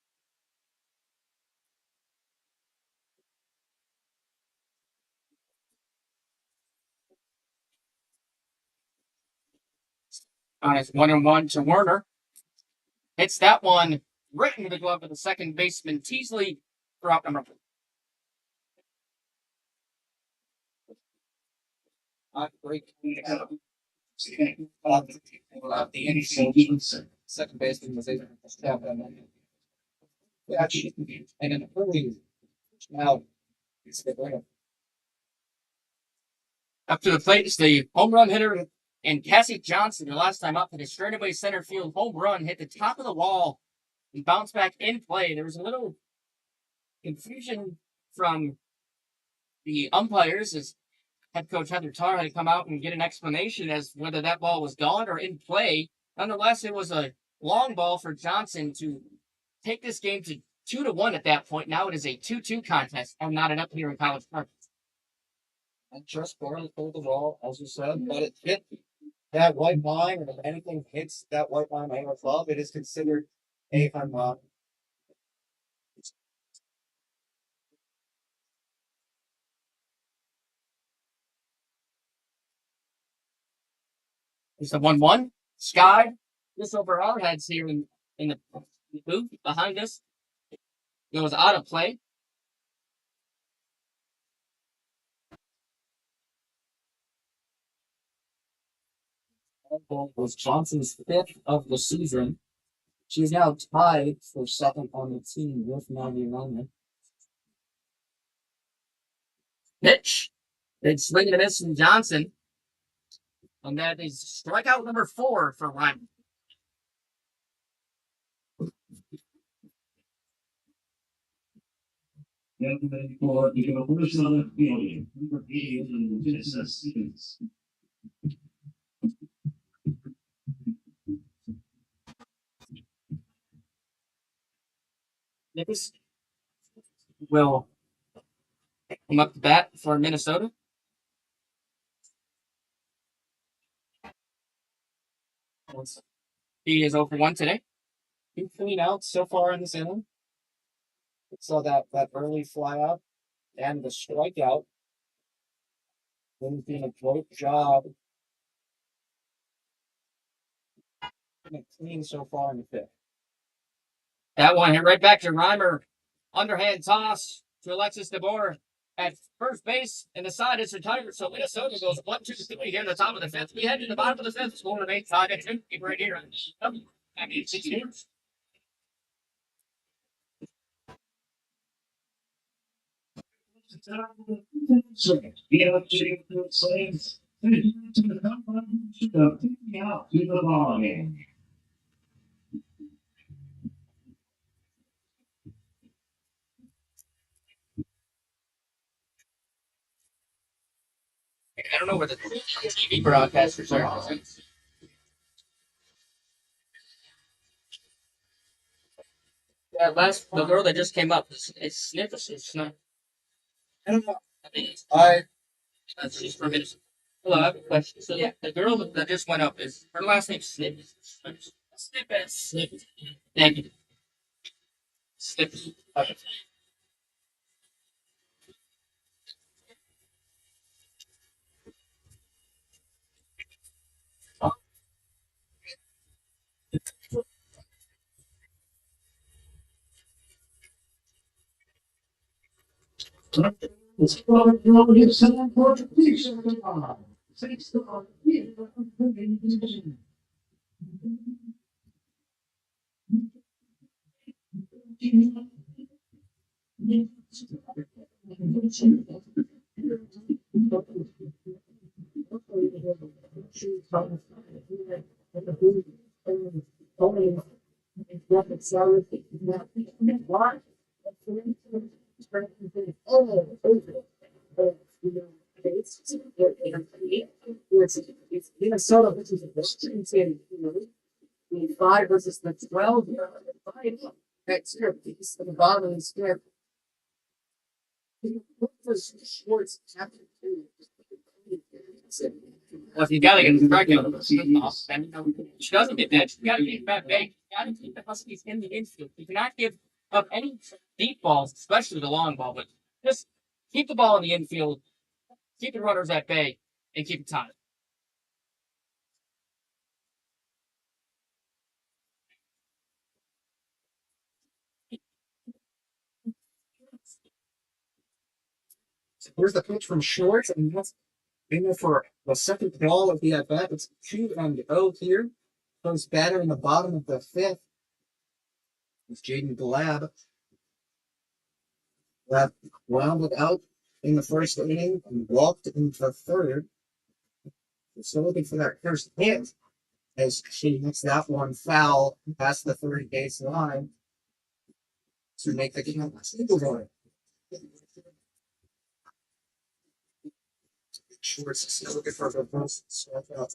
It's 1-1 to Werner. Hits that one right into the glove of the second baseman Teasley for out number 4.
Great. The inning, second baseman was able to tap on that. Catch, and an early now it's the winner.
Up to the plate is the home run hitter and Cassie Johnson. The last time up hit a straightaway center field home run, hit the top of the wall and bounced back in play. There was a little confusion from the umpires as head coach Heather Tarr had to come out and get an explanation as whether that ball was gone or in play. Nonetheless, it was a long ball for Johnson to take this game to 2-1 at that point. Now it is a 2-2 contest. I'm knotted up here in College Park.
And just barely pulled the ball, as you said, but it hit that white line, and if anything hits that white line or above, it is considered a home run.
It's a 1-1. Sky, just over our heads here in the booth behind us. Goes out of play.
That goal was Johnson's 5th of the season. She is now tied for 2nd on the team with 91.
Pitch. Big swing and a miss from Johnson. And that is strikeout number 4 for Ryan.
For the first on the field, number 80 on the Stevens.
Nicholas will come up to bat for Minnesota. He is 0 for 1 today.
2 clean outs so far in this inning. So that early fly out and the strikeout. He's doing a great job. Clean so far in the 5th.
That one hit right back to Reimer. Underhand toss to Alexis DeBoer at first base, and the side is retired. So Minnesota goes 1-2-3 here in the top of the 5th. We head to the bottom of the 5th, score of 8, tied at 2. Keep right here. I mean, 6 years.
B1G slaves to the ball game.
I don't know where the TV broadcasters are. Yeah, the girl that just came up is Sniffles. It's not.
I don't know.
I think
I
she's from Minnesota. Hello, I have a question. So yeah, the girl that just went up is her last name's Snippets. Snippets. Snippets. Thank you. Snippets. Okay.
It's probably going to get some Portuguese. Thanks to our
Minnesota, which is a Western team, the 5 versus the 12. Next year, piece at the bottom of the script. Schwartz chapter 2.
Well, if you gotta get the strikeout, then she doesn't get that. You gotta keep that big. You gotta keep the Huskies in the infield. You cannot give up any deep balls, especially the long ball, but just keep the ball in the infield, keep the runners at bay, and keep it tied.
Here's the pitch from Schwartz, and that's in there for the second ball of the at bat. It's 2-0 here. First batter in the bottom of the 5th. It's Jaden Glab. Glab grounded out in the first inning and walked into the 3rd. Still looking for that first hit as she hits that one foul past the 3rd base line to make the count single going. Schwartz is still looking for the first strikeout.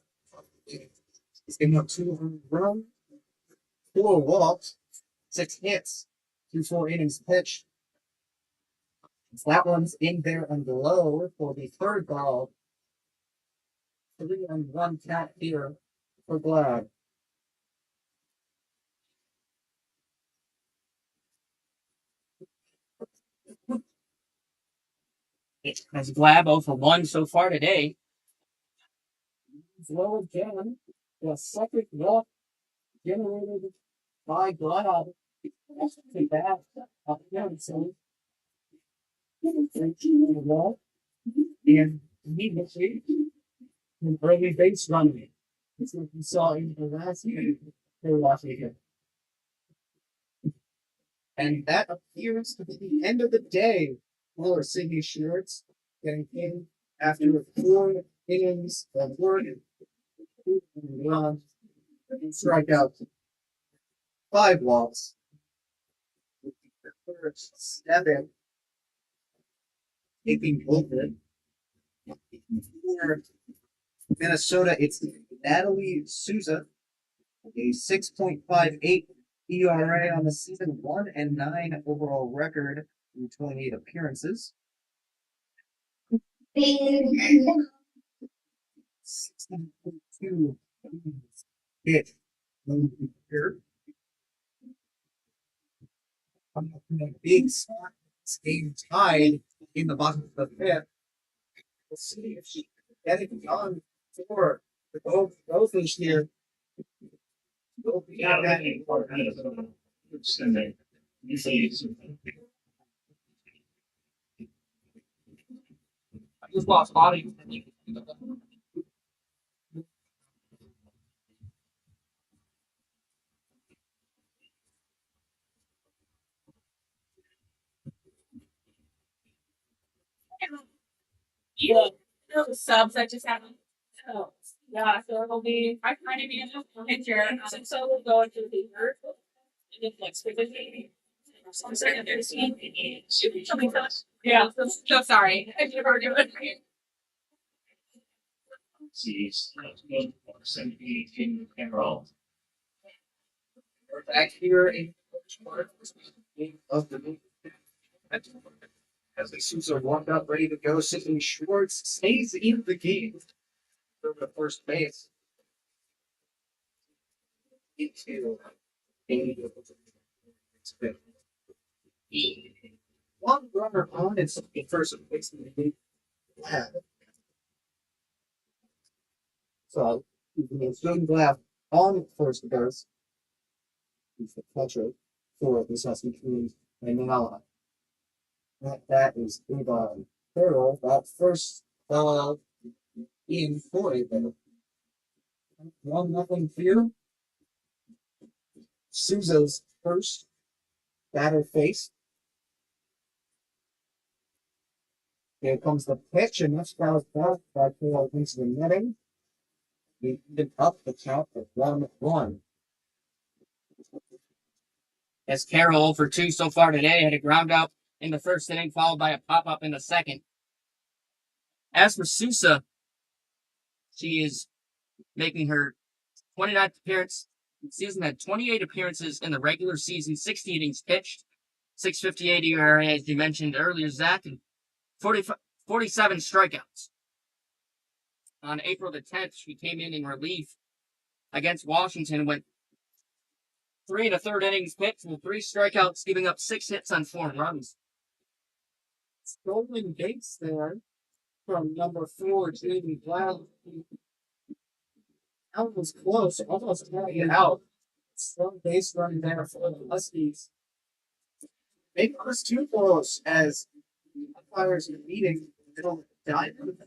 He's giving up 2 runs, 4 walks, 6 hits, 4 innings pitched. That one's in there and below for the 3rd ball. 3-1 count here for Glad.
As Glab 0 for 1 so far today.
Low again. The second walk generated by Glad to bat appearances walk and immediately an early base running. It's what we saw in the last game for Washington. And that appears to be the end of the day for Sydney Shirts getting in after 4 innings of work and runs and strikeouts, 5 walks. The first 7 taking over. For Minnesota, it's Natalie Souza, a 6.58 ERA on the season, 1-9 overall record in 28 appearances. 16.2 hit here. A big spot. This game tied in the bottom of the fifth. We'll see if she can get it done for the Gophers here. We'll be out at it.
I just lost body.
Yeah, the subs that just happened. So yeah, so it'll be I kind of be in the picture. So we'll go into the third and then next week with me. Yeah, so sorry. I never do it.
See, 17 Carol.
We're back here in the first part of the movie. As the Suits are warmed up, ready to go, Sidney Schwartz stays in the game for the first base. Into one runner on its first base in the game. So, Jordan Glass on first base. He's the catcher for the Saskatoon Kings and now that is Avon Farrell. That first in for it. 1-0 here. Souza's first batter face. Here comes the pitch, and that's fouled back by Farrell into the netting. He ended up the count at 1-1.
As Carroll for 2 so far today had a ground out in the first inning, followed by a pop-up in the second. As for Sousa, she is making her 29th appearance. The season had 28 appearances in the regular season, 60 innings pitched, 6.58 ERA, as you mentioned earlier, Zach, and 47 strikeouts. On April the 10th, she came in relief against Washington, went 3 1/3 innings pitched with 3 strikeouts, giving up 6 hits on 4 runs.
Stolen base there from number 4, Jaden Brown. That was close, almost carrying it out. Strong base running there for the Huskies. Maybe it was too close as the umpires are meeting in the middle of the diamond.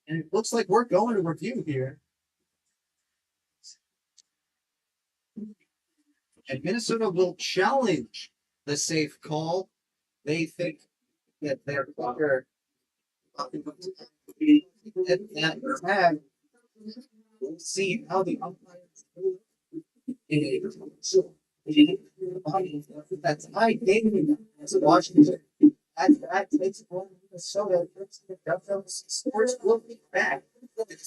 And it looks like we're going to review here. And Minnesota will challenge the safe call. They think that their blocker at that tag. We'll see how the umpires do. That's high game to Washington. That takes over Minnesota. Sports will be back. Look at the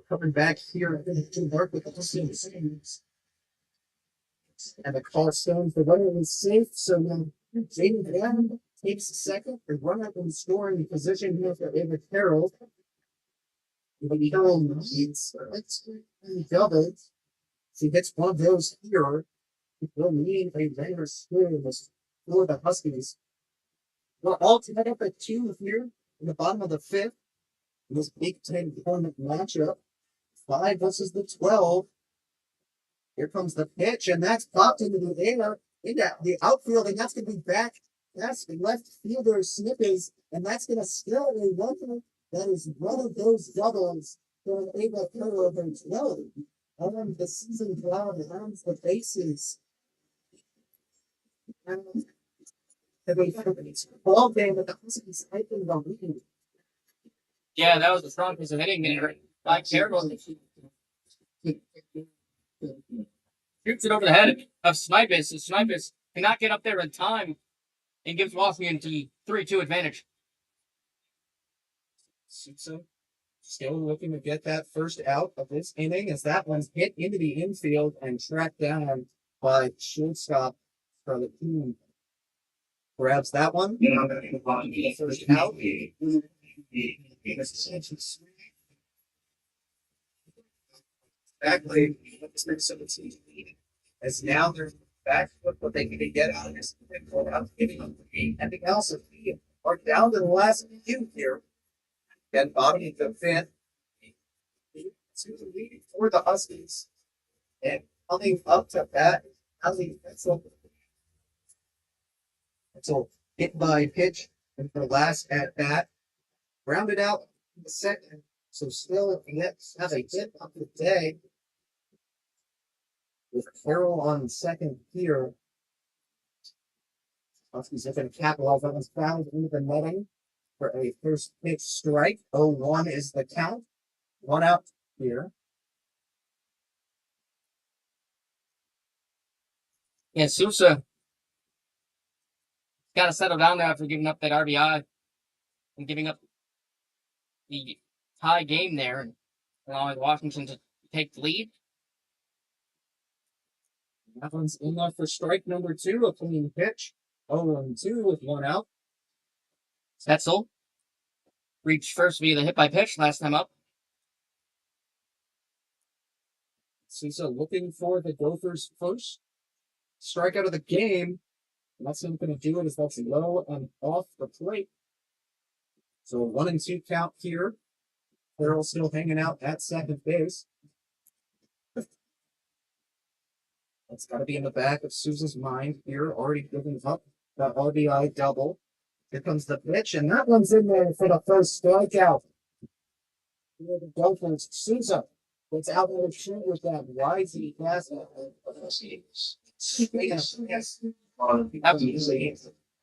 Coming back here to work with the Stones. And the call stones, the runner is safe, so now Jaden Brown takes a second. The runner in scoring position here for David Carroll. The Carroll needs double. If he gets one of those here, it will mean a runner scores for the Huskies. We're all tied up at 2 here in the bottom of the 5th. In this Big Ten tournament matchup. 5 versus the 12. Here comes the pitch, and that's popped into the air, into the outfield, and that's going to be back. That's the left fielder Snippers, and that's going to steal a runner that is one of those doubles for Ava Kerr over 12. On the season ground rounds the bases. Ball game with the Huskies hyping the lead.
Yeah, that was a strong piece of hitting there by Carroll. Shoots it over the head of Snipus. So Snipus cannot get up there in time and gives Washington the 3-2 advantage.
Sousa still looking to get that first out of this inning as that one's hit into the infield and tracked down by shortstop for the team. Grabs that one. First out. Exactly. As now they're back with what they can get out of this. Giving up anything else if we are down to the last few here. And bottom of the 5th. Leading for the Huskies. And coming up to bat, Etzel hit by pitch and for last at bat. Rounded out in the second. So still let's have a hit of the day. With Carroll on second here. Huskies are going to capitalize on this found into the netting for a first pitch strike. 0-1 is the count. 1 out here.
Yeah, Sousa got to settle down there after giving up that RBI and giving up the tie game there and allowing Washington to take the lead.
That one's in there for strike number 2, a clean pitch. 0-2 with 1 out.
Etzel reached first via the hit by pitch last time up.
Sousa looking for the Gophers' first strikeout of the game. And that's not going to do it as that's low and off the plate. So a 1-2 count here. Carroll still hanging out at second base. That's got to be in the back of Sousa's mind here. Already giving up that RBI double. Here comes the pitch, and that one's in there for the first strikeout. Here the Dolphins. Souza gets out of the shoot with that rising pass.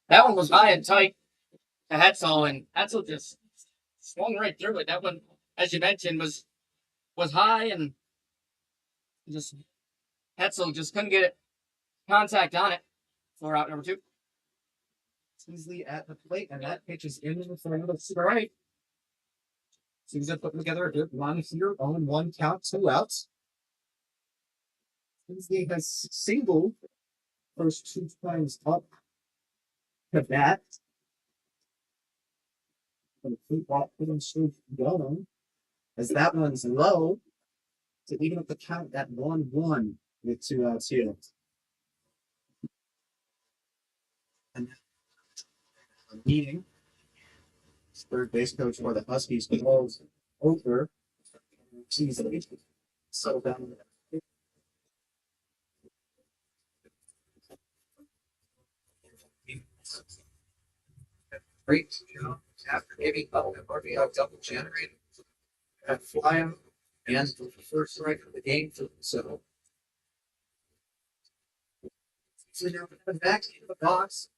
That one was high and tight to Hetzel, and Hetzel just swung right through it. That one, as you mentioned, was high and just Hetzel just couldn't get it contact on it for out number 2.
Easily at the plate, and that pitch is in for another strike. Souza putting together a good run here on 1 count, 2 outs. Tinsley has singled first 2 times up to bat. And keep that hitting streak going. As that one's low to even up the count at 1-1 with 2 outs here. And meeting. Third base coach for the Huskies calls over easily. So down. Great job after giving up an RBI double generated at flyer and the first strike of the game for so. So now coming back into the box.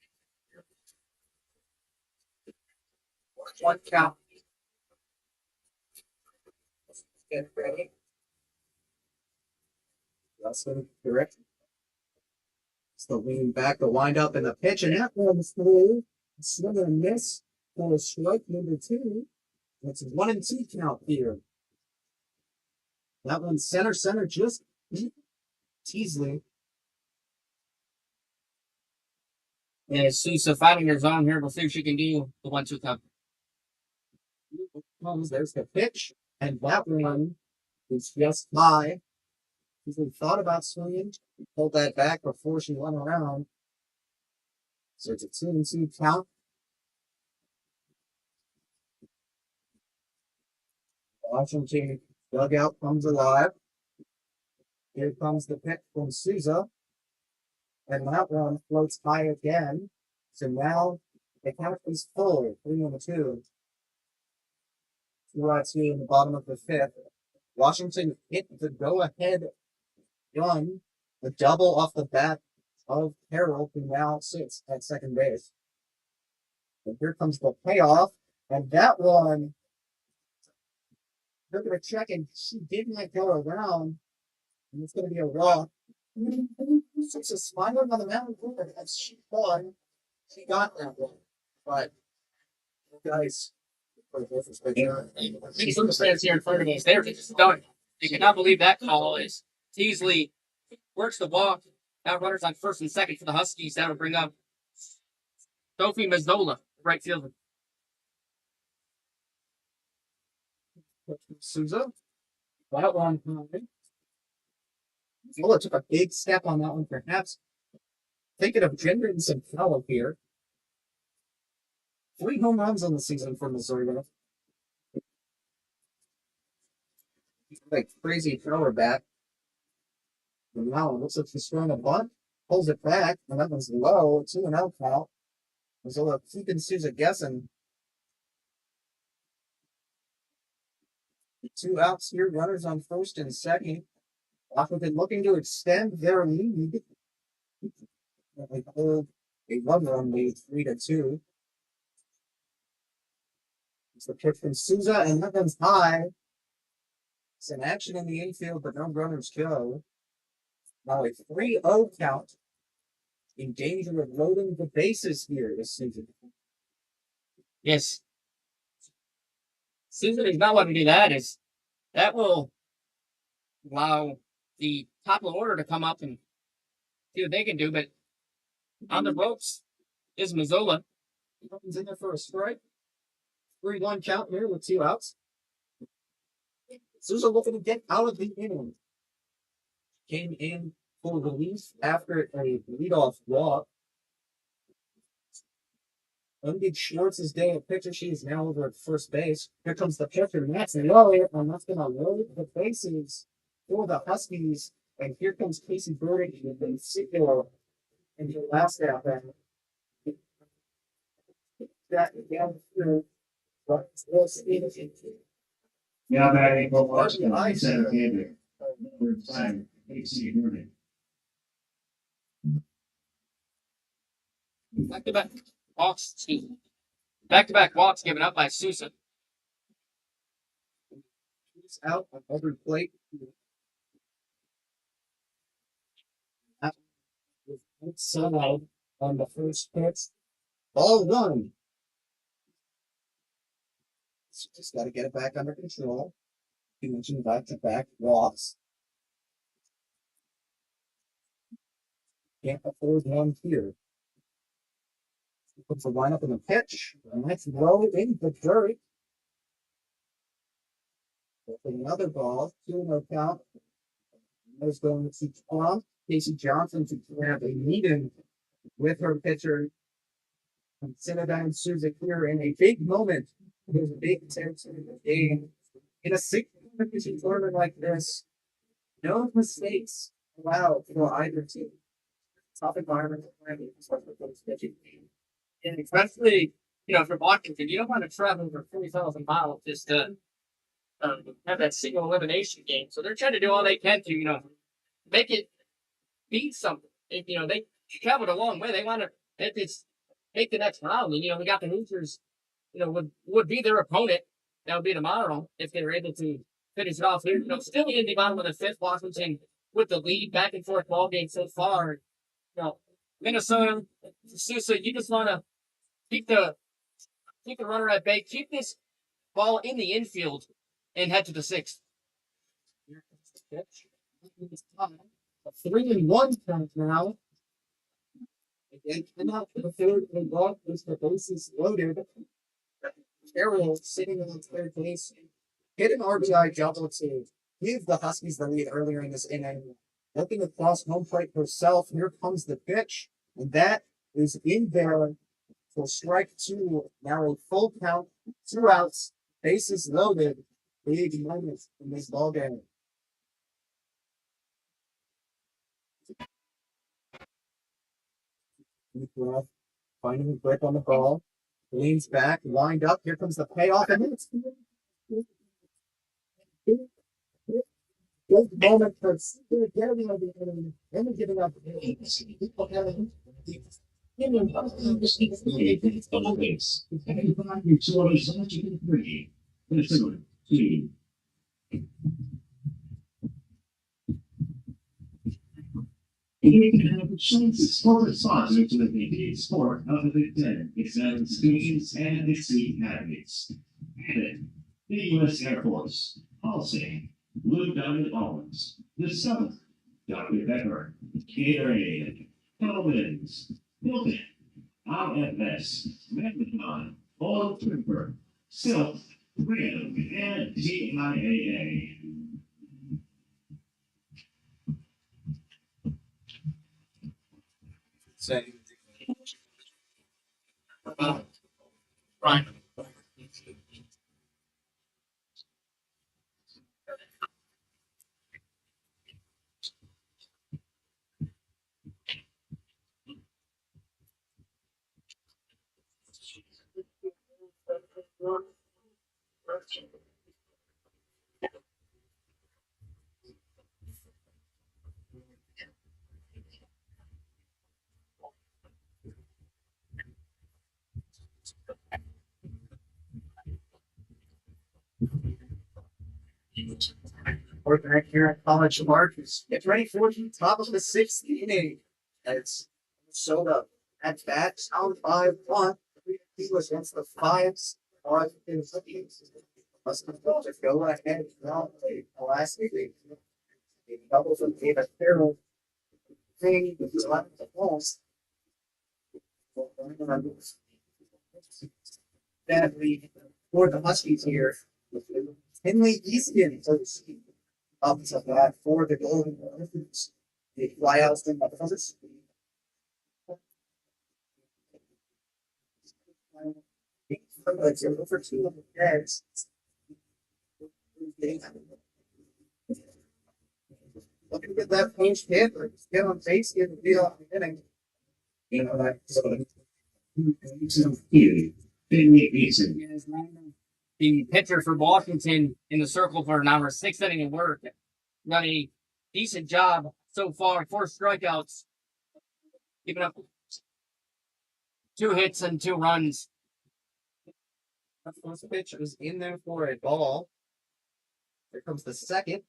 1 count. Get ready. That's correct. Still leaning back, the wind up and the pitch, and that one's through. Swing and a miss for strike number 2. That's 1-2 count here. That one's center just beat Teasley.
Yeah, Sousa finding her zone here. We'll see if she can do the 1-2 count.
There's the pitch, and that one is just high. Teasley thought about swinging, pulled that back before she went around. So it's a 2-2 count. Washington dugout comes alive. Here comes the pick from Souza. And that one floats high again. So now the count is full, 3-2. 2 outs here in the bottom of the 5th. Washington hit the go-ahead run, the double off the bat of Carroll, who now sits at second base. And here comes the payoff, and that one, they're going to check, and she did not go around, and it's going to be a walk. It's a smiling on the mound, as she won. She got that one, but guys,
Big circumstance here in front of us. They're just stunned. They cannot believe that call is Teasley works the walk. Now runners on first and second for the Huskies. That'll bring up Sophie Mazzola, right fielder.
Souza. That one. Mazzola took a big step on that one, perhaps thinking of generating some foul here. 3 home runs on the season for Missouri. Like crazy thrower back. And now it looks like he's throwing a bunt, pulls it back, and that one's low, 2-0 count. Mazzola keeping Souza guessing. 2 outs here, runners on first and second. Washington looking to extend their lead. They hold a 1-run lead, 3-2. It's the pitch from Souza, and that one's high. Some action in the infield, but no runners go. Now a 3-0 count. In danger of loading the bases here this season.
Yes. Susan is not wanting to do that. That will allow the top of the order to come up and see what they can do. But on the ropes is Mazzola.
He's in there for a strike. 3-1 count here with 2 outs. Souza looking to get out of the inning. Came in for relief after a leadoff walk. Ended Schwartz's day at pitcher. She is now over at first base. Here comes the pitcher, and that's low, and that's going to load the bases for the Huskies. And here comes Casey Burdick with a single in the last out. That down through, but still
Now batting for Washington, center fielder. Number 5, AC Vernon.
Back-to-back walks. Back-to-back walks given up by Sousa.
He's out on every plate. With solo on the first pitch. Ball one. So just got to get it back under control. You mentioned back-to-back walks. Can't afford one here. Puts the lineup in the pitch. Nice roll in the dirt. With another ball, 2-0 count. There's going to prompt Casey Johnson to have a meeting with her pitcher. And Cinnadine Souza here in a big moment. There's a big sense in the game. In a 6-pitching tournament like this, no mistakes allowed for either team. Tough environment for pitching.
And especially, for Washington, you don't want to travel over 40,000 miles just to have that single elimination game. So they're trying to do all they can to, make it beat something. If, they traveled a long way. They want to make the next round. And, we got the Hoosiers, would be their opponent. That would be tomorrow if they were able to finish it off here. Still in the bottom of the fifth, Washington with the lead, back and forth ball game so far. Minnesota, Sousa, you just want to keep the runner at bay, keep this ball in the infield, and head to the sixth.
A 3-1 count now. Again, cannot for the third and walk as the bases loaded. Carroll sitting on third base. Hit an RBI double to give the Huskies the lead earlier in this inning. Looking across home plate herself. Here comes the pitch. And that is in there for strike two. Now a full count, 2 outs, bases loaded. Big moment in this ball game. Finding a grip on the ball. Leans back, lined up. Here comes the payoff. And it's good moment for getting out of the inning. Then giving up.
Sport sponsor to the complete sport of the Big Ten, its institutions and its academies. And the U.S. Air Force, Halsey, Blue Diamond Owens, the 7th, Dr. Pepper, Gatorade, Hellman's, Hilton, RFS, Magnetron, Old Trooper, Silk, Freedom, and TIAA.
Right.
We're back here at College Park. Get ready for the top of the 6th inning. It's Minnesota at bat, down 5-1. He was against the 5s. Must just go ahead now. The last inning. A double from David Carroll. Thing with the 11 balls. Badly for the Huskies here. Henley Easton up to bat for the Golden Gophers. They fly out from the first. Over 2 of the heads. Looking to get that pinch hit or get on base, get the deal off the inning.
You know, Finley Beason.
the pitcher for Washington in the circle for number 6 inning of work. Done a decent job so far. 4 strikeouts, giving up 2 hits and 2 runs.
The first pitch is in there for a ball. Here comes the second.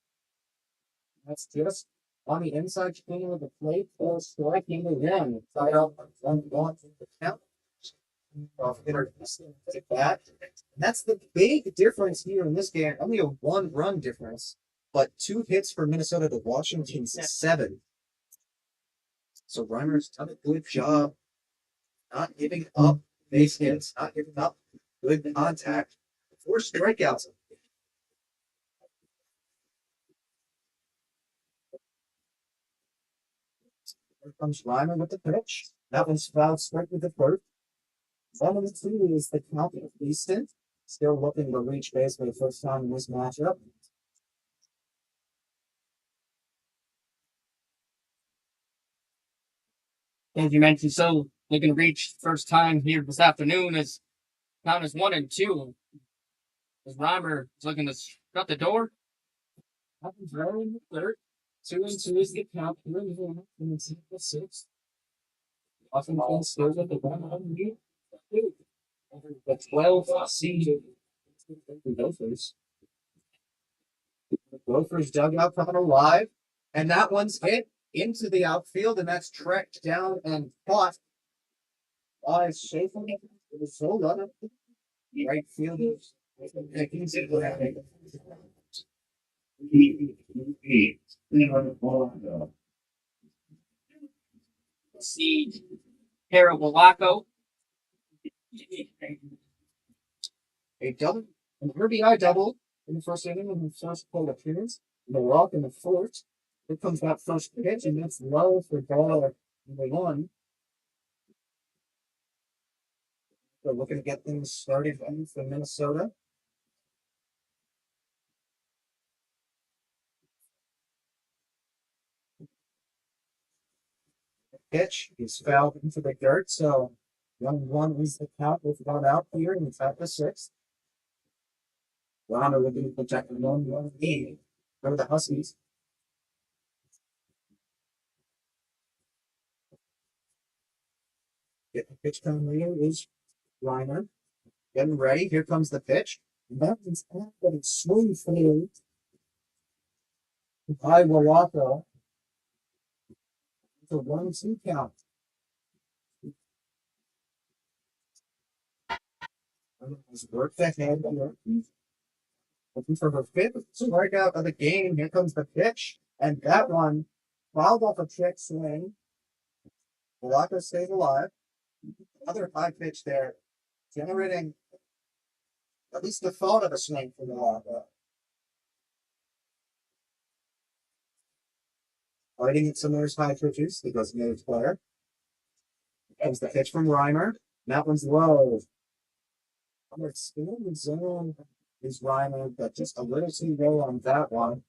That's just on the inside corner of the plate for striking again. Tied up 1-1 in the count. Off hitter at bat. That's the big difference here in this game. Only a 1-run difference, but 2 hits for Minnesota to Washington's 7. So Reimer's done a good job not giving up base hits, not giving up good contact. 4 strikeouts. Here comes Reimer with the pitch. That one's fouled straight with the first. 1-2 is the count of Easton. Still looking to reach base for the first time in this matchup.
As you mentioned, so looking to reach first time here this afternoon as count is 1-2. As Reimer is looking to shut the door.
Happens right in the third. 2-2 is the count. Here in the 6th. Washington still with the 1-1 lead. The 12 seed. The Gophers. The Gophers dugout coming alive. And that one's hit into the outfield, and that's tracked down and caught by Schaefer. It was so lucky. Right field.
See Hera Wallako.
A double, an RBI double in the first inning in the first plate appearance. The walk in the fourth. Here comes that first pitch, and that's low for ball number 1. So looking to get things started for Minnesota. Pitch is fouled into the dirt, so 1-1 is the count with 1 out here in the top of the 6th. Ronald will be projected 1-1 lead for the Huskies. Get the pitch coming here is Reimer. Getting ready. Here comes the pitch. And that one's out, but it's swing through by Wallako. It's a 1-2 count. Work that hand here. Looking for her 5th strikeout of the game. Here comes the pitch. And that one fouled off a check swing. Wallako stays alive. Another high pitch there, generating at least the thought of a swing for Wallako. Fighting at some of those high pitches, the designated player. Comes the pitch from Reimer. That one's low. Still in the zone is Reimer, but just a little too low on that one.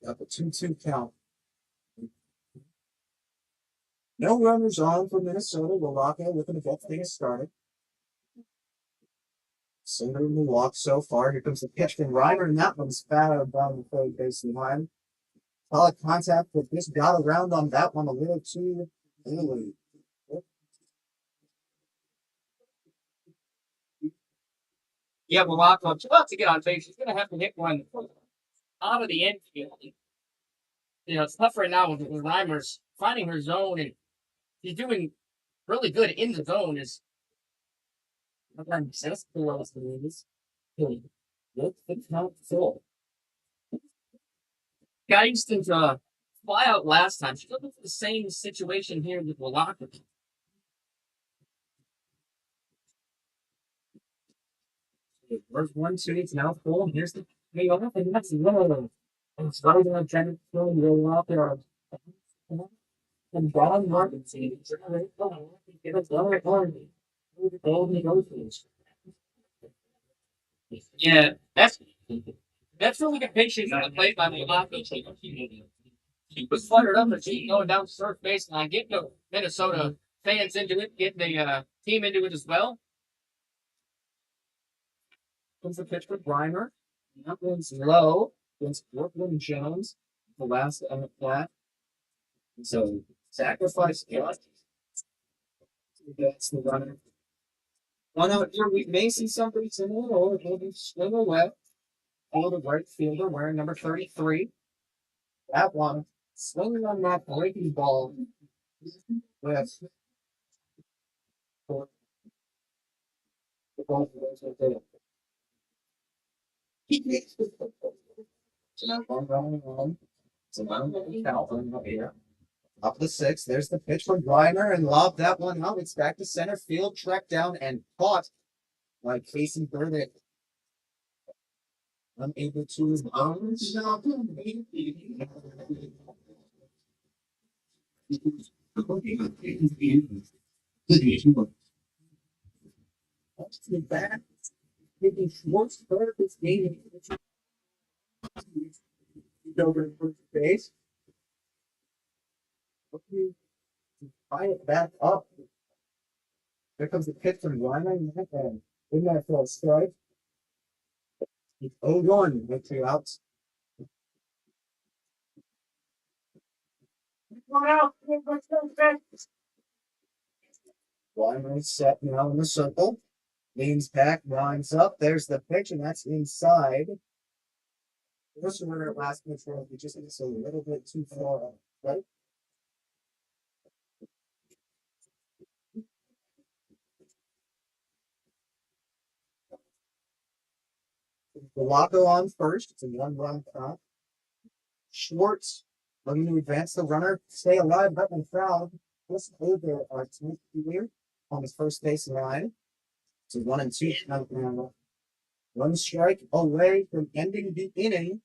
Got the 2-2 count. No runners on for Minnesota. Wallako looking to get things started. Single in the walk so far. Here comes the pitch from Reimer, and that one's fouled down the third baseline. Solid contact, but just got around on that one a little too early.
Yeah, Wallako about to get on base. He's going to have to hit one out of the infield. You know, it's tough right now with Reimer's finding her zone, and he's doing really good in the zone. Is got Easton's fly out last time. She's looking for the same situation here with Wallako.
First 1-2, it's now full. Here's the payoff, and that's low. And it's right on Janet Phil, you're out there. And Brian Martin team, give us another one. Gold negotiations.
Yeah, that's really good patience on the plate by Wallako. She was fluttered up and she's going down the third baseline, getting the Minnesota fans into it, getting the team into it as well.
Comes the pitch for Reimer. That one's low against Brooklyn Jones. The last on the flat. So sacrifice plus. That's the runner. One out here, we may see something similar, or it will be swing away. For the right fielder wearing number 33. That one swinging on that breaking ball with the ball goes with it. One running on. So I'm going to Calvin up here. Up the sixth. There's the pitch from Reiner and lobbed that one out. It's back to center field, tracked down and caught by Casey Burdick. Unable to bounce. That's the back. Making Schwartz start this game. Over to first base. Looking to tie it back up. There comes the pitch from Ryan and in that for a strike. It's 0-1 with 2 outs. Ryan set now in the circle. Leans back, lines up. There's the pitch, and that's inside. First runner at last pitch roll, we just it's a little bit too far, right? Blanco on first. It's a 1-run count. Schwartz looking to advance the runner, stay alive, but in foul. Just over our team here on his first base line. It's a 1-2 count now. 1 strike away from ending the inning.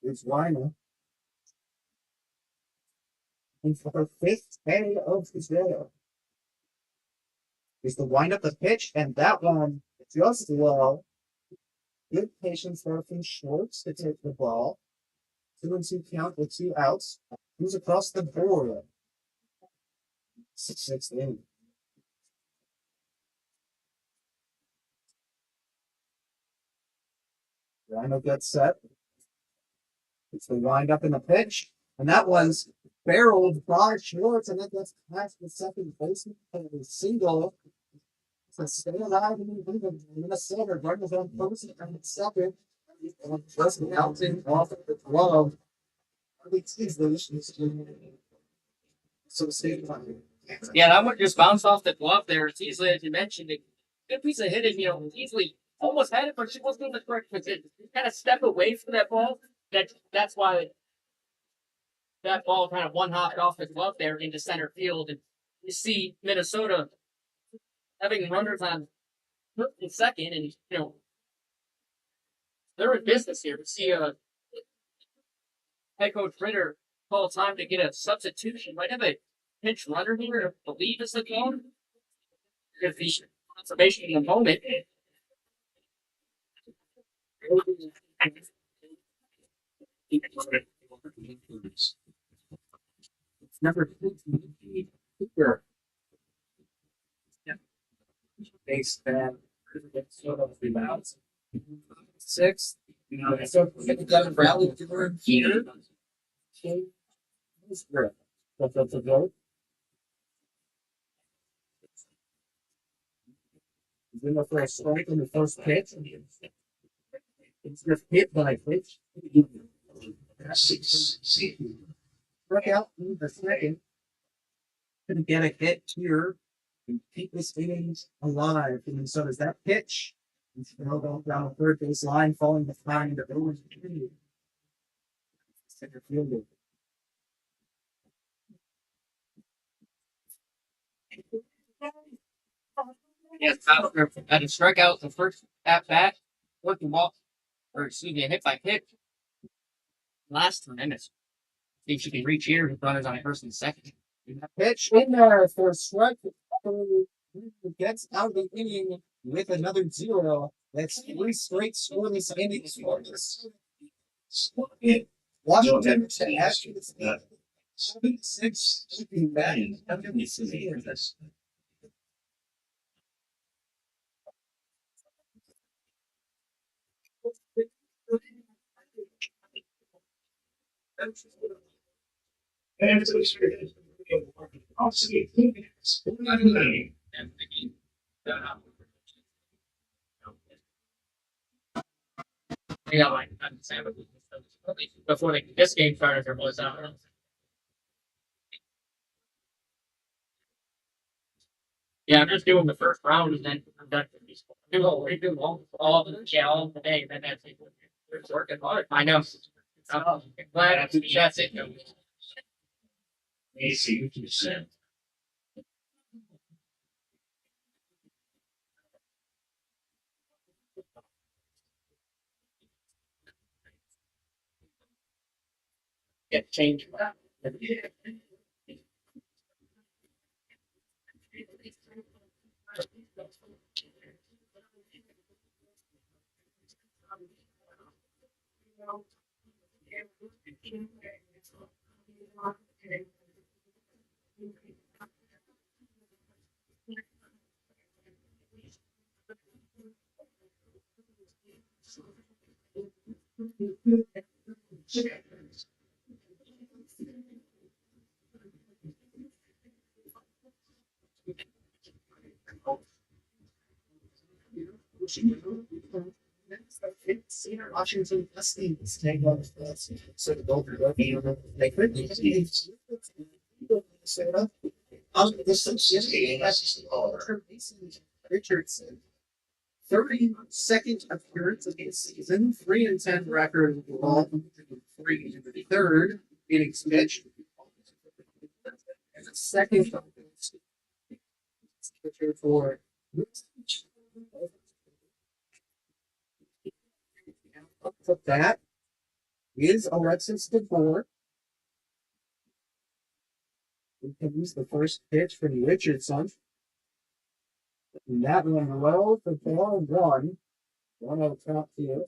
It's Weiner. And for her 5th day of the day is to wind up the pitch, and that one just low. Good patience there from Schwartz to take the ball. 2-2 count with 2 outs. Who's across the board? 6-6 inning. Rhino gets set. It's the wind up in the pitch. And that was barreled by Schwartz, and that gets past the second baseman for a single. To stay alive in the center, runners on first and second. And just bouncing off of the glove. So stay alive.
Yeah, that one just bounced off the glove there. It's easily, as you mentioned, a good piece of hitting, easily almost had it, but she wasn't in the correct position. Kind of step away from that ball. That's why that ball kind of one-hopped off the glove there into center field. And you see Minnesota having runners on first and second, and they're in business here. We see head coach Ritter call time to get a substitution. Might have a pinch runner here, I believe is the call. If the conservation in the moment.
Number 15, Cooper. Base bad. Sort of rebounds. 6. So the rally to here. That's a vote. He's in the first strike in the first pitch. It's just hit by pitch. Struck out in the second. Couldn't get a hit here and keep this inning alive. And so does that pitch. He's held off down the third base line, falling behind the over center fielder.
Yes, Bowser had a strikeout the first at bat, working ball, or excuse me, a hit by pitch. Last time, it's see if she can reach here with runners on first and second.
Pitch in there for a strike. Gets out of the inning with another 0. That's 3 straight scoreless innings for this. Washington to ask you this. 7-6 should be back.
And so it's very also it's not money.
And the game. Yeah, like I'm saying, before this game started, there was yeah, I'm just doing the first round and then I'm done with these. Do all of the all the day, then that's it. It's working hard. I know. I'm glad that's it.
They see what you said.
Get change.
Senior Washington Huskies take on the so the Golden Rookie. They could be Minnesota. Richardson. 32nd appearance of the season, 3-10 record overall, 3rd innings pitched, and the second pitcher for up to bat is Alexis DeBoer. We can use the first pitch from Richardson. And that one low for ball one. One out top here.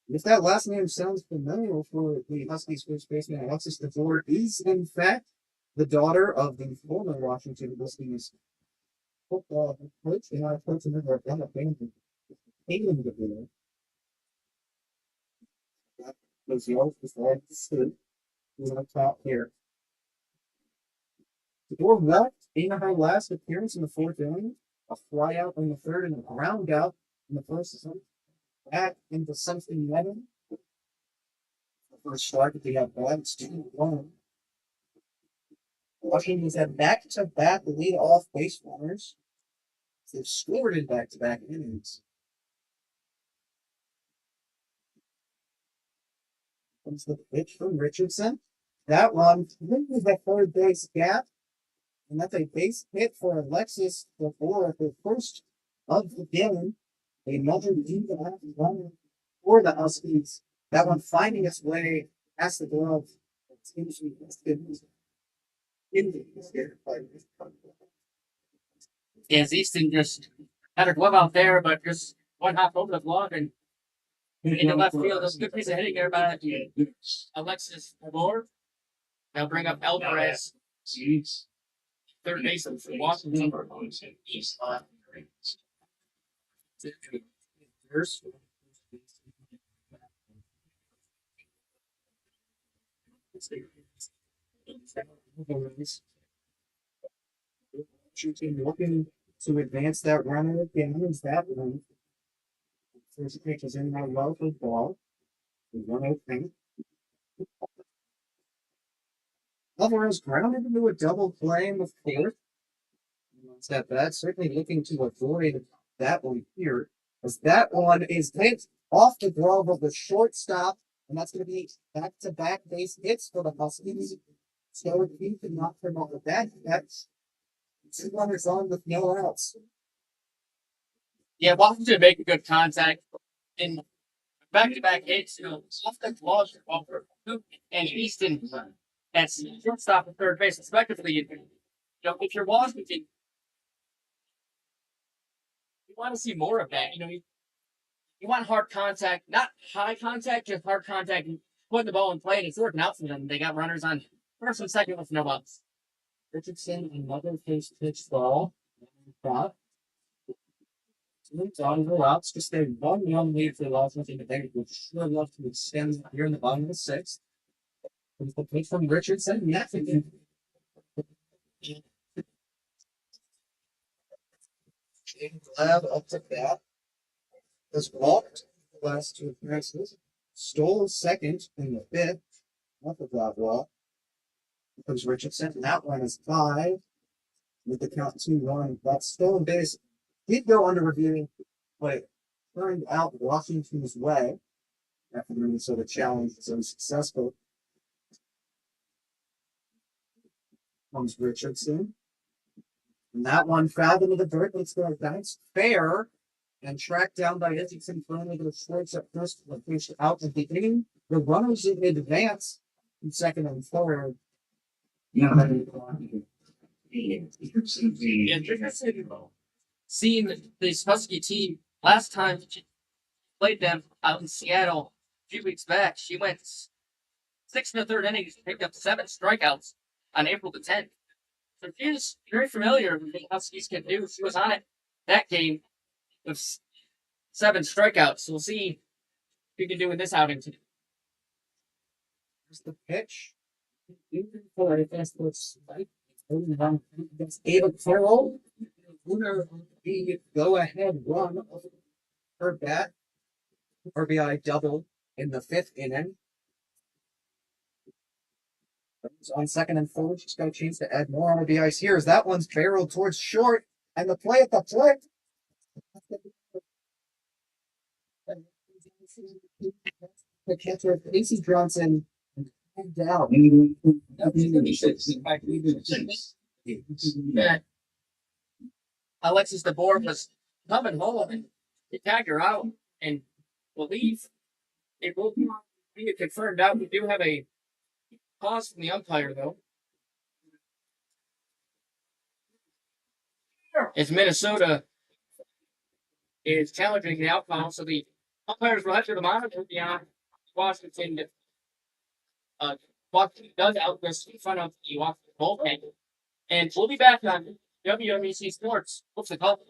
If that last name sounds familiar for the Huskies first baseman, Alexis DeBoer is in fact the daughter of the former Washington Huskies football coach, and I coach another family. Hayden DeBoer. That was the oldest lad stood. He's on top here. DeBoer walked in her last appearance in the 4th inning, a fly out in the 3rd, and a ground out in the 1st. Back into something better. The first strike, they have balance 2-1. Washington's had back-to-back lead-off base runners. They've scored in back-to-back innings. Comes the pitch from Richardson. That one is the 3rd base gap. And that's a base hit for Alexis DeBoer, the first of the game. Another deep run for the Huskies. That one finding its way past the glove.
Yes, Easton just had a glove out there, but just one hop over the glove and into left field. That's a good piece of hitting there by Alexis DeBoer. They'll bring up Alvarez, third baseman for Washington.
Looking to advance that runner again is that one. First pitch is in there low for ball. 1-0. Alvarez grounded into a double play in the 4th. It's that bad. Certainly looking to avoid that one here, as that one is hit off the glove of the shortstop, and that's going to be back-to-back base hits for the Huskies. So if you can knock them off with that, that's 2 runners on with no outs.
Yeah, Washington making good contact in back-to-back hits, off the glove and Easton. That's shortstop and third base, respectively. If you're Washington, you want to see more of that. You want hard contact, not high contact, just hard contact, and putting the ball in play, and it's working out for them. They got runners on first and second with no outs.
Richardson, another case pitch ball. It's on the outs, just a 1-1 lead for the Washington today. Would sure love to extend here in the bottom of the sixth. With the pitch from Richardson, nothing. Glad up to bat. Has walked the last two appearances. Stole second in the fifth. Off of that walk. Here comes Richardson. And that one is 5. With the count 2-1. That stolen base did go under review, but it turned out Washington's way after the Minnesota challenge was unsuccessful. Comes Richardson. And that one fouled into the dirt. Let's go bounce fair and tracked down by Edgerton firmly to the shorts at first, but pushed out at the inning. The runners in advance in second and third.
Yeah, Richardson seen this Husky team last time she played them out in Seattle a few weeks back. She went 6 1/3 innings, picked up 7 strikeouts on April the 10th. So she is very familiar with what Huskies can do. She was on it that game with 7 strikeouts. So we'll see what we can do in this outing today.
Here's the pitch. For a fast pitch, against Ava Carroll. Winner of the go-ahead run of her bat. RBI double in the 5th inning. On second and third, she's got a chance to add more RBIs here. As that one's barreled towards short, and the play at the plate. The catcher Casey Johnson down.
Yeah. Alexis DeBoer was coming home and he tagged her out and believe it will be confirmed out. We do have a pause from the umpire though. As Minnesota is challenging the outcome, so the umpires will head to the monitor beyond Washington. Washington does outburst in front of the Washington bullpen. And we'll be back on WMEC Sports. What's the call?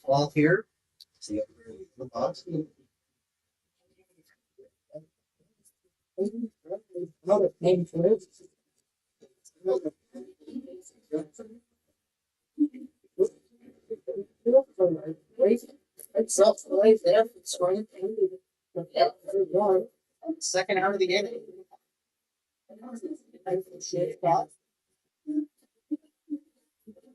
Ball here. Second out of the inning.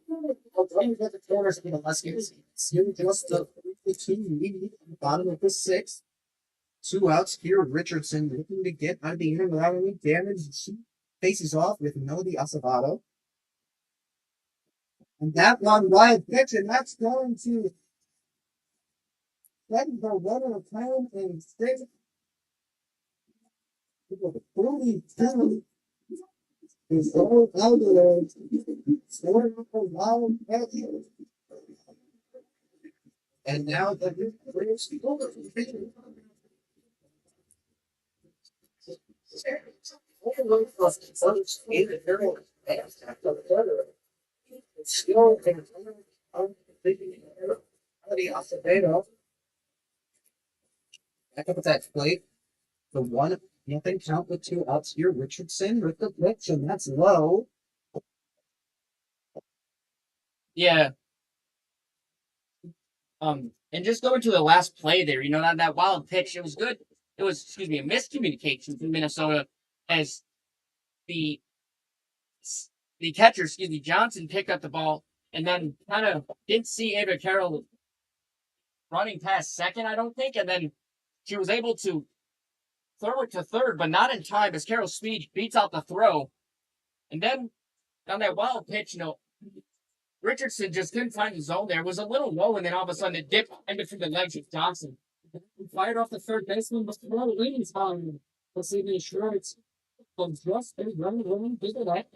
The corners of the Huskies. Just the 2 lead at the bottom of the 6th. 2 outs here. Richardson looking to get out of the inning without any damage. She faces off with Melody Acevedo. And that one wide pitch, and that's going to set the runner of time and six. 42 is all out of there. Scoring up a wild pitch. And now the Braves still off the data. Back up at that plate. The 1-0 count with 2 outs here. Richardson with the pitch, and that's low.
Yeah. And just going to the last play there, that wild pitch, it was good. It was, excuse me, a miscommunication from Minnesota as the catcher, excuse me, Johnson picked up the ball and then kind of didn't see Ava Carroll running past second, I don't think, and then she was able to throw it to third, but not in time as Carroll Speed beats out the throw. And then on that wild pitch, Richardson just couldn't find the zone there. It was a little low, and then all of a sudden it dipped in between the legs of Johnson.
He fired off the third baseman before the leading time. Let's see the insurance from just a running big of that.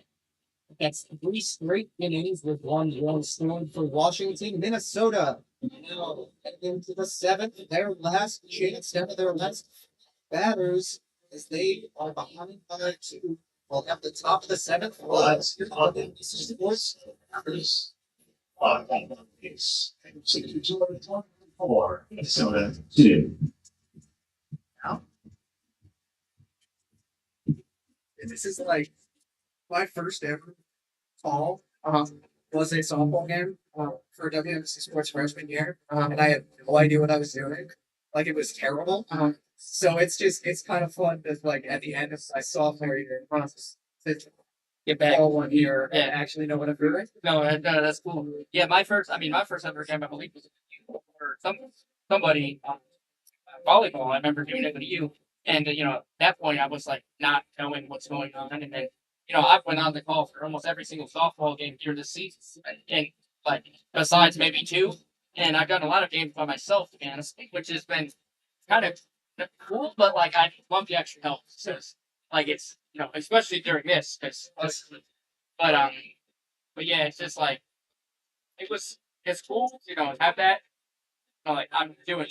That's 3 straight innings with 1 storm for Washington, Minnesota. Now into the 7th, their last chance, down to their last batters, as they are behind by 2. Well, at the top of the 7th,
Four, Minnesota 2.
This is like my first ever call. Was a softball game for WMC Sports freshman year, and I had no idea what I was doing. Like, it was terrible. So it's kind of fun to, like, at the end of my sophomore year, to
Get back.
call one year
Yeah.
and actually know what I'm doing.
No, that's cool. Yeah, my first ever game, I believe, was for somebody volleyball. I remember doing it with you, and at that point, I was like not knowing what's going on, and then I went on the call for almost every single softball game during the season, and like besides maybe 2, and I've done a lot of games by myself, to be honest, which has been kind of cool, but like I love the extra help, so like it's especially during this, but yeah, it's just like it's cool, have that. Like I'm doing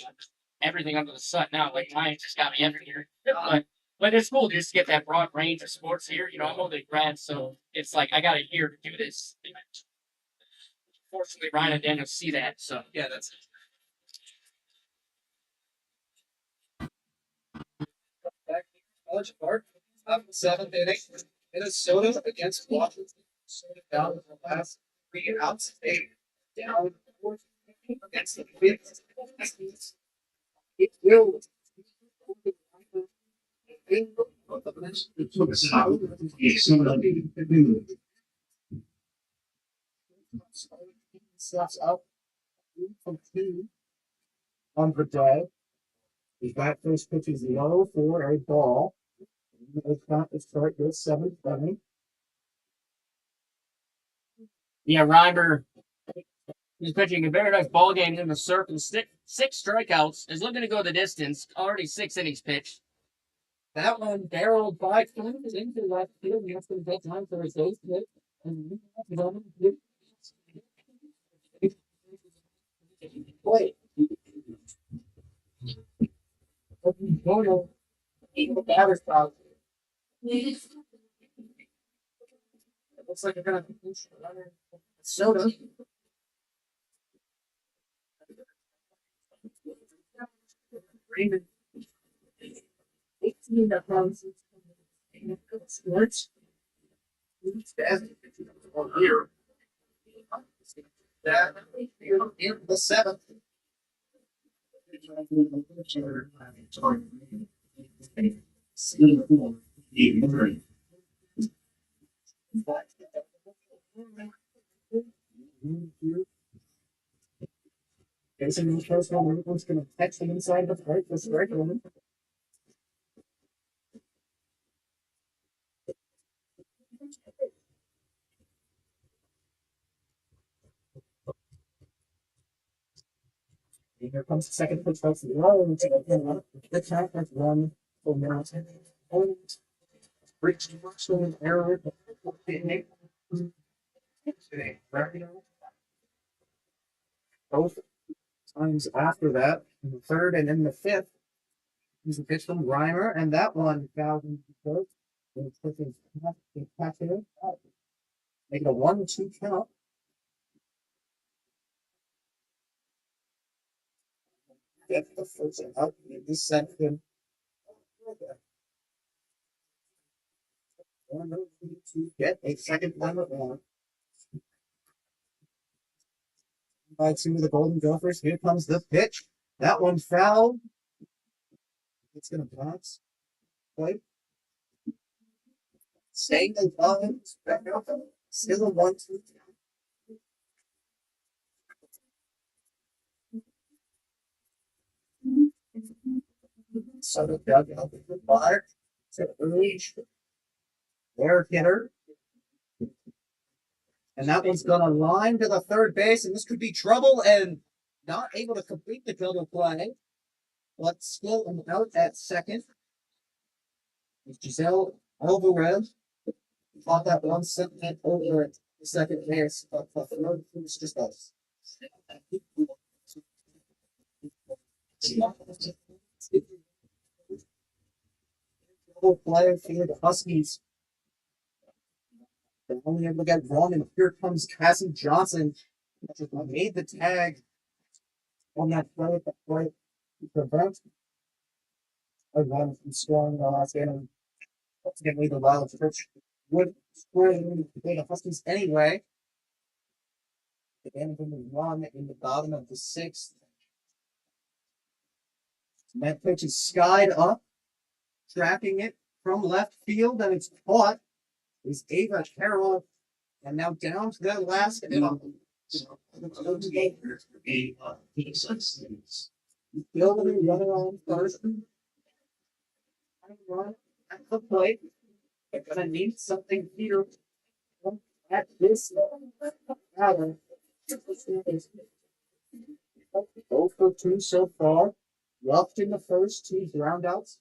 everything under the sun now. Like mine just got me everywhere. But it's cool just to get that broad range of sports here. I'm only grad, so it's like I got a year to do this. Fortunately, Ryan and Daniel see that, so yeah, that's it.
Back to College Park, top of the 7th inning, Minnesota against Washington. Minnesota down to the last 3 outs. They down 4 against the 5th. It will. Slots out from 2 on the day. The back first pitch is low for a ball. It's not to start this 7th inning.
Yeah, Reimer is pitching a very nice ball game in the circle. 6 strikeouts. Is looking to go the distance. Already 6 innings pitched.
That one barreled by Clemens into left field. And that's going to get time for his base hit. And wait. Even the batter's out. It looks like they're going to push another soda. Raymond. 18 that runs sports. Here. That in the 7th. Facing the first one, everyone's going to text them inside the plate for strike one. Here comes the second pitch, that's low into the corner. The count has 1 for Mountain. And reached the first one, error. Both times after that, in the third and in the fifth. He's a pitch from Reimer, and that one fouled in the third. And it's pushing catch it. Make it a 1-2 count. Get the first out in this section. To get a second time around. By two of the Golden Gophers. Here comes the pitch. That one fouled. It's gonna bounce. Play. Staying alive. Still a 1-2. So the dugout with the fire to urge their hitter. And that one's gonna line to the third base, and this could be trouble and not able to complete the double play. But still an out at second. With Giselle Alvarez caught that one sentiment over at the second base, but the third was just us. Double play for the Huskies. They're only able to get wrong, and here comes Cassie Johnson. Made the tag on that play, but play to prevent a run from scoring the last game. Ultimately, the Wild pitch would score the Huskies anyway. The game of the run in the bottom of the sixth. That pitch is skied up, tracking it from left field, and it's caught. Is Ava Carroll, and now down to that last building running on first. Run at the plate. They're gonna need something here at this hour. 0 for 2 so far. Left in the first, 2 ground outs.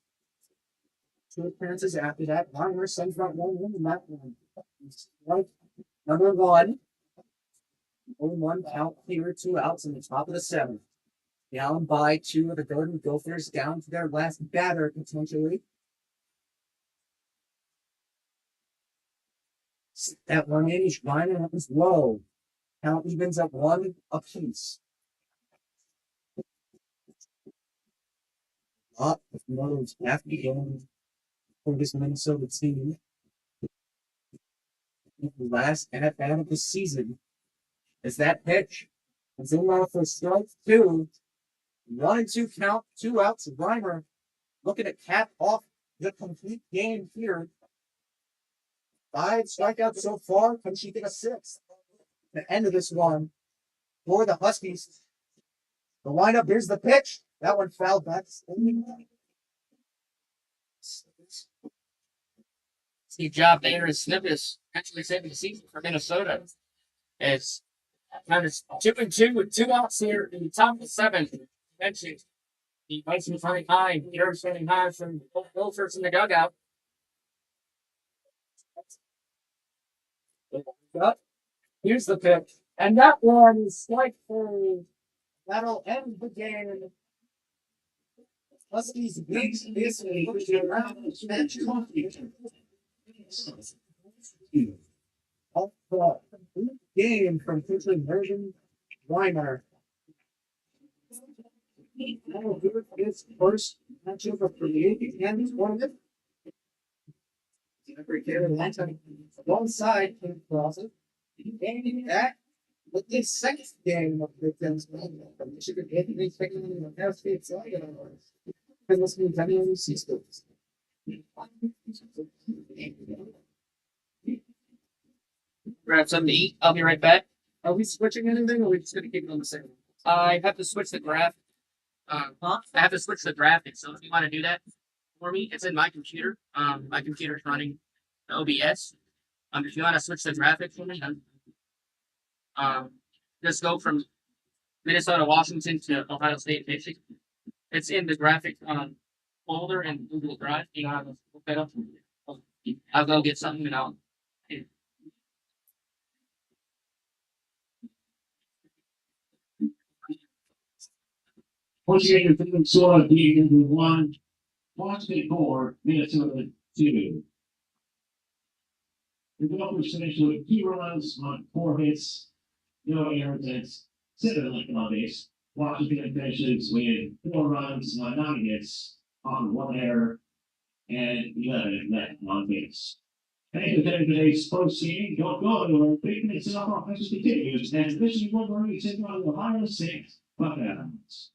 2 appearances after that. Reimer sends that one in that one. Right. Number 1. 0-1 count clear, 2 outs in the top of the 7th. Down by 2 of the Golden Gophers, down to their last batter potentially. That 180 Reimer, that was low. Count evens at 1 apiece. Lot of moves have to be going for this Minnesota team. The last at bat of the season is that pitch. It's in line for strike 2. 1-2 count, 2 outs. Reimer looking to cap off the complete game here. 5 strikeouts so far. Can she get a 6th? The end of this one for the Huskies. The lineup, here's the pitch. That one fouled back.
Good job there. Snippus actually saving the season for Minnesota. It's kind of 2-2 with 2 outs here in the top of the 7th. Mentioned the Vikings running high, Peter's running high from both Wilfers in the dugout.
Here's the pitch. And that one is strike 3. That'll end the game. Huskies beat this off the game from pitcher Mervyn Reimer. That'll do it for his first matchup of the and tournament. Zachary Koehler alongside Kim Crossett. And that with the second game of the Vikings, Michigan Anthony taking in the Ohio State Tigers. And this means anyone sees those.
Grab something to eat. I'll be right back.
Are we switching anything, or are we just going to keep it on the same?
I have to switch the graph. I have to switch the graphics. So if you want to do that for me, it's in my computer. My computer's running OBS. If you want to switch the graphics for me, just go from Minnesota, Washington to Ohio State, Michigan. It's in the graphic folder in Google Drive. You know how to look that up. I'll go get something and I'll.
Once again, you're feeling sort of B1, Washington 4, Minnesota 2. The Gophers finished with 2 runs on 4 hits, no errors, and 7 left on base. Washington finishes with 4 runs on 9 hits, on 1 error, and 11 left on base. Thank you for attending today's post game. Don't go anywhere. 3 minutes of offense continues, and this is Wolverine taking on the Ohio State Buckeyes.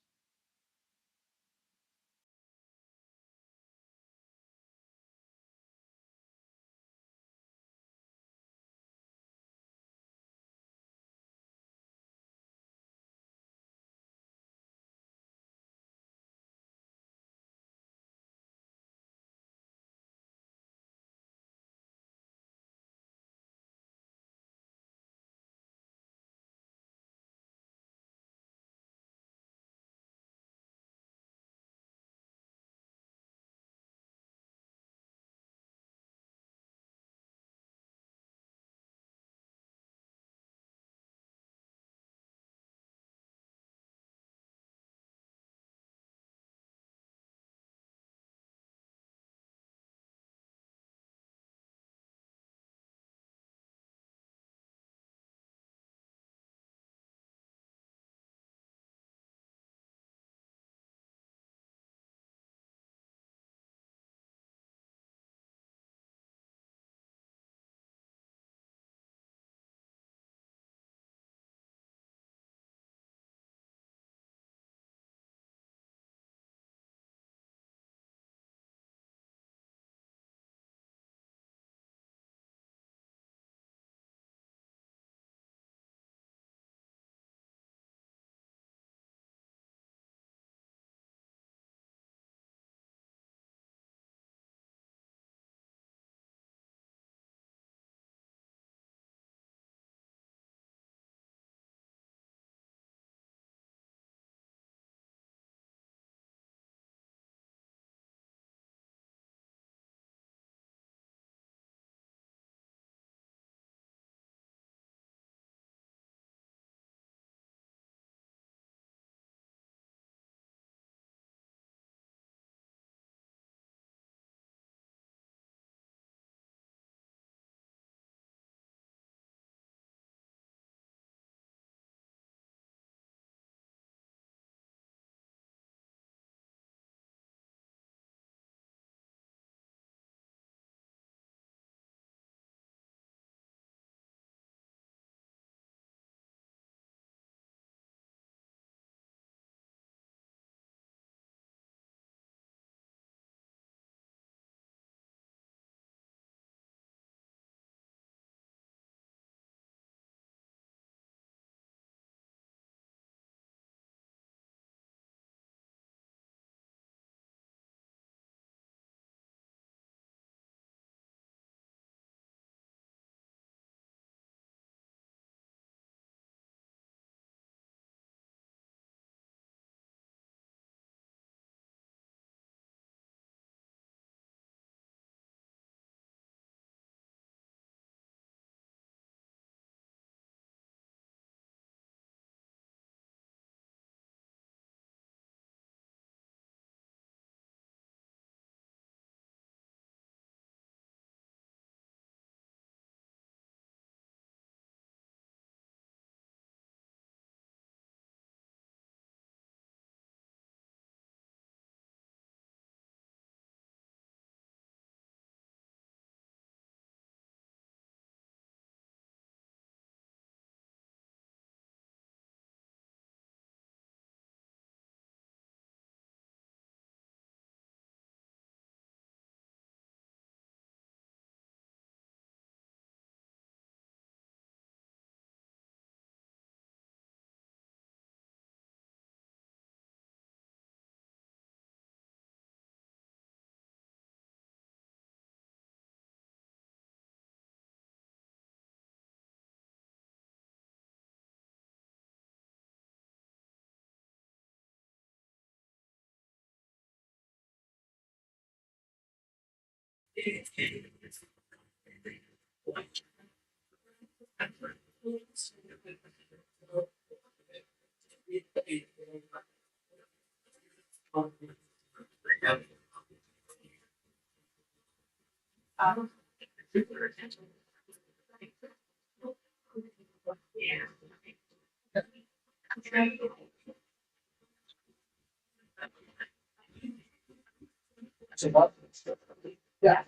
Yeah.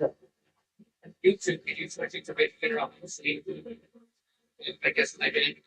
You switching to big figure out the sleep. I guess I did.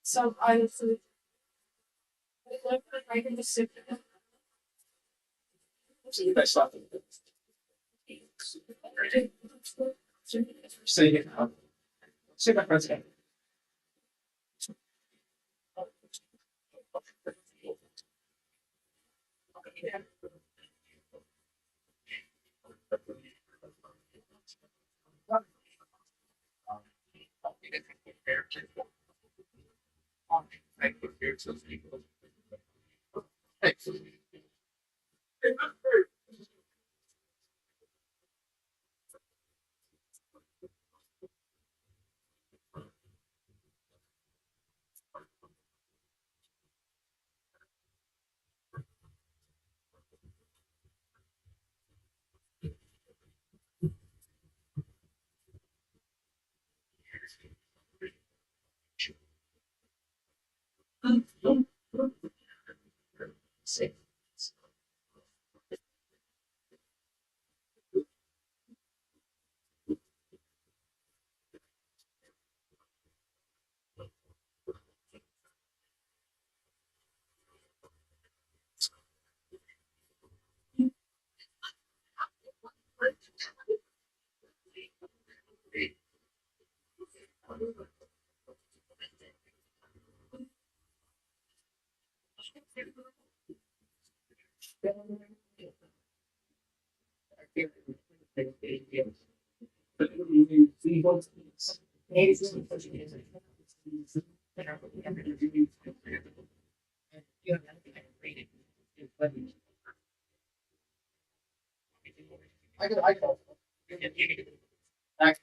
So I can just sit.
Say it now. Say my friends again. I can.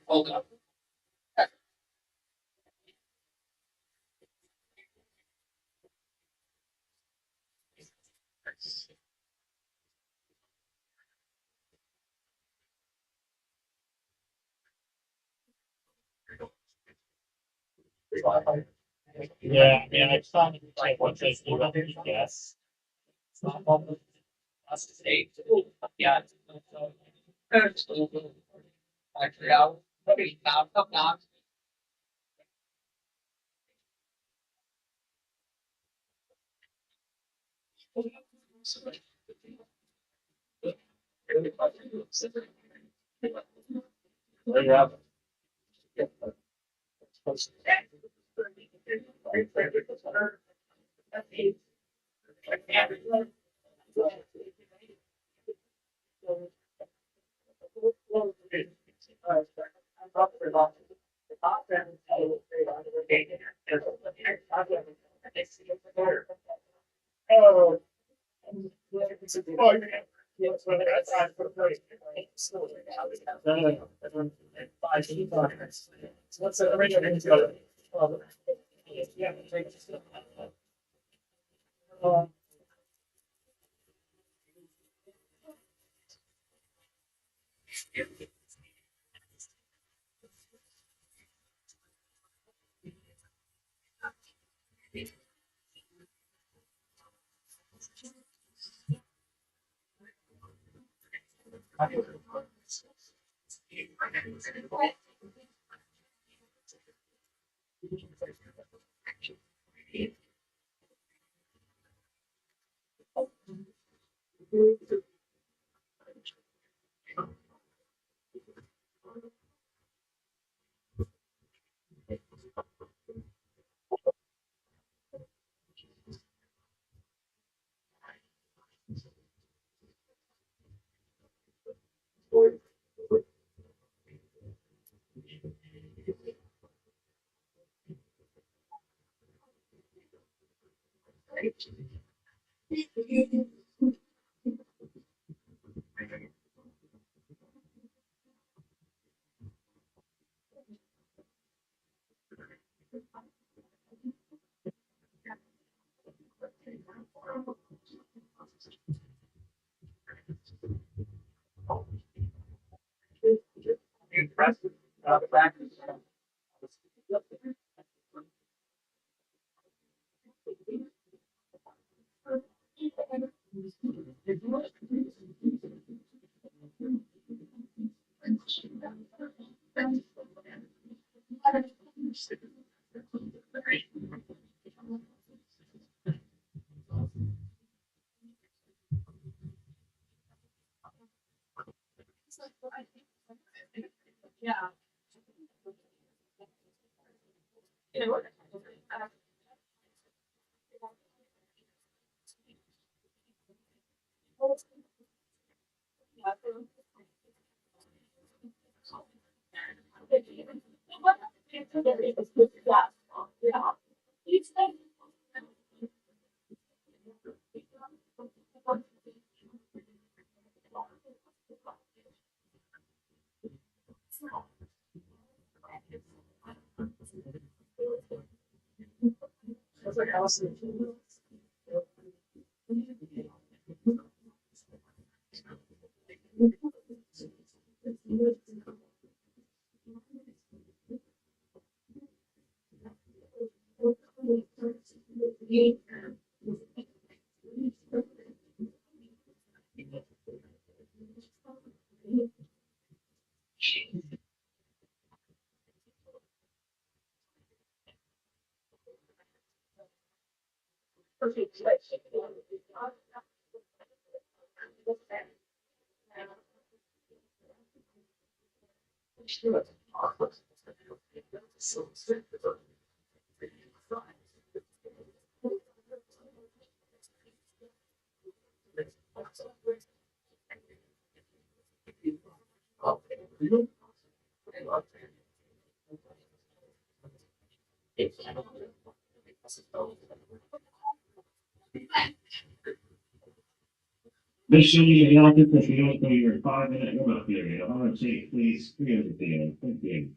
Hold up.
Yeah, I mean, I thought like what they do, yes.
It's not all us to say. Yeah. Actually, I'll probably knock, knock, knock.
There you have
What's the original? Yeah.
Yeah.
Make sure you get out the field for your 5 minute warm-up period. I want to take please clear the field. Thank you.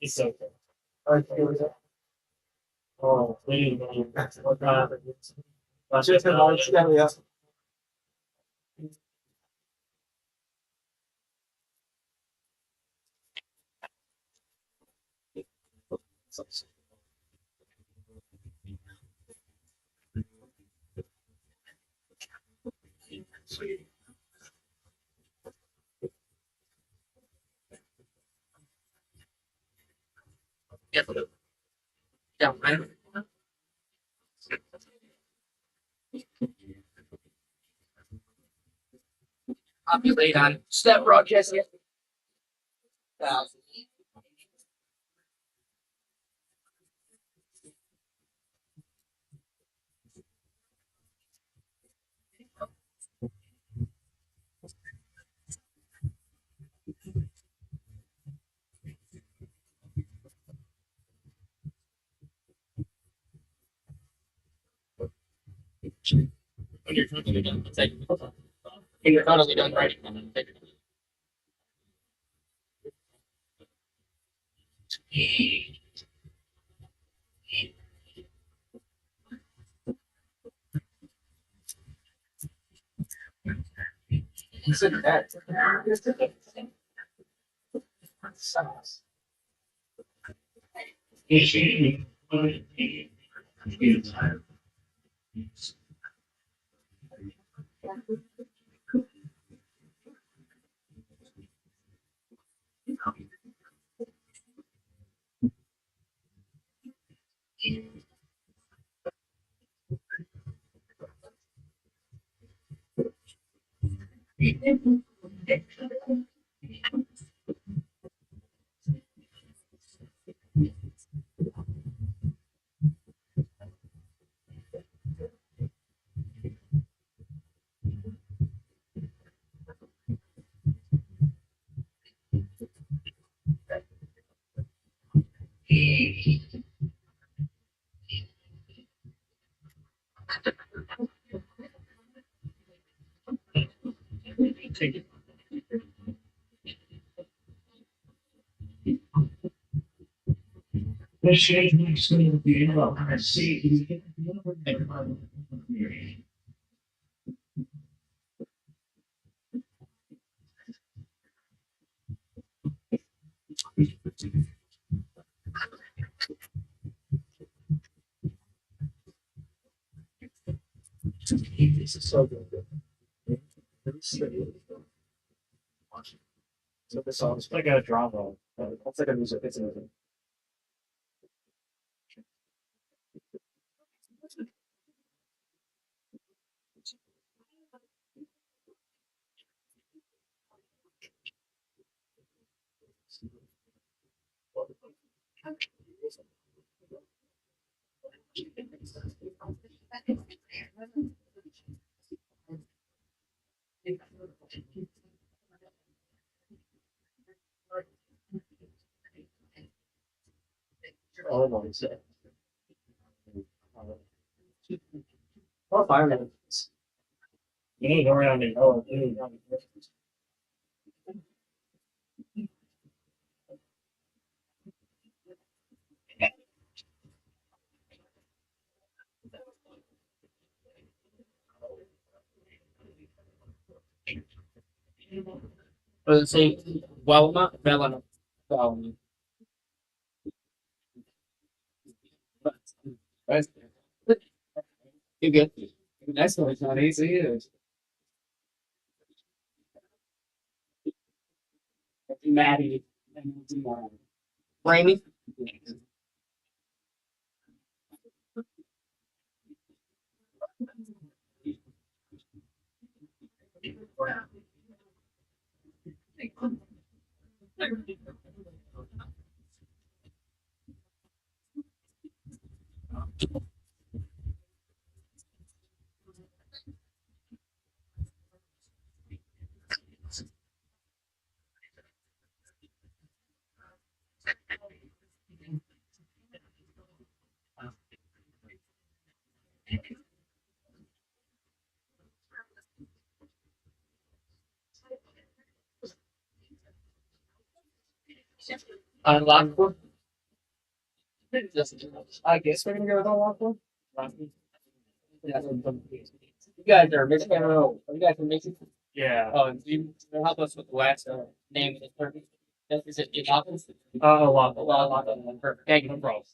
It's okay. Oh,
Yeah. Down. Populate on step broadcast. Yeah. When you're totally done, take it. When you're totally done writing, take it.
Consider that.
Take it.
The shade next to the yellow, I see you get the other thing.
This is so good. So this song is
like a drama.
it's like a music. It's a music. Oh my god. Oh, fireman.
You need to go around and oh, dude.
Does it say Velma? Velma. Velma.
Right.
You good?
Next one is not easy either.
Maddie. Rainy. Unlocked one. I guess we're gonna go with unlocked one. Yeah. You guys are mixing. You guys are mixing.
Yeah.
Oh, and you help us with the last name of the turkey. Is it Yavakas?
A lot.
Perfect. Thank you. No problem.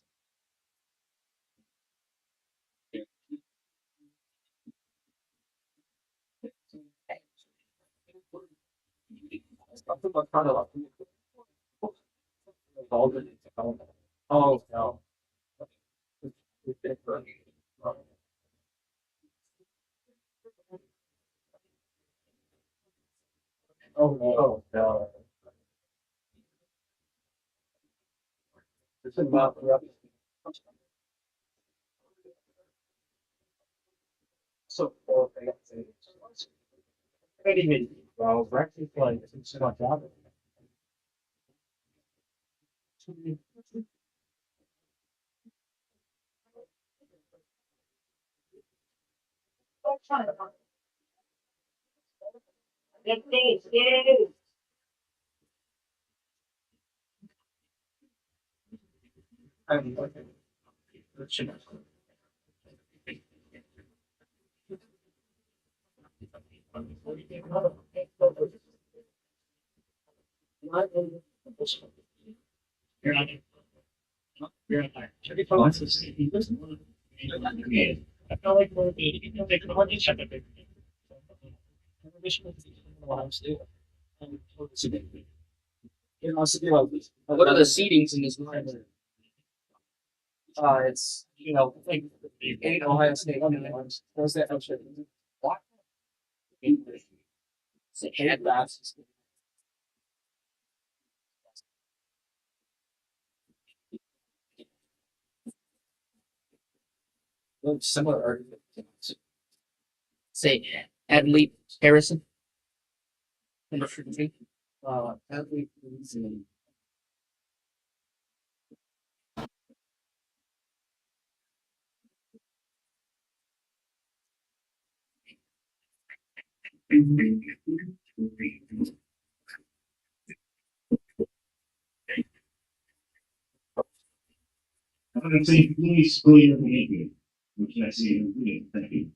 Oh no. Oh no. It's about so anyway, well, breakfast like it's so much out. I'm looking. You're not. You're not. Oh, it's the same. I feel like we're they could hardly check it. It also be like
What are the seatings in this line?
It's like 8 Ohio State ones. Those that extra. What? It's 8 bats. Similar argument.
Say, Adley Harrison. Number 15.
Athlete reasoning.
I'm going to say, please clear the behavior, which I see in the video. Thank you.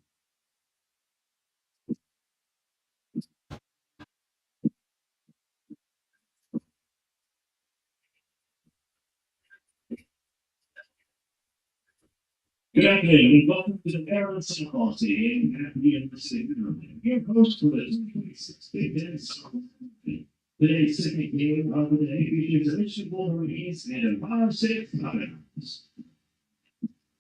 Good afternoon, welcome to the Maryland Softball Team at the University of Maryland. Your host for the 2026 Big Ten Softball Tournament. Today's second game of the day features a Michigan Wolverines and a 5-6 Commons.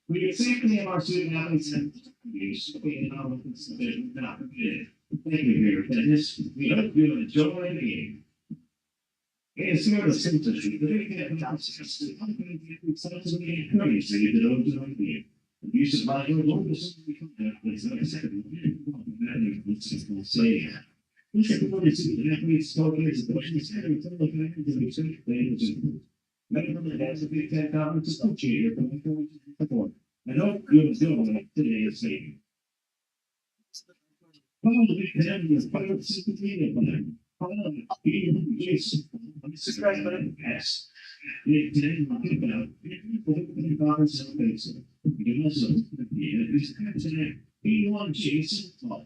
We can safely have our student athletes and use in our division not permitted. Thank you for your attendance. We hope you enjoy the game. In spirit of censorship, the Big Ten consensus to responsibly encourage the those who are here. The use of language or disorderly conduct is unacceptable. Say, this is what is the athletes talking as a question is having some of the factors of exchange language. Medical has a Big Ten conference associated from the point. I hope you enjoy today's meeting. Follow the Big Ten is part of the Secretariat plan. Follow B1G. Subscribe button. Yes. Big Ten about the conference on Facebook. You can also use the B1G support.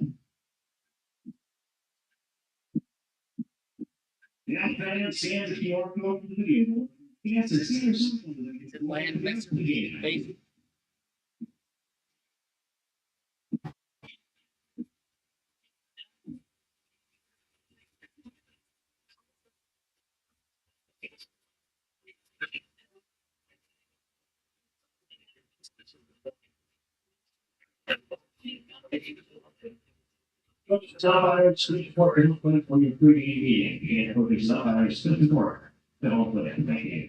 The outfit scans the QR code for the video. Yes, it's here something.
Land mixer. Base.
Subhires support input for your meeting and for the subhires support. Don't put it. Thank you.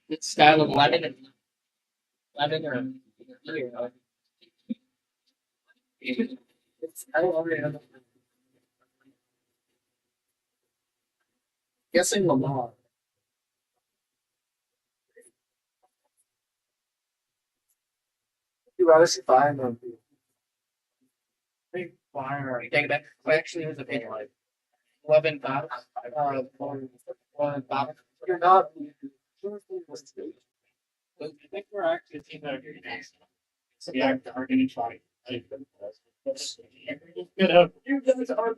It's style of 11 or
It's I already have. Guessing Lamar. You rather see fine than
Big fire.
Take it back. Well, actually, it was a page line.
11 battles. 11 battles. You're not.
I think we're actually a team that are very nice. So yeah, are going to try. You know, you guys are.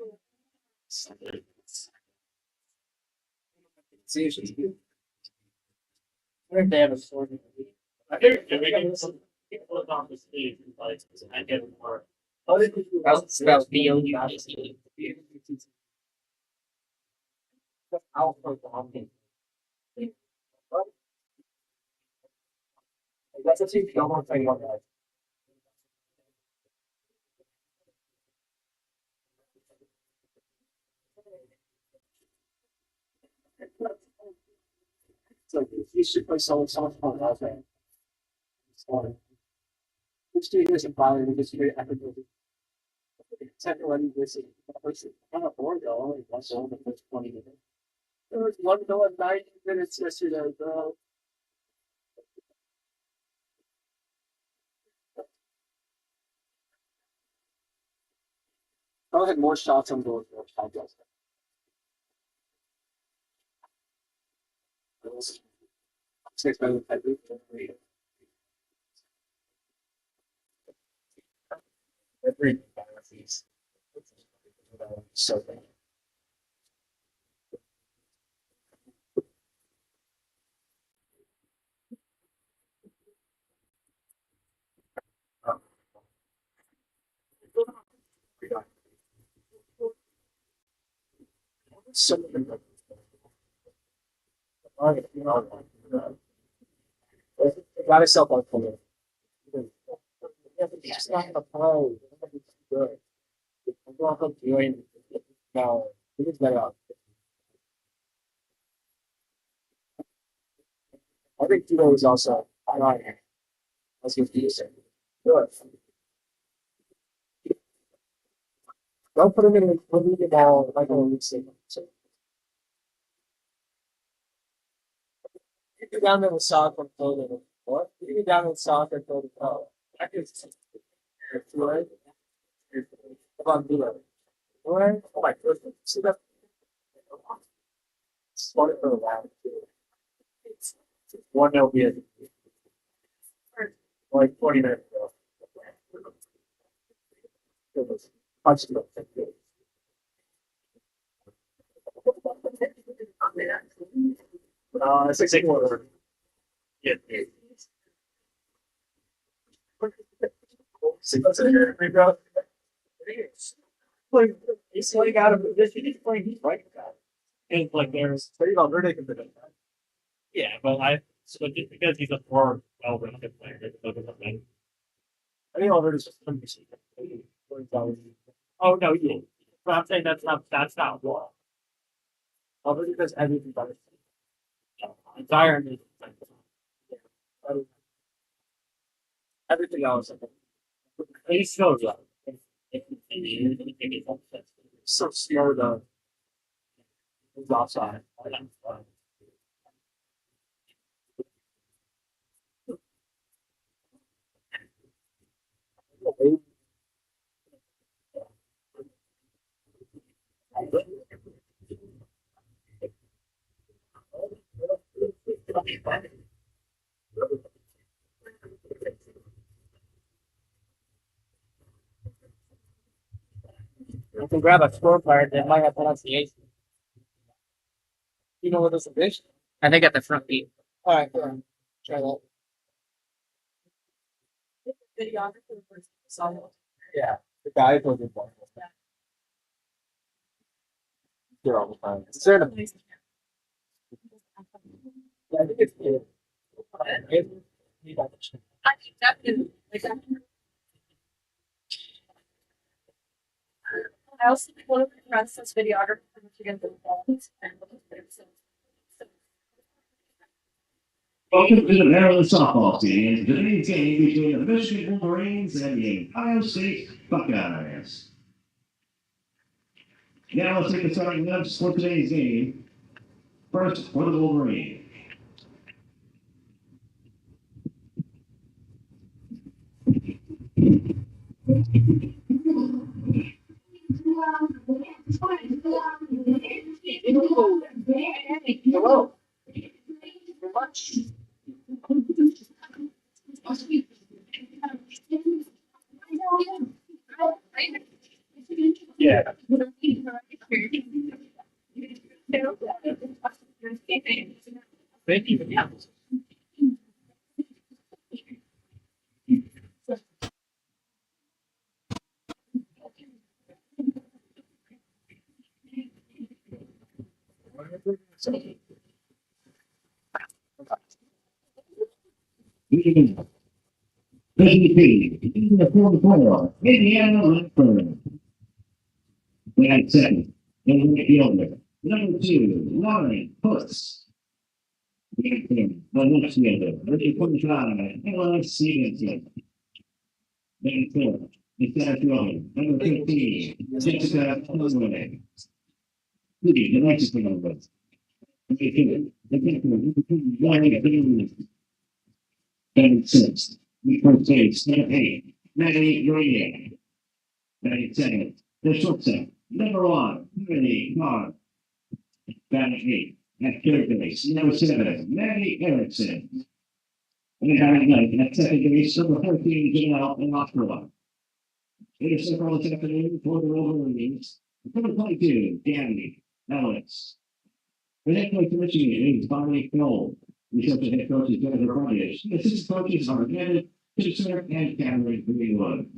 See, she's good. I think they have a sword.
I think we can put on the stage like and get more.
That's about B1G. Alpha bombing. That's a team no one thing on that. So you should play someone fun last night. Which do you guys inspire me? Just very epic. Second one, this is kind of bored though. Only one goal in the first 20 minutes. There was one goal in 90 minutes yesterday, bro. I had more shots on goal than I guess. Six by the every so bad. So got yourself on for it. It's not a pro. Good. I'm going to doing now. It's better out. I think Tito is also not here. Let's give Tito a second. Good. Don't put him in the ball like a week signal. You go down there with soccer clothing. What? You go down with soccer clothing. Oh, I can see. Right? About Tito. Right? Oh my goodness. See that? Smart for a while. One will be it. Like 40 minutes ago. It was punched it up. It's like second order. Yeah. Bro. Like he's playing out of position. He's playing. He's right back. And like there's pretty well verdict of it. Yeah, but so just because he's a more well-rounded player, it doesn't mean. I think Albert is just oh no, yeah. But I'm saying that's not wrong. Albert does everything better. Environment, everything else. He's so young. So slow though. He's offside. I can grab a scorecard that might have pronunciation. You know what this is?
I think at the front beat.
All right, go try that.
Videographer versus song.
Yeah, the guy who did one. They're all the time. It's sort of. Yeah, I think it's good.
I think definitely. I also want to press this videographer to get the balls and
Welcome to the Maryland softball team. Today's game between the Michigan Wolverines and the Ohio State Buckeyes. Now let's take the starting lineups for today's game. First for the Wolverines.
Hello. Very much.
Yeah. Thank you.
The fourth quarter, Indiana Redford. We had second, in the fielder. Number 2, Lauren Puss. We had third, the left fielder, number 45, Ella Stevenson. Then fourth, the center fielder, number 15, Jessica Koehler. The Mexican number. The kicker, then sixth, the first base, number 8, Maddie Grenier. 97. The shortstop, number 1, Maddie Carr. Batting 8. At third base, number 7, Maddie Erickson. And batting 9 at second base, number 13, Janelle and Oscar. Interceptor this afternoon for the Wolverines. Number 22, Danny Ellis. The head coach of Michigan is Bonnie Knoll. The assistant head coach is Jennifer Rodgers. The assistant coaches are Janet Pitzer and Cameron Greenwood.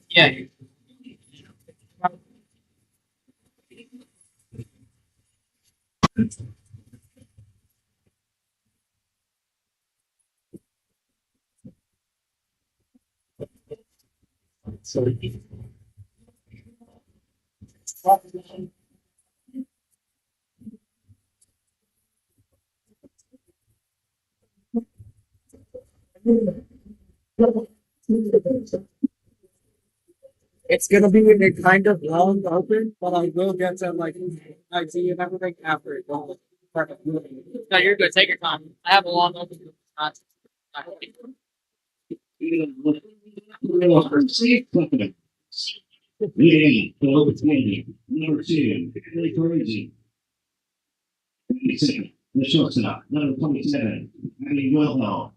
Yeah.
It's gonna be a kind of long open, but I will get to like ID and everything after it. Perfect.
No, you're good. Take your time. I have a long open.
Leading, number 2, Kelly Parisi. The shortstop, number 27, Abby Wilhelm.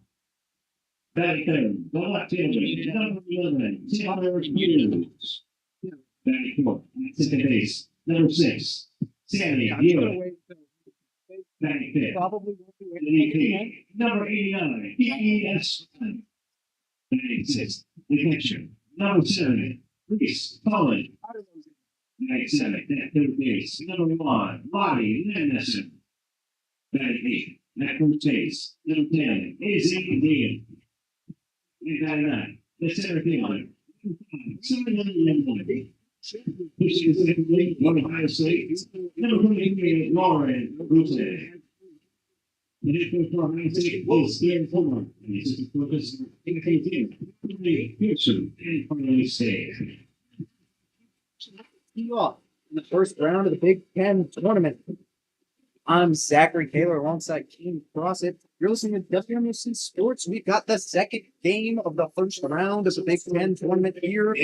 Batting third, the left fielder, number 11, Taylor Hughes. Batting fourth, at second base, number 6, Sammy Hewitt. Batting fifth,
Probably
MVP, number 89, E.E.S. Batting sixth, the catcher, number 7, Reese Cullen. 97, at third base, number 1, Lottie Lenison. Batting 8, at first base, number 10, A.Z. Dean. 99, the center fielder. This is the Ohio State. Number 23, Lauren Koehler. The next for Ohio State was Dan Fuller. And this is for this team. Pearson and finally State.
You off in the first round of the Big Ten tournament. I'm Zachary Koehler alongside King Crossett. You're listening to WMC Sports. We've got the second game of the first round of the Big Ten tournament here.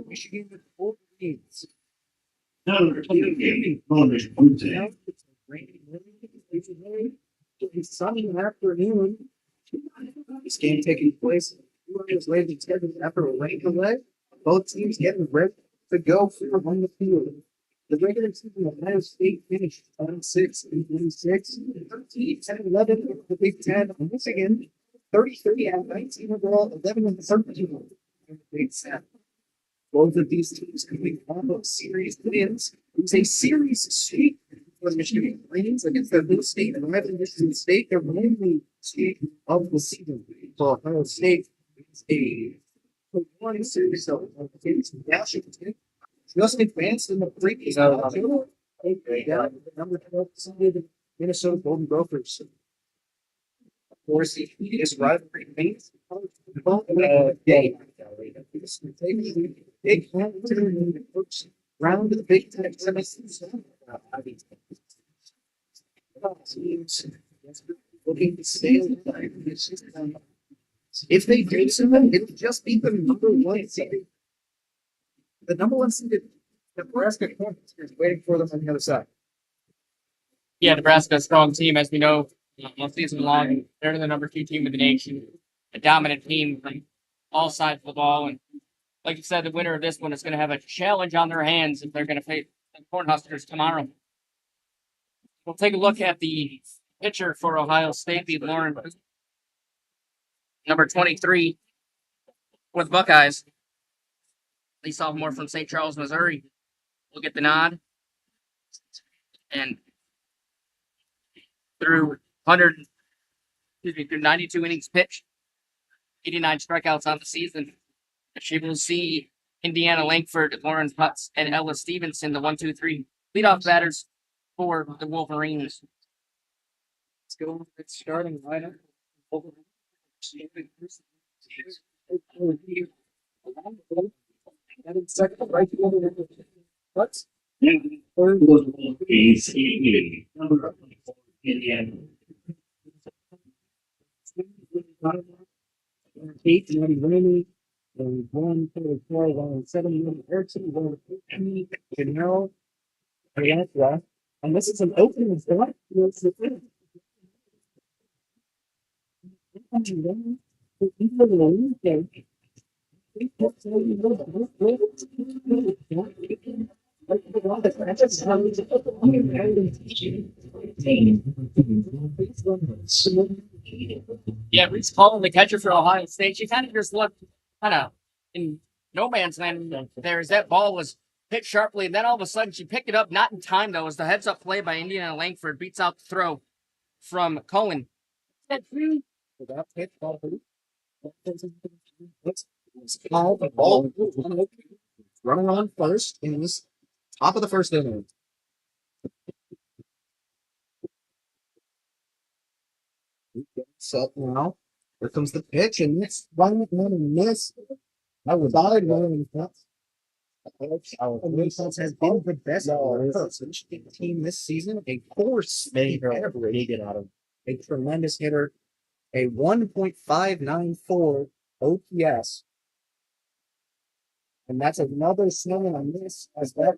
Michigan with 4 games.
Number 28, Lauren Koehler.
It's sunny afternoon. This game taking place 2 hours later than scheduled after a rain delay. Both teams getting ready to go on the field. The regular season of Ohio State finished on 6 and 26, 13 and 11 in the Big Ten. Michigan 33 and 19 overall, 11 and 13 in the Big Ten. Both of these teams coming off of series wins. It was a series sweep for the Michigan Marines against their new state and rival Michigan State. Their only state of the season. So Ohio State is a one series of against Washington. Just advanced in the previous number 12 seeded Minnesota Golden Gophers. course, the is rivalry means big round of the Big Ten looking to stay alive. If they do something, it'll just be the number one seed. The number one seeded Nebraska is waiting for them on the other side.
Yeah, Nebraska, a strong team, as we know, all season long. They're the number 2 team in the nation, a dominant team from all sides of the ball. And like you said, the winner of this one is going to have a challenge on their hands if they're going to face the Cornhuskers tomorrow. We'll take a look at the pitcher for Ohio State, the Lauren, number 23 with Buckeyes. The sophomore from St. Charles, Missouri, will get the nod. And through 92 innings pitched, 89 strikeouts on the season, she will see Indiana Langford, Lauren Putz, and Ella Stevenson, the 1-2-3 leadoff batters for the Wolverines.
Let's go with the starting lineup. Second, right what?
Third was Wolverines, number 24, Indiana.
8, 90, and 1, 4, 1, 7, 1, Erickson, 1, 15, Janelle, Ariana, and this is an opening spot. It's the thing.
Yeah, Reese Paul, the catcher for Ohio State, she kind of just looked in no man's land there as that ball was hit sharply, and then all of a sudden she picked it up, not in time though, as the heads up play by Indiana Langford beats out the throw from Cohen.
Without hit ball. Let's call the ball. Running on first in this top of the first inning. Set now. Here comes the pitch, and it's one miss. I was running our defense has been the best team this season. A course average out of a tremendous hitter. A 1.594 OPS. And that's another swing on this as that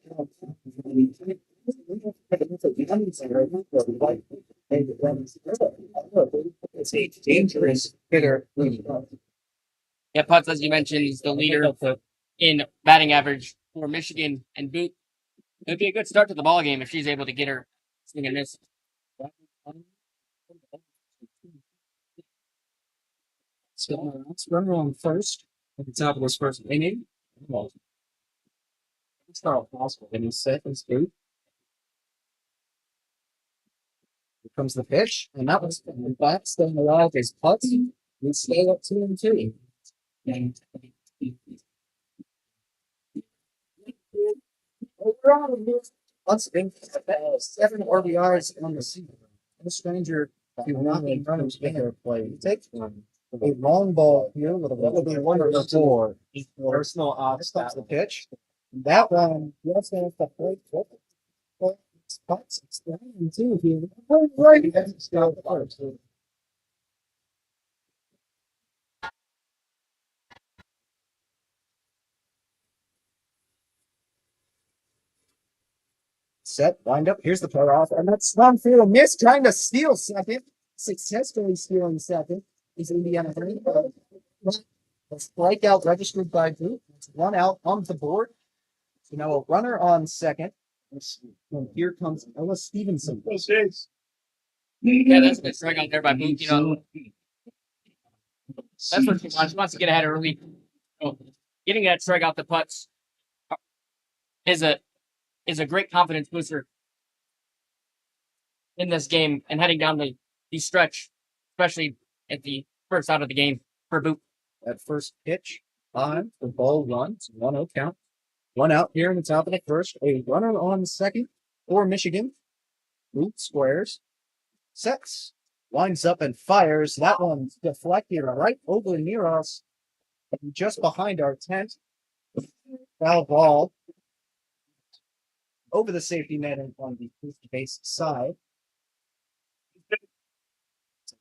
it's a dangerous hitter.
Yeah, Putz, as you mentioned, is the leader in batting average for Michigan and Boot. It would be a good start to the ball game if she's able to get her swing and miss.
So let's run on first at the top of this first inning. Start off possible. And he's set and scoop. Here comes the pitch, and that was back staying alive is Putz. We stay up 2-2. Putz been 7 RBIs on the season. No stranger to knocking runners in their play. He takes one. A long ball here with a wonderful four. Personal off stops the pitch. That one, yes, that's the plate. Spots it's 2 here. Right, that's the first. Set, wind up. Here's the play off, and that's Slumfield miss trying to steal second. Successfully stealing second. Is Indiana Green. The strikeout registered by Boot. It's 1 out on the board. So now a runner on second. And here comes Ella Stevenson.
Yeah, that's a good strikeout there by Boot. That's what she wants. She wants to get ahead early. So getting that strikeout to Putz is a great confidence booster in this game and heading down the stretch, especially at the first out of the game for Boot.
That first pitch on the ball runs 1-0 count. 1 out here in the top of the first. A runner on second for Michigan. Boot squares. Sets. Winds up and fires. That one's deflected right over near us, just behind our tent. Foul ball over the safety net on the first base side.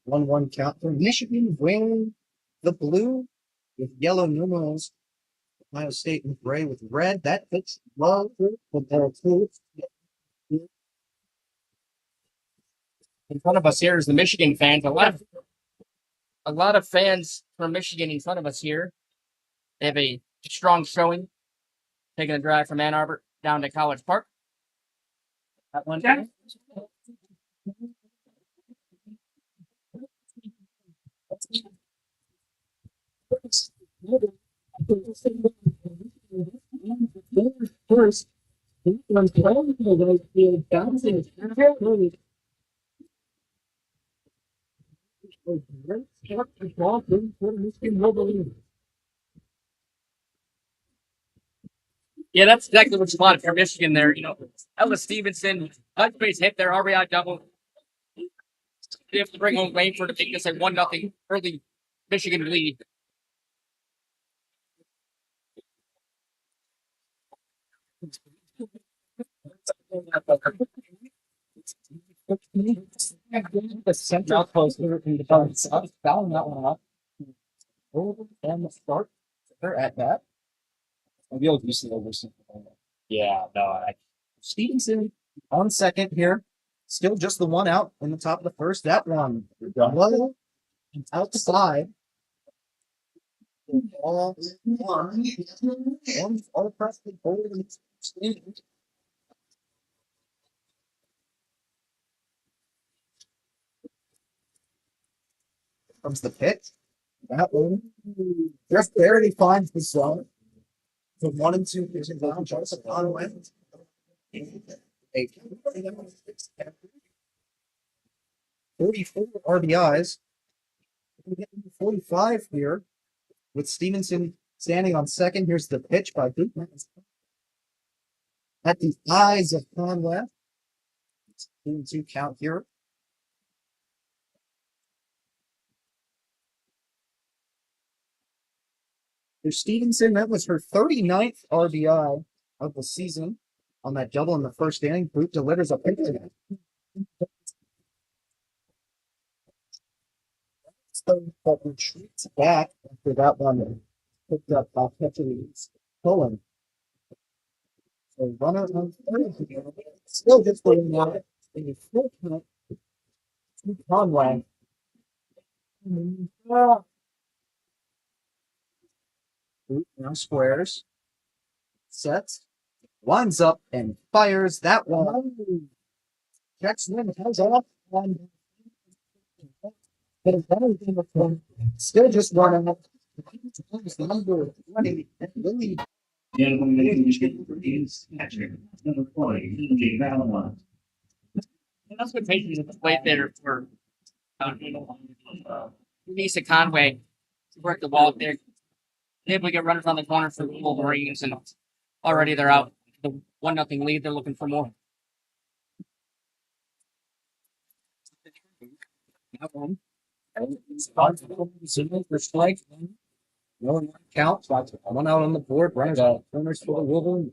1-1 count for Michigan, wearing the blue with yellow numerals. Ohio State in gray with red. That fits well for their two.
In front of us here is the Michigan fans. A lot of fans from Michigan in front of us here. They have a strong showing, taking a drive from Ann Arbor down to College Park. That one.
First,
Yeah, that's exactly what you wanted for Michigan there. You know, Ellis Stevenson, base hit their RBI double. They have to bring home Wayne for to make this a 1-0 early Michigan lead.
the central poster in the front side, fouling that one off. And the start. They're at that. I'll be able to see over something. Yeah, no. Stevenson on second here. Still just the one out in the top of the first. That one low and outside. All pressed forward and standing. Comes the pitch. That one just barely finds the zone. The 1 and 2 pitches down, Joseph Conway. A 44 RBIs. 45 here with Stevenson standing on second. Here's the pitch by Bootman. At the eyes of Conway. 2 count here. For Stevenson, that was her 39th RBI of the season on that double in the first inning. Boot delivers a pitch. So retreats back after that one picked up by Petty's Cullen. So runner on third. Still just putting out a full count to Conway. Boot now squares. Sets. Winds up and fires that one. Checks in, comes off. Still just running up. Number 20.
Number 40, Valentine.
That's what takes the play there for Lisa Conway to work the ball there. Able to get runners on the corner for the Wolverines, and already they're out. The 1-0 lead. They're looking for more.
That one. For strike. No one counts. One out on the board. Runners out. Runners for the Wolverines.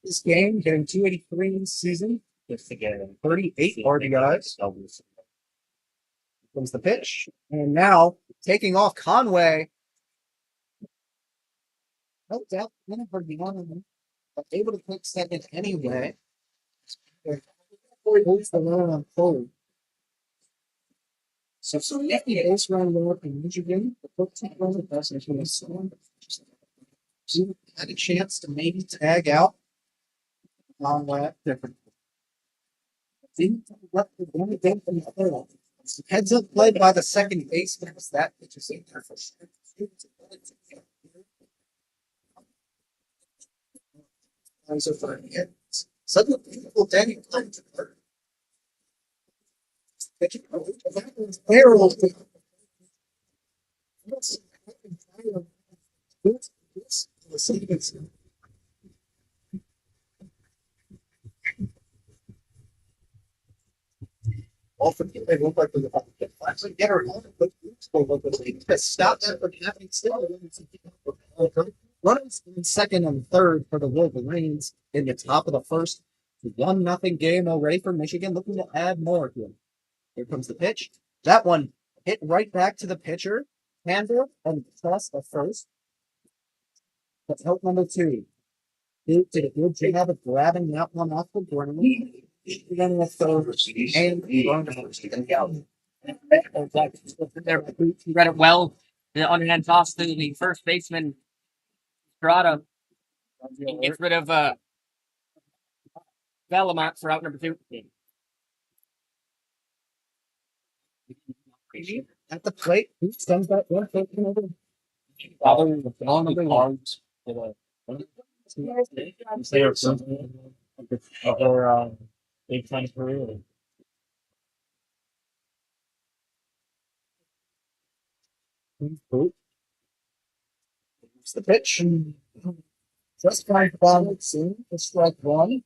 This game getting 283 in the season. 38 RBIs. Comes the pitch. And now taking off Conway. No doubt Winifred beyond, but able to take second anyway. Holds the run on forward. So if the base run up in Michigan, the 14th run of best is going to stand. Had a chance to maybe tag out. Conway different. Didn't let the one again from the third. Heads up play by the second baseman. That pitch is in there for sure. Suddenly, people Danny playing to her. Barrel. All for they look like they're about to get flags and get her on, but they look like they just stop that from happening still. Runners in second and third for the Wolverines in the top of the first. 1-0 game already for Michigan, looking to add more here. Here comes the pitch. That one hit right back to the pitcher. Handle and toss the first. That's help number 2. He did a good job of grabbing that one off the ground. Then the third and going to first and out.
He read it well. The underhand toss to the first baseman, Strada. Gets rid of Valamont for out number 2.
At the plate, he sends that one taken over. Probably the long of the arms.
Say or something of their big time career.
It's the pitch. Just trying to follow it soon. It's strike 1.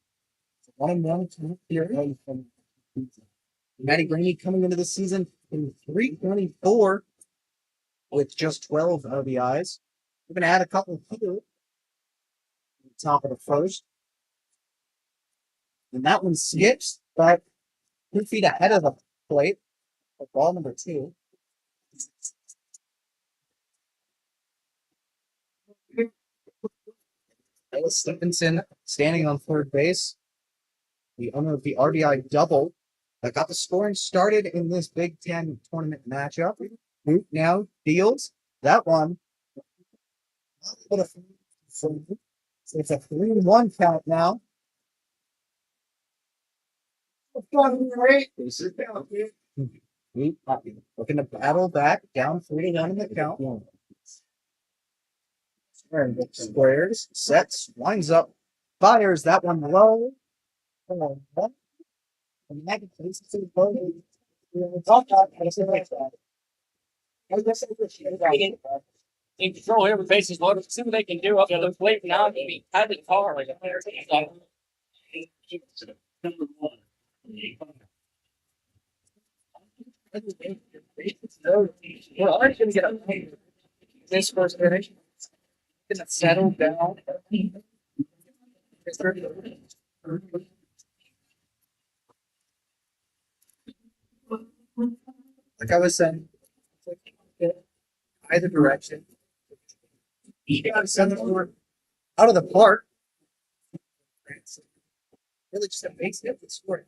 1-1 here. Matty Graney coming into the season in 324 with just 12 RBIs. We're going to add a couple here. Top of the first. And that one skips, but 2 feet ahead of the plate. Ball number 2. Ellis Stephenson standing on third base. The owner of the RBI double that got the scoring started in this Big Ten tournament matchup. Root now deals that one. So it's a 3-1 count now. Looking to battle back down 3-1 in the count. Squares, sets, winds up, fires that one low.
In control here with bases loaded. See what they can do up to the plate now. Maybe kind of far. Like we're already going to get up this first inning. Going to settle down.
Like I was saying, either direction. You got to send them out of the park. Really just a base hit to score.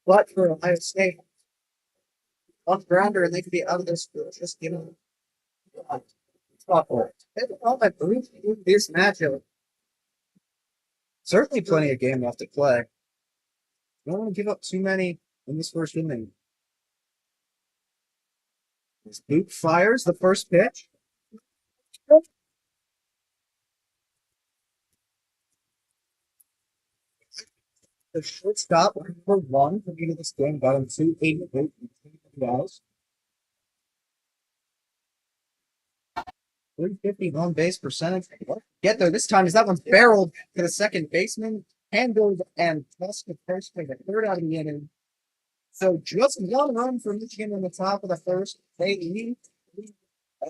But for Ohio State, on grounder, and they could be out of this field. Just give them I believe this matchup. Certainly plenty of game left to play. Don't want to give up too many in this first inning. Luke fires the first pitch. The shortstop, number 1, for me to this game, got him 288 guys. 350 on base percentage. Get there this time, as that one's barreled to the second baseman, handled and tossed to first for the third out of the inning. So just 1 run for Michigan in the top of the first. They lead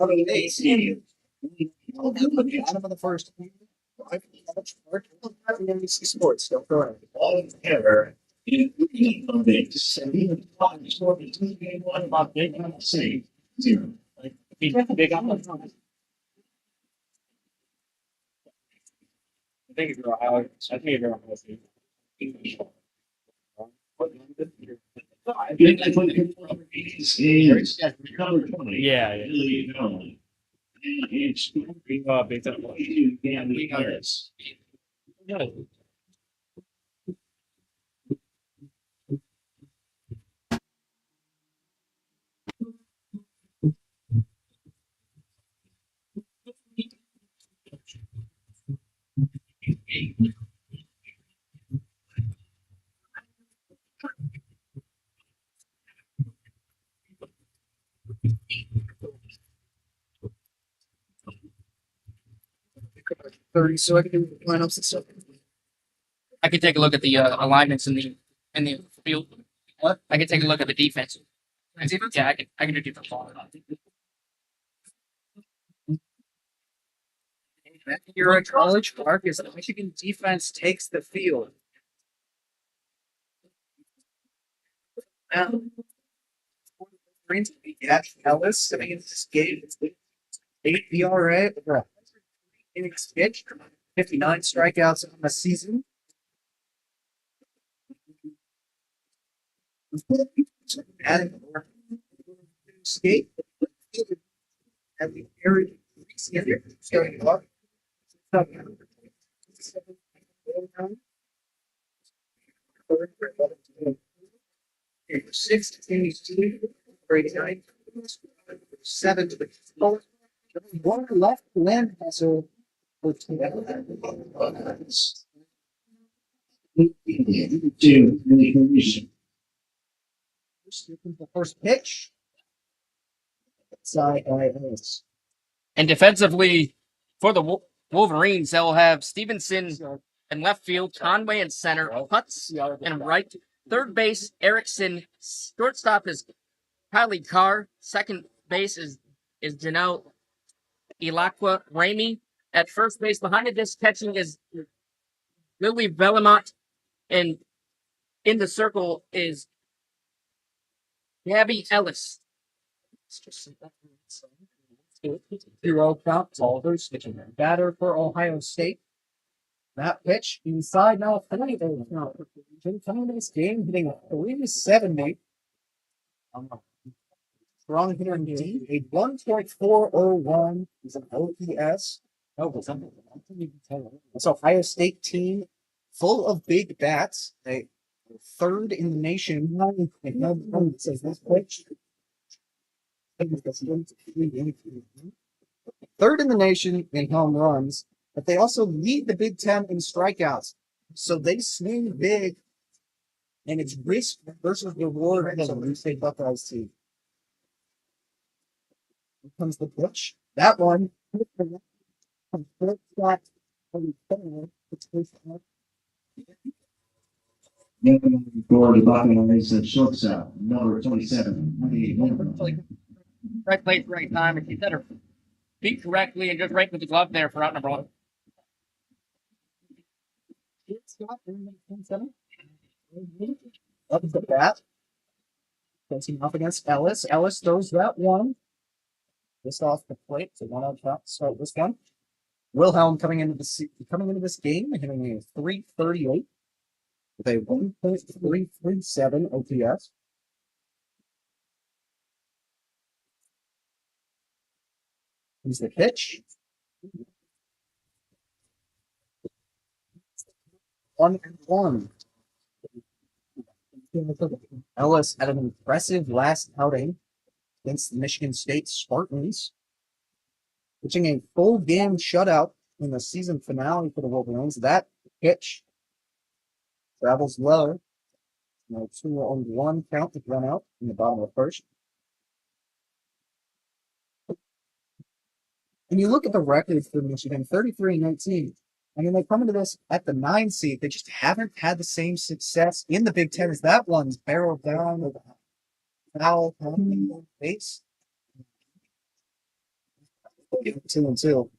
out of the base. Bottom of the first. Sports, don't go ahead.
All together. On base. And even the score between game 1 about big on the same. 0.
Big on the I think you're I think you're
I think that's what is cover 20.
Yeah, yeah.
Really known. It's
Big time.
years.
So I can do lineups and stuff.
I can take a look at the alignments in the field.
What?
I can take a look at the defense. Yeah, I can do defense.
You're at College Park as the Michigan defense takes the field. Now, brings Ellis coming into this game. 8 ERA, innings pitched, 59 strikeouts on the season. Adding more skate and the area starting off. 39, 7 to the one left land hustle for
Two, really condition.
the first pitch. Side IS.
And defensively, for the Wolverines, they'll have Stevenson in left field, Conway in center, Putz in right, third base, Erickson, shortstop is Kylie Carr, second base is Janelle Ilaqua Ramey. At first base, behind the disc catching is Lily Bellamont, and in the circle is Gabby Ellis.
0 count, Alders, batter for Ohio State. That pitch inside now, 20 count. Coming into this game, hitting 370. Strong hitter indeed. A 1.401 is an OPS. It's Ohio State team full of big bats. They were third in the nation. Says this pitch. Third in the nation in home runs, but they also lead the Big Ten in strikeouts. So they swing big, and it's risk versus reward for the Blue State Buckeyes team. Here comes the pitch. That one.
For the Buckeyes at shortstop, number 27.
Right place, right time. If you set her feet correctly and just right with the glove there for out number one.
Up the bat. Facing up against Ellis. Ellis throws that one. Just off the plate. So 1-0 count. Start this one. Wilhelm coming into this game, hitting a 338 with a 1.337 OPS. Here's the pitch. 1-1. Ellis had an impressive last outing against the Michigan State Spartans, pitching a full game shutout in the season finale for the Wolverines. That pitch travels low. Now 2-1 count to run out in the bottom of the first. And you look at the records for Michigan, 33-19. I mean, they come into this at the 9 seed. They just haven't had the same success in the Big Ten as that one's barreled down with a foul on base. 2-2.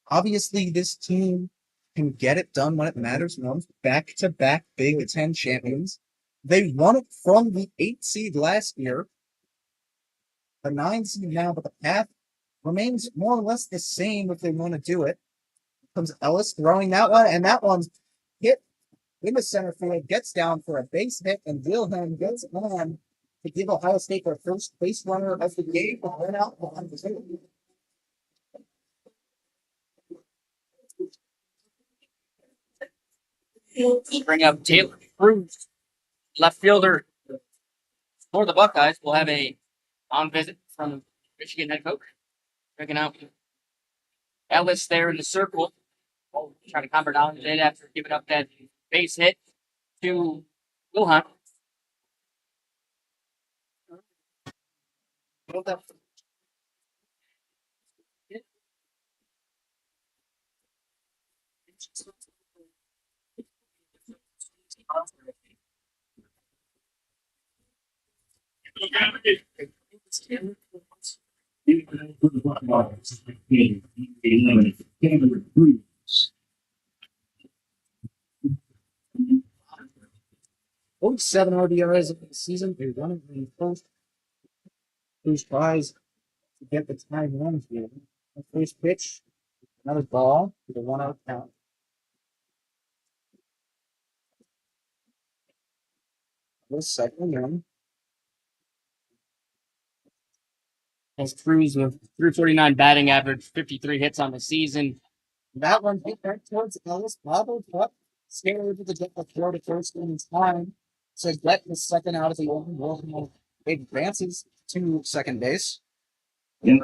Obviously, this team can get it done when it matters most. Back-to-back Big Ten champions. They won it from the 8 seed last year. The 9 seed now, but the path remains more or less the same if they want to do it. Comes Ellis throwing that one, and that one's hit in the center field, gets down for a base hit, and Wilhelm gets on to give Ohio State their first base runner of the game. Went out on the field.
Bring up Taylor Cruz, left fielder for the Buckeyes. We'll have a on visit from Michigan head coach. Checking out Ellis there in the circle. Trying to calm her down a bit after giving up that base hit to Wilhelm.
Only 7 RBIs of the season. They run it in first. Who's tries to get the time run here. The first pitch, another ball with a 1-out count. The second run.
Has Cruz with 349 batting average, 53 hits on the season.
That one hit back towards Ellis, bobbled up, scared able to get the throw to first in time to get the second out of the inning. Wilson advances to second base.
Yeah,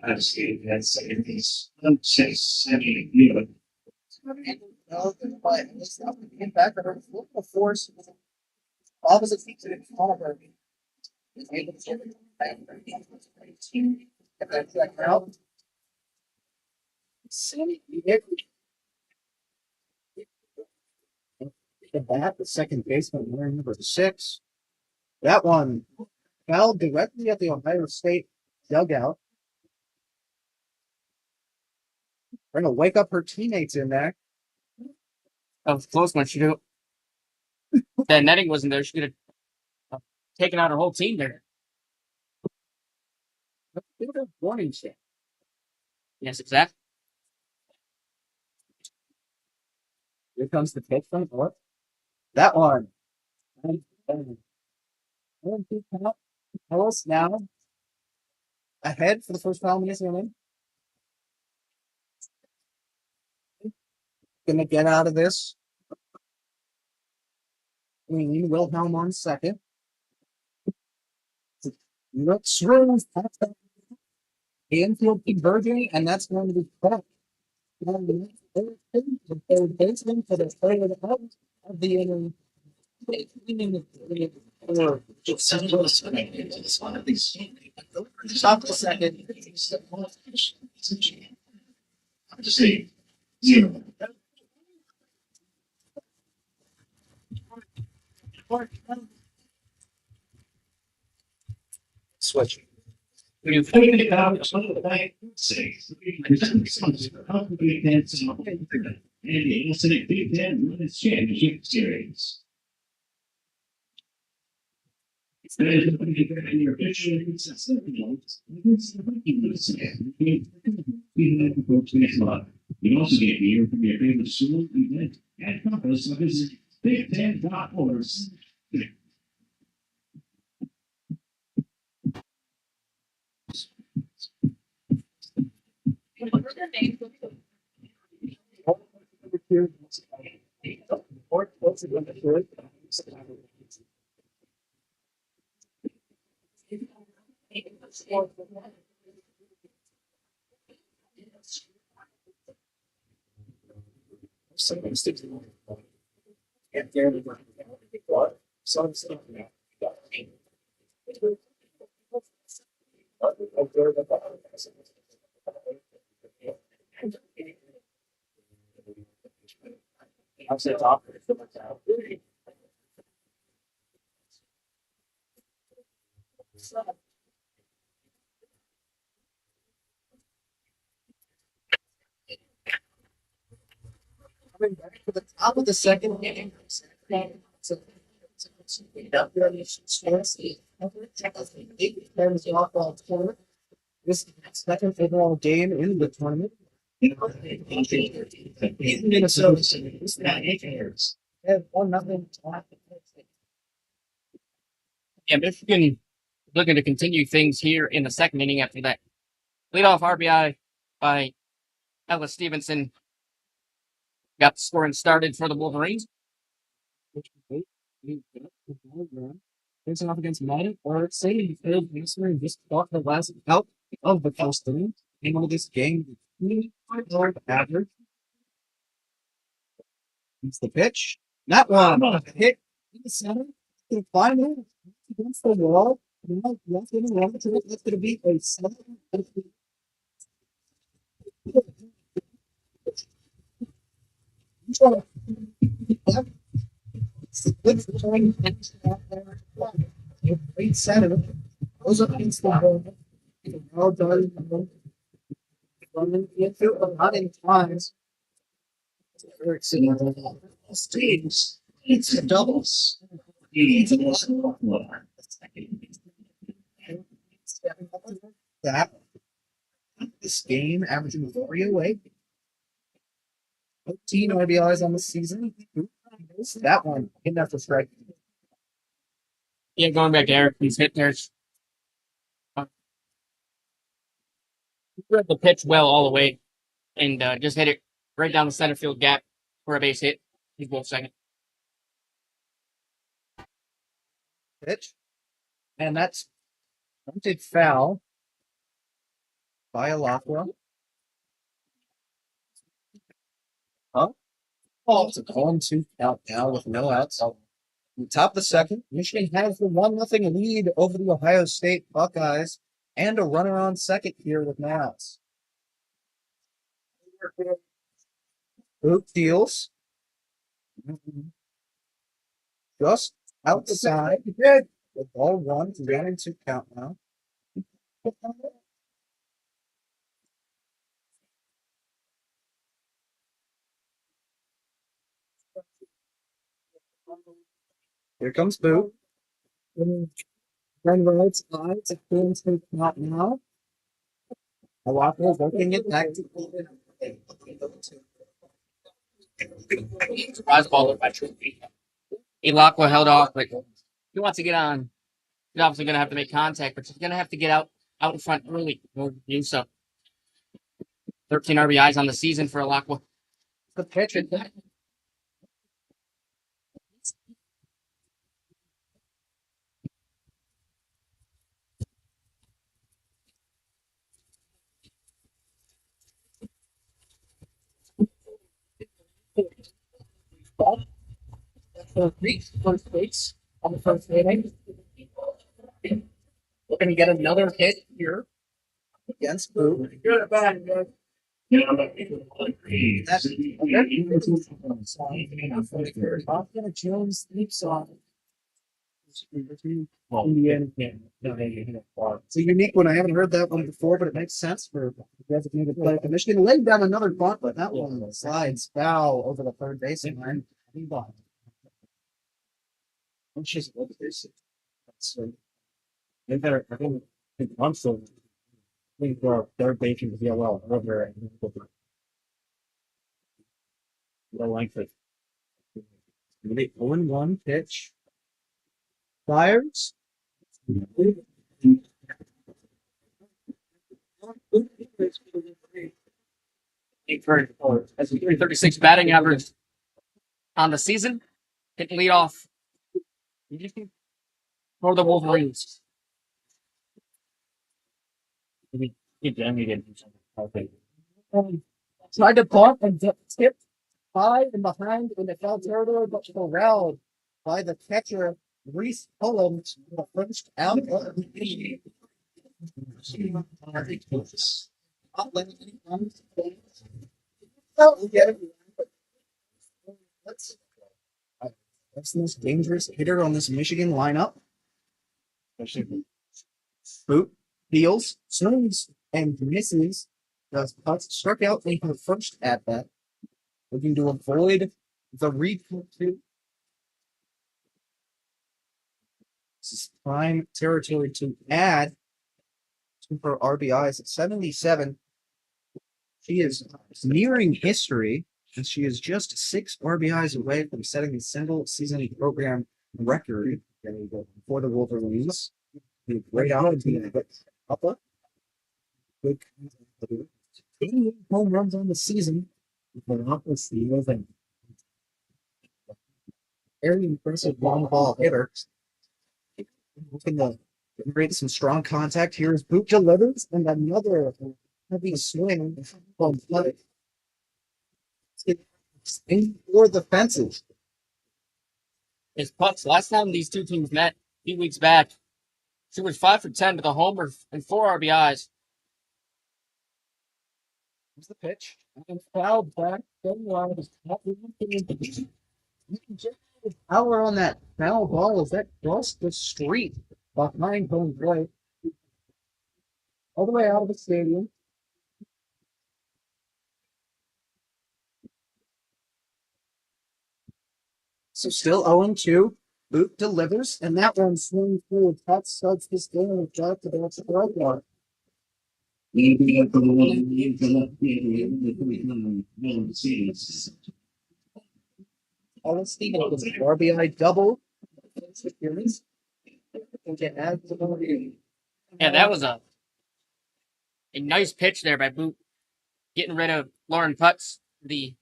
I've skated that second piece. 6, 7, you know.
But it's not to get back or look the force. Opposite feet to the front of her. Is able to get it back. Get that check out. The bat, the second baseman wearing number 6. That one fell directly at the Ohio State dugout. We're gonna wake up her teammates in there.
That was a close one. She could. That netting wasn't there. She could have taken out her whole team there.
Warning shot.
Yes, exactly.
Here comes the pitch from North. That one. Ellis now ahead for the first foul minutes of the inning. Gonna get out of this. Wilhelm on second. Looks through. Infield converging, and that's going to be caught. The third baseman for the third out of the inning. Stop the second.
I'm just saying, 0.
Switch.
When you think about it, some of the back 6, how could we dance in the Incident Big Ten Women's Championship Series? There is a pretty good in your official against the Seminoles against the Vikings. We have the folks next month. You also get here from your favorite school event and compass of his Big Ten.org.
Coming back to the top of the second inning. This second overall game in the tournament. Minnesota. They have 1-0.
Yeah, Michigan looking to continue things here in the second inning after that leadoff RBI by Ellis Stevenson. Got the scoring started for the Wolverines.
Facing off against Madden or say he failed answer and just got the last out of the first inning. Came into this game with 25 average. It's the pitch. That one hit in the center. Can find it against the wall. That's going to be a 7. Great center. Goes up against the hole. Well done. Running the infield a lot in times. Eric sitting Steve's needs some doubles. He needs a lot more. That this game averaging 308. 15 RBIs on the season. That one hit after strike.
Yeah, going back to Eric, he's hit there. He read the pitch well all the way and just hit it right down the center field gap for a base hit. He's both second.
Pitch. And that's hunted foul by Alakwa. Huh? Oh, it's a 1-2 count now with no outs. On top of the second, Michigan has the 1-0 lead over the Ohio State Buckeyes and a runner on second here with no outs. Boot deals. Just outside. Good. With ball 1, 3-2 count now. Here comes Boo. Run right side. It's a 3-2 count now. Alakwa working it back to
Surprise baller by Trophy. Elakwa held off, but he wants to get on. He's obviously going to have to make contact, but he's going to have to get out in front early in order to do so. 13 RBIs on the season for Elakwa.
the pitch. First base on the first inning. We're going to get another hit here against Boo. Good at bat, guys. Jones leaps on. It's a unique one. I haven't heard that one before, but it makes sense for designated player. Michigan laid down another bunt, but that one slides foul over the third baseline line. She's a little basic. They better, I think once so I think third base is well over the length of 0-1 pitch. Fires.
As a 336 batting average on the season, hit lead off for the Wolverines.
Tried to bunt and tipped high and behind in the foul territory, but corralled by the catcher Reese Pullum to the first out of the inning. That's the most dangerous hitter on this Michigan lineup. Boot, deals, swings, and misses. Does cuts, struck out in her first at bat. Looking to avoid the replay. This is prime territory to add to her RBIs at 77. She is nearing history, and she is just 6 RBIs away from setting the single season program record for the Wolverines. Great out upper. Good 88 home runs on the season. Very impressive long ball hitter. Looking to generate some strong contact. Here is Boot delivers and another heavy swing from Flood. For the fences.
His putts, last time these two teams met a few weeks back, she was 5 for 10 with a homer and 4 RBIs.
Here's the pitch. And fouled back. Power on that foul ball as that crossed the street behind home plate. all the way out of the stadium. So still 0-2. Boot delivers, and that one swings through. That starts this game with drive to the strike one. All Stephen was an RBI double. And can add to the lead.
Yeah, that was a nice pitch there by Boot, getting rid of Lauren Putz. The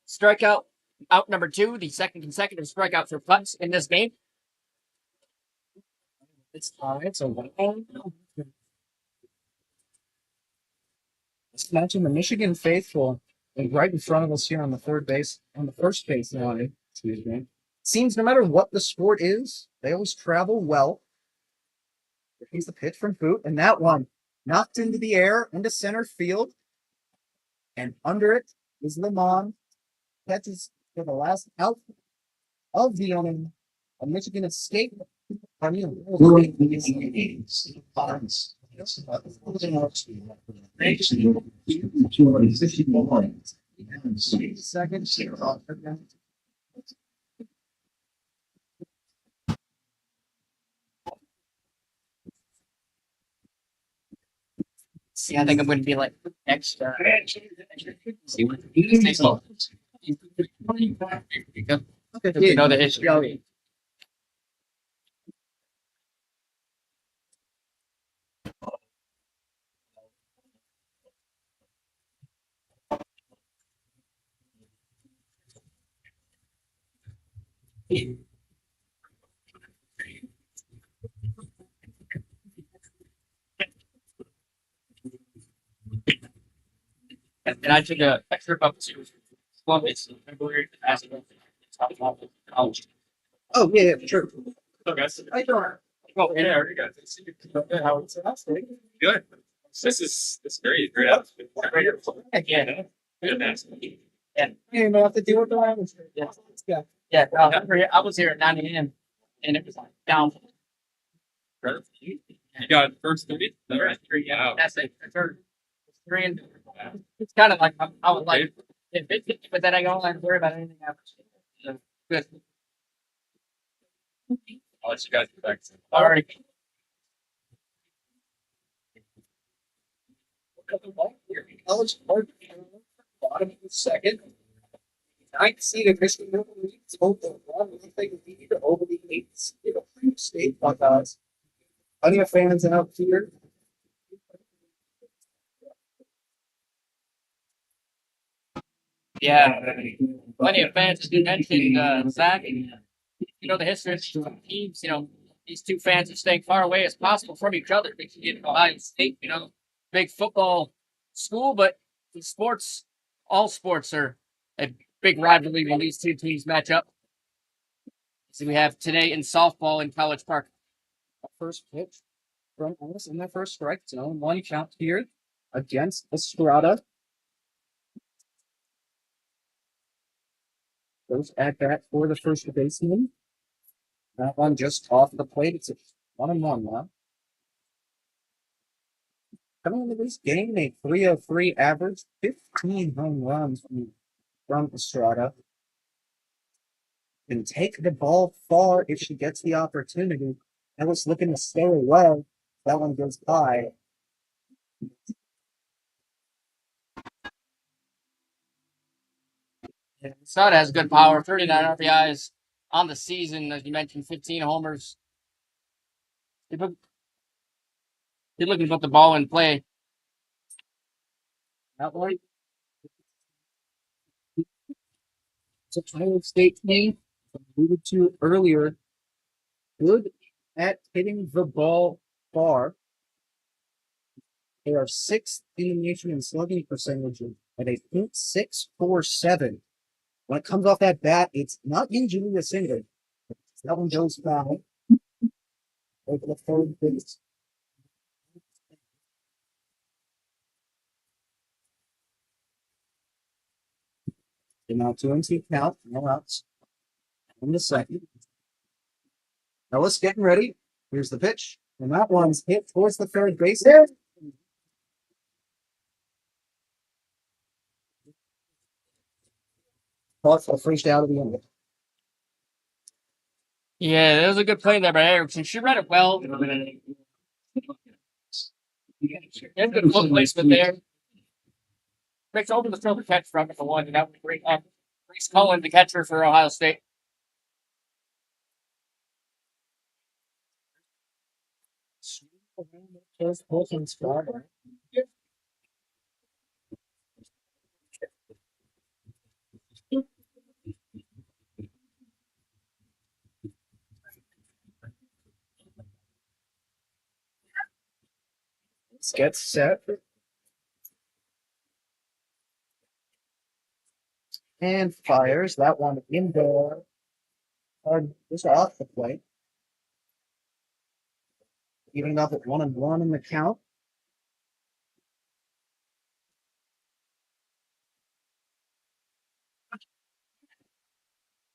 strikeout, out number 2, the second consecutive strikeout for Putz in this game.
It's tied, so 1-0. Let's imagine the Michigan faithful right in front of us here on the first base line. Excuse me. Seems no matter what the sport is, they always travel well. Here's the pitch from Boot, and that one knocked into the air into center field. And under it is Lemon. Catches for the last out of the inning. A Michigan escape. Seconds.
See, I think I'm going to be like extra. See what this
Okay,
you know the history. And I took a trip up to Columbus in February to ask them about college.
Oh, yeah, sure.
So guys,
I don't.
oh yeah, already got this. How it's good. This is great. Great outfit.
Yeah.
Good mask.
You don't have to do it.
Yeah.
Let's go.
Yeah, I was here at 9 a.m. and it was like down.
You got first 30?
First 3, yeah.
Wow.
That's it. Third. 3 and it's kind of like I was like, if it's, but then I don't have to worry about anything after. So, good.
I'll let you guys get back to it.
All right.
College Park, bottom of the second. 9th seed of Michigan River Leagues hold the 1-0 lead over the 8th seed of Ohio State Buckeyes. Plenty of fans out here.
Yeah, plenty of fans, as you mentioned, Zach. You know the history of these teams. You know these two fans are staying far away as possible from each other because you know Ohio State, you know, big football school, but in sports, all sports are a big rivalry when these two teams match up. So we have today in softball in College Park.
First pitch from us in their first strike zone. 1 count here against Estrada. Goes at bat for the first baseman. That one just off the plate. It's a 1-1 now. Coming into this game, a 303 average, 15 home runs from Estrada. Can take the ball far if she gets the opportunity. Ellis looking to stay away. That one goes by.
Estrada has good power, 39 RBIs on the season, as you mentioned, 15 homers. They're looking to put the ball in play.
That one. It's a Ohio State team, alluded to earlier. Good at hitting the ball far. They are 6th in the nation in slugging percentage at a .647. When it comes off that bat, it's not usually a single. That one goes foul. Over the third base. And now 2-2 count, no outs. In the second. Ellis getting ready. Here's the pitch. And that one's hit towards the third base. Caught for freaked out of the end.
Yeah, that was a good play there by Erickson. She read it well. And good foot placement there. Makes over the throw the catch from it for one, and that would bring up Reese Cullen, the catcher for Ohio State.
Let's get set. And fires that one indoor. Just off the plate. Evening up at 1-1 in the count.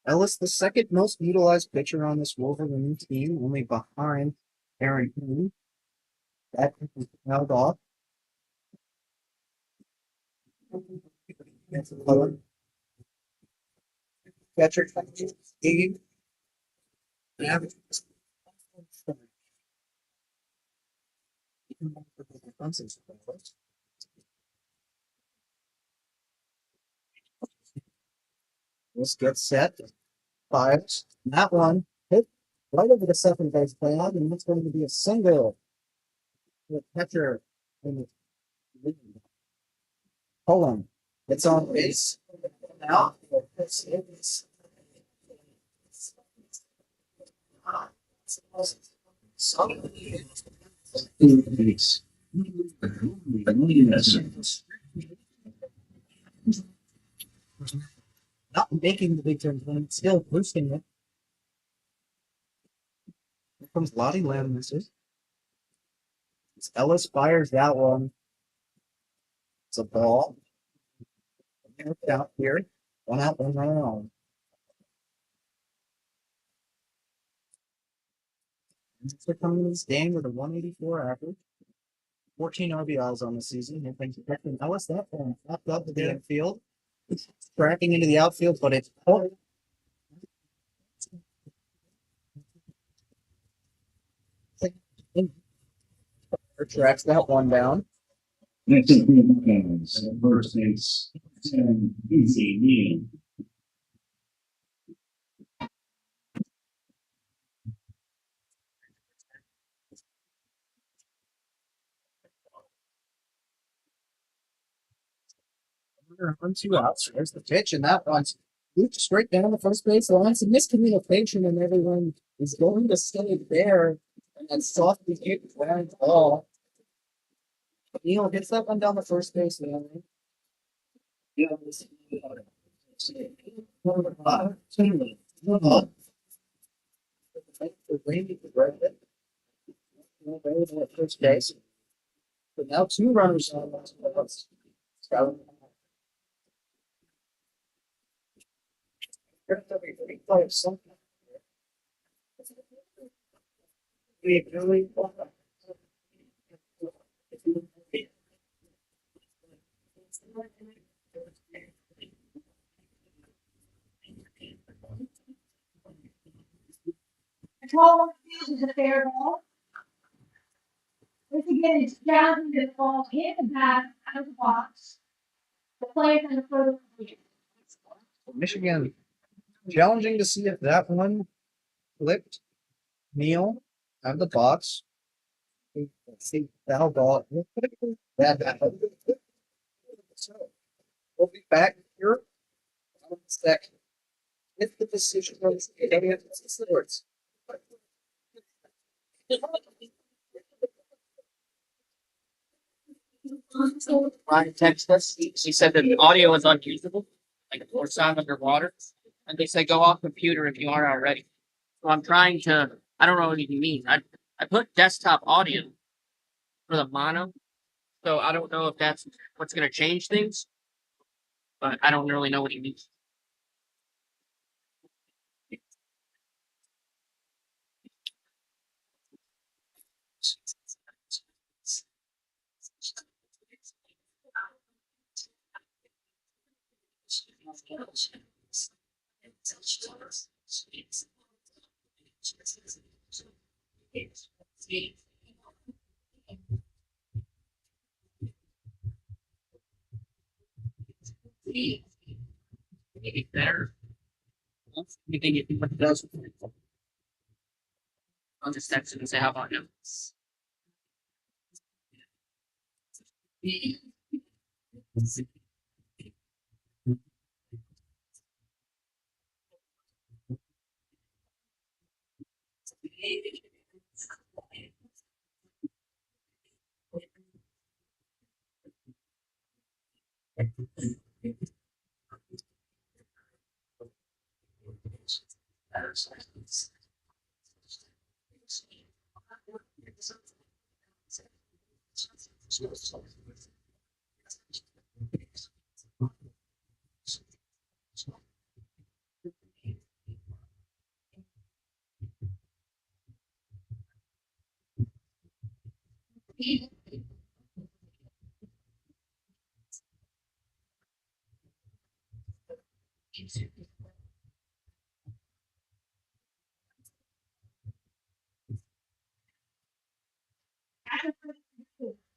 Ellis, the second most utilized pitcher on this Wolverine team, only behind Aaron Boone. That was held off. Catcher, Steve. Average. Let's get set. Fires. That one hit right over the second base pad, and it's going to be a single. The catcher in the lead. Hold on. It's on base. Now, not making the big turn, but still boosting it. Here comes Lottie Landmisses. Ellis fires that one. It's a ball. Out here. One out, one round. They're coming to this game with a 184 average. 14 RBIs on the season. Here comes Captain Ellis. That one popped up to the infield. It's tracking into the outfield, but it's tracks that one down.
Next up, we have first base, easy Neal.
On 2 outs. There's the pitch, and that one's looped straight down the first base line. Some miscommunication, and everyone is going to stay there. And then softly hit the ground ball. Neal hits that one down the first base line. First base. But now 2 runners on the
Control is a fair ball. This again is challenging the ball hit the bat out of the box. The players in the further position.
Michigan challenging to see if that one flipped. Neal out of the box. See foul ball. That. So we'll be back here in a second. If the decision was words.
Ryan texted us. He said that the audio is unusable, like or sound underwater. And they say go off computer if you aren't already. So I'm trying to. I don't know what he means. I put desktop audio for the mono, so I don't know if that's what's going to change things. But I don't really know what he means. Maybe better. You think it does on this text and say, how about him?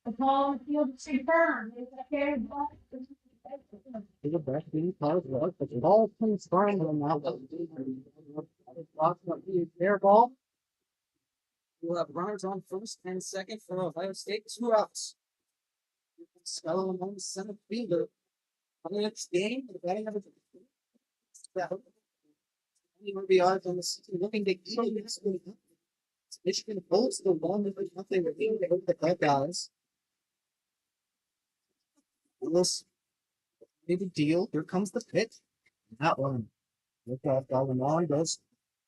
The ball in the field is confirmed. It's a fair ball.
The best being called was, but the ball plays firm on that one. Fair ball. We'll have runners on first and second for Ohio State. 2 outs. Scully on the center fielder. On the next game, the batting average. RBIs on the season, looking to even this one. Michigan holds the one that nothing with the Buckeyes. Willis, big deal. Here comes the pitch. That one. Look off Gallimore goes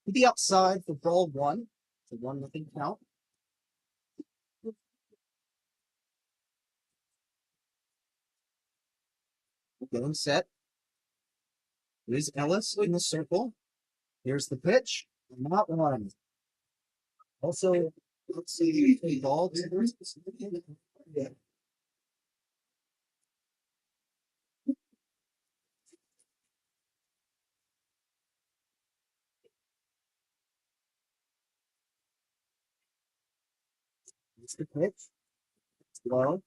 to the outside for ball 1. It's a 1-0 count. Getting set. Here's Ellis in the circle. Here's the pitch. And that one. Also, let's see the ball. Yeah. It's the pitch. It's low.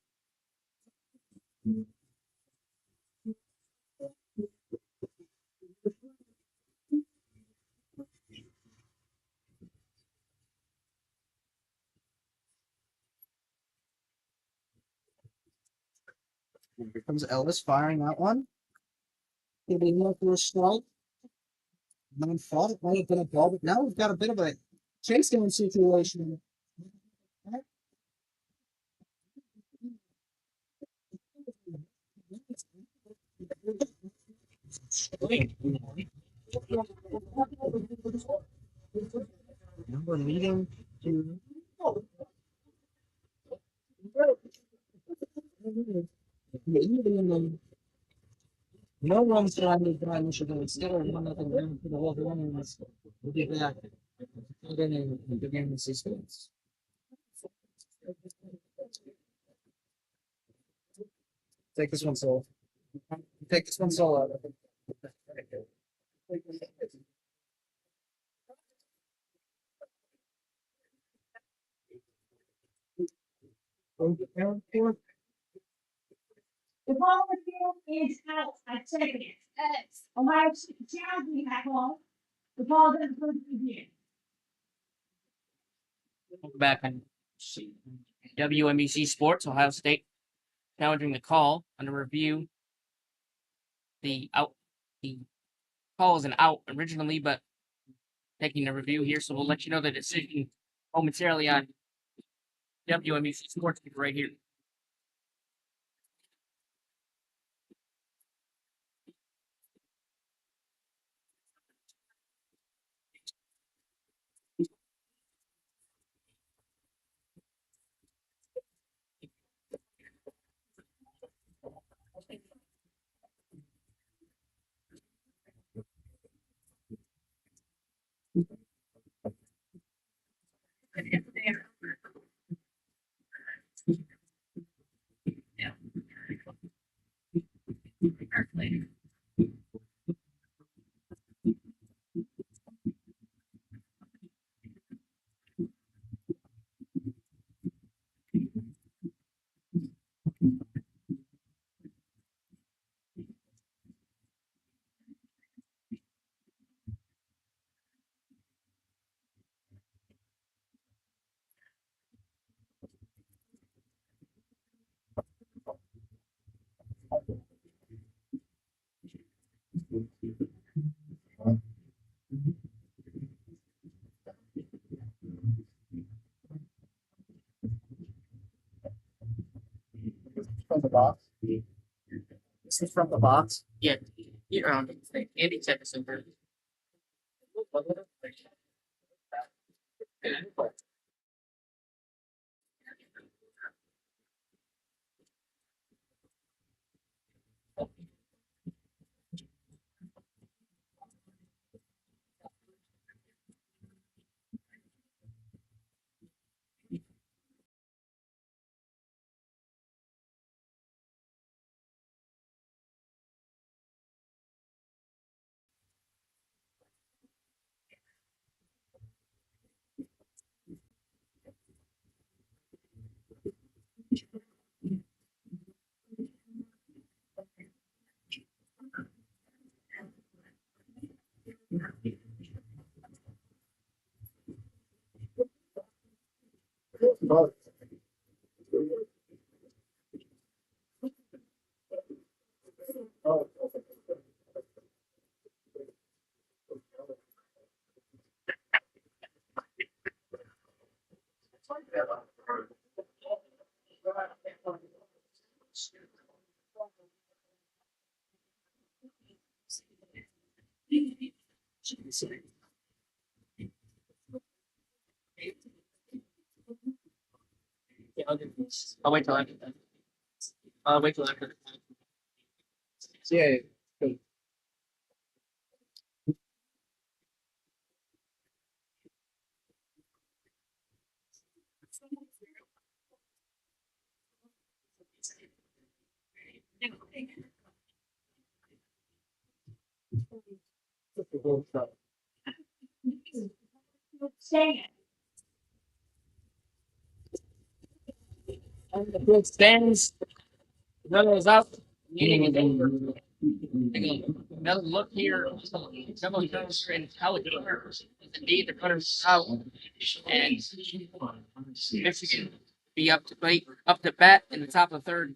And here comes Ellis firing that one. He'll be more for a strike. Non fault. It might have been a ball, but now we've got a bit of a chase down situation. Now we're leading to. No one's trying to drive Michigan. It's still 1-0 down for the whole game. We'll be back. Again, in the game sequence. Take this one solo. Take this one solo.
The ball in the field is out at second. Ohio State challenging that ball. The ball doesn't go to begin.
Welcome back on WMEC Sports, Ohio State challenging the call under review. The call is an out originally, but taking a review here, so we'll let you know the decision momentarily on WMEC Sports right here.
from the box. This is from the box.
Yeah, you're on. Andy said this over. Yeah, I'll wait till after that. I'll wait till after.
Yeah.
Stay.
And the field stands. None is up. Meeting is over. Take another look here. Several turns in Alabama. Indeed, the runners out. And Michigan be up to bat in the top of the third.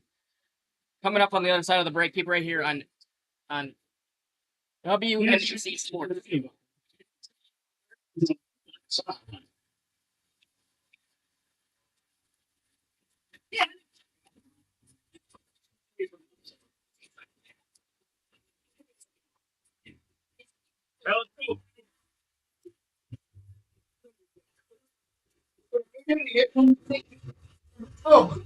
Coming up on the other side of the break. Keep right here on WNBC Sports.
Oh.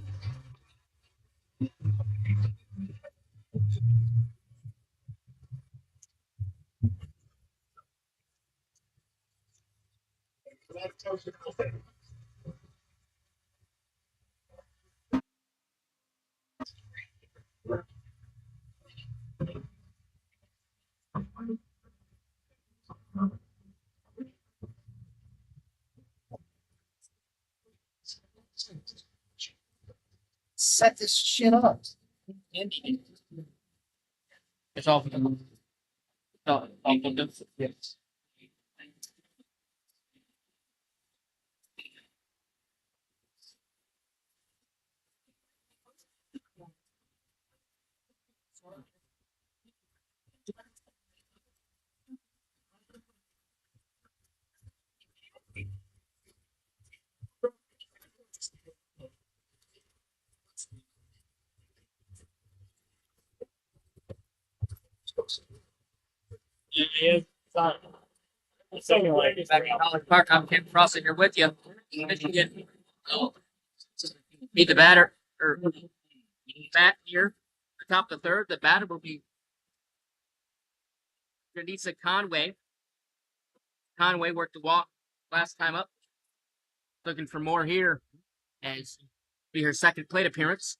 Set this shit up.
It's all for them. All for them.
Yes.
Back in College Park, I'm Ken Crossett here with you. Michigan. Be the batter or bat here. The top of the third. The batter will be Janisa Conway. Conway worked the walk last time up. Looking for more here as be her second plate appearance.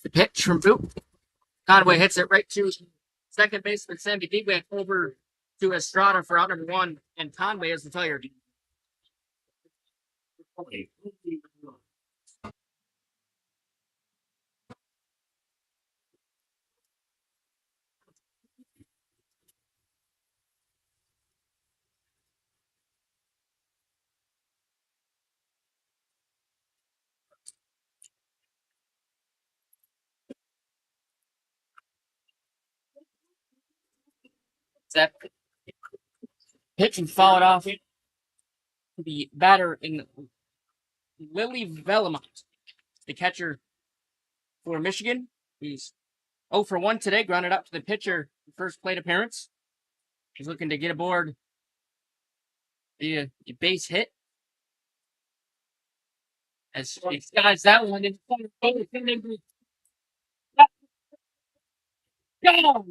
The pitch from Boot. Conway hits it right to second baseman Sandy Bigway over to Estrada for out number one, and Conway is retired. that pitch and fouled off the batter in Lily Velamont, the catcher for Michigan. He's 0 for 1 today, grounded up to the pitcher, first plate appearance. He's looking to get aboard the base hit. As he skies that one in front of Go!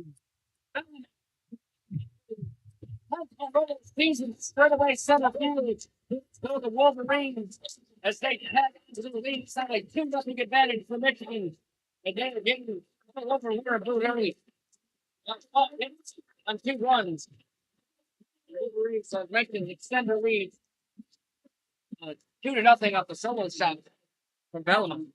Season straightaway center field. So the Wolverines, as they head into the lead side, 2-0 advantage for Michigan. And they're getting all over Warrenburg early. On 2 runs. The Wolverines are making extend their lead. 2-0 off the solo shot from Bellman.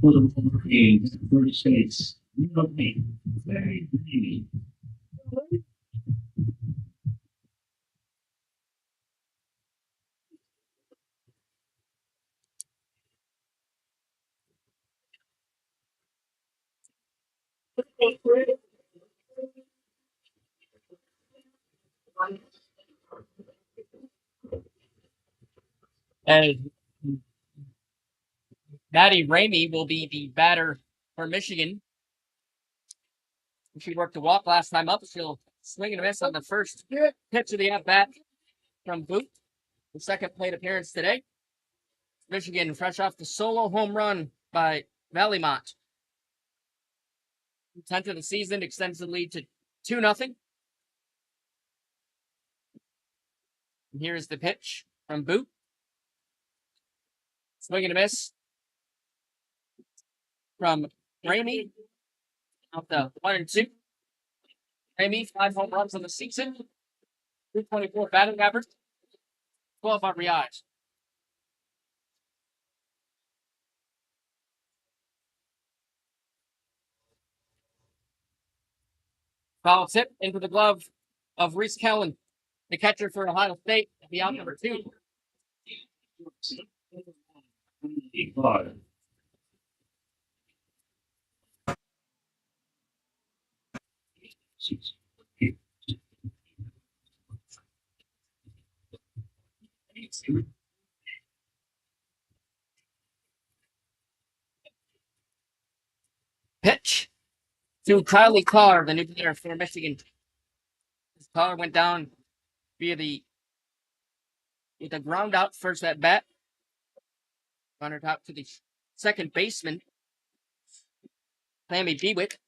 For the Wolverines, first base, very green.
And Maddie Ramey will be the batter for Michigan. She worked a walk last time up. She'll swing and miss on the first pitch of the at-bat from Boot. The second plate appearance today. Michigan fresh off the solo home run by Vallimont. 10th of the season extends the lead to 2-0. And here's the pitch from Boot. Swing and a miss from Ramey. Out the 1-2. Ramey, 5 home runs on the season. 324 batting average. 12 RBIs. Foul tip into the glove of Reese Kellen, the catcher for Ohio State, at the out number 2. Pitch to Kylie Carr, the new player for Michigan. Carr went down with a ground out first at bat. Runner top to the second baseman, Sammy Bewick.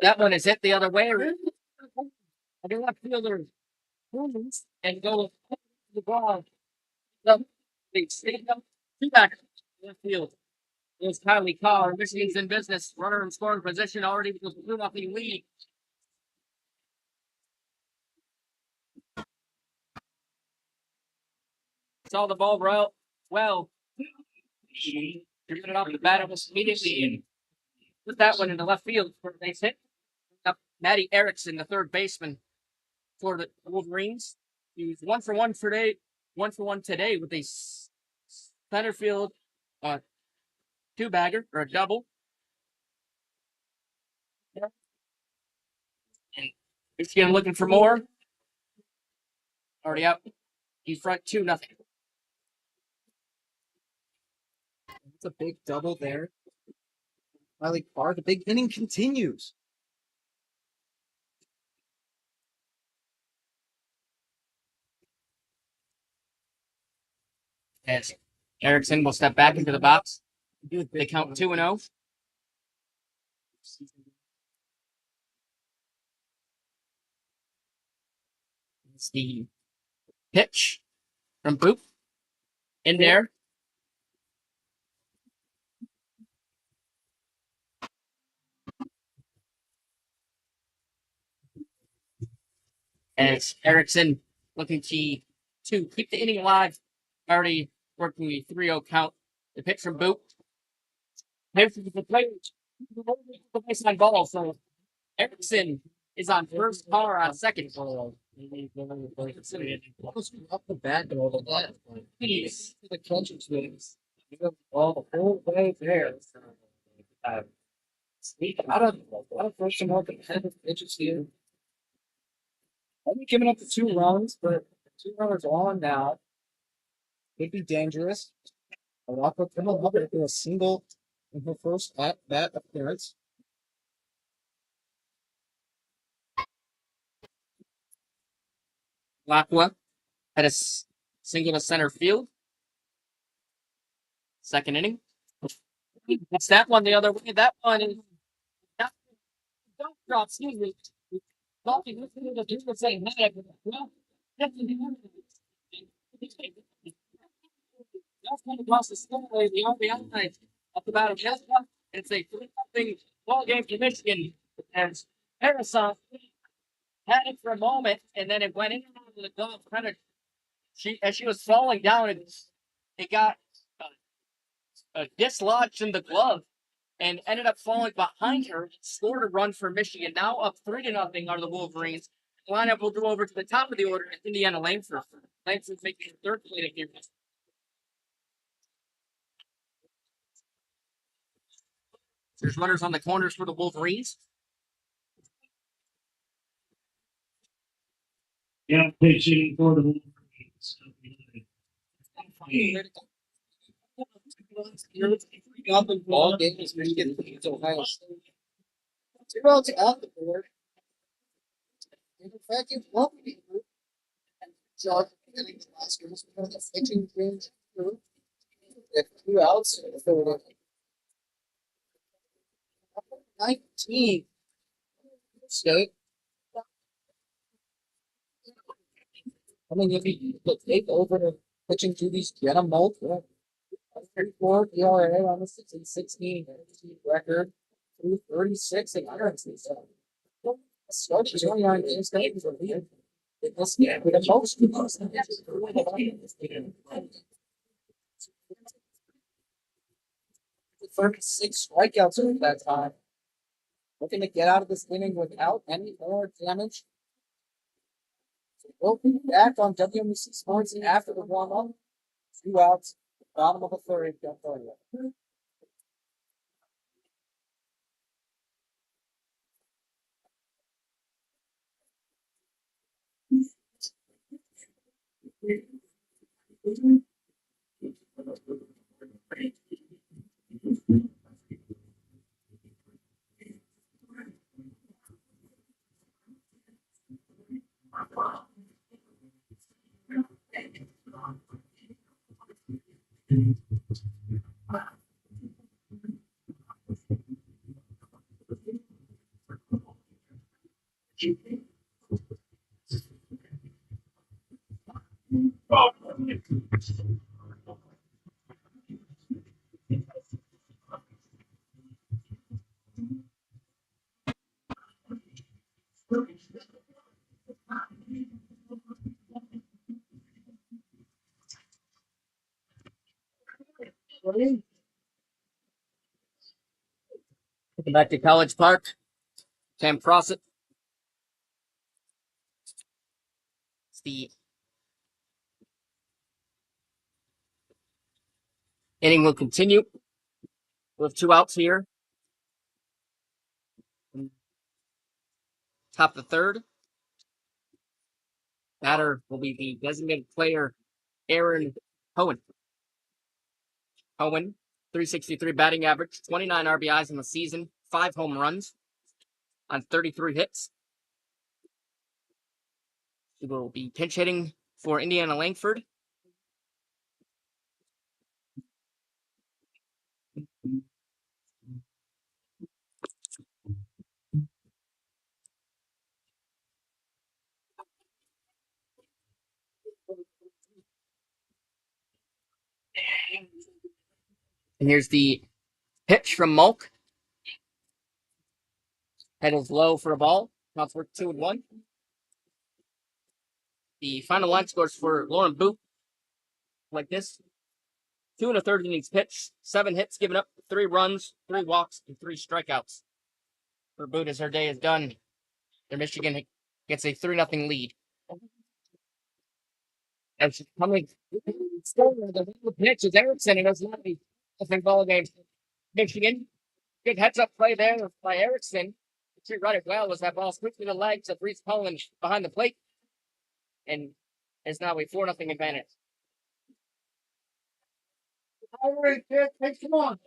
That one is hit the other way. The left fielder and go to the ball. They stayed up two back left field. There's Kylie Carr. Michigan's in business. Runner in scoring position already with a 2-0 lead. Saw the ball well. Driven it off the bat almost immediately and put that one in the left field for a base hit. Up Maddie Erickson, the third baseman for the Wolverines. He was 1 for 1 today. 1 for 1 today with a center field 2-bagger or a double. And Michigan looking for more. Already up. He's front 2-0.
It's a big double there. Kylie Carr, the big inning continues.
As Erickson will step back into the box. They count 2-0. It's the pitch from Boop. In there. As Erickson looking to keep the inning alive. Already working the 3-0 count. The pitch from Boop. Here's the play. The baseline ball. So Erickson is on first, Par on second.
Up the bat and all of that. Please, the catcher swings. All the whole way there. Sneak out of first and more competitive pitches here. Only giving up the 2 runs, but 2 runners on now. Could be dangerous. A lot of them will do a single in her first at bat appearance.
Lacqua had a single to center field. Second inning. That's that one the other way. That one is don't drop. Excuse me. Talking with the people saying that. Well, that's coming across the sky. The RBI up about a chest one. It's a 3-0 ball game for Michigan. And Harrison had it for a moment, and then it went into the glove. Kind of, as she was falling down, it got dislodged in the glove and ended up falling behind her. Scored a run for Michigan. Now up 3-0 are the Wolverines. The lineup will go over to the top of the order. It's Indiana Langford. Langford making the third plate here. There's runners on the corners for the Wolverines.
Yeah, pitching for the Wolverines.
The ball game is Michigan leads Ohio State. 2 runs on the board. In fact, it won't be. So, getting the Oscars, the pitching range through. If 2 outs, so 19. State. I mean, if you could take over the pitching duties, get them both. 34 ERA on the 16 record. 236 and irons. Start 29 games. This game with the most. 36 strikeouts at that time. Looking to get out of this inning without any more damage. So we'll be back on WMC Sports after the warm-up. 2 outs, bottom of the third. Don't go anywhere.
Welcome back to College Park. Cam Crossett. It's the inning will continue. We'll have 2 outs here. Top of the third. Batter will be the designated player, Aaron Cohen. Cohen, 363 batting average, 29 RBIs in the season, 5 home runs on 33 hits. He will be pinch hitting for Indiana Langford. And here's the pitch from Mulk. Head is low for a ball. Counts for 2-1. The final line scores for Lauren Boot like this: 2 1/3 innings pitched, 7 hits given up, 3 runs, 3 walks, and 3 strikeouts. For Boot as her day is done. Their Michigan gets a 3-0 lead. And she's coming. The pitch is Erickson, and it's not a nothing ball game. Michigan. Good heads up play there by Erickson. She run it well as that ball quickly to the legs of Reese Cullen behind the plate. And it's now a 4-0 advantage. All right, kid, come on.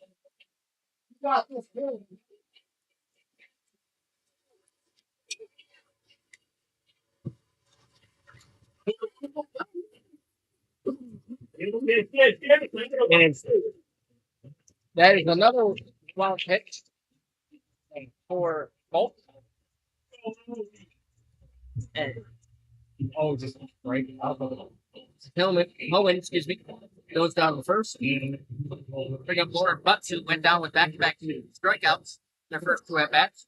You got this, kid. And that is another wild pitch for both. And just right out of Hohen, excuse me, goes down the first. Bring up Laura Butts, who went down with back-to-back strikeouts their first 2 at-bats.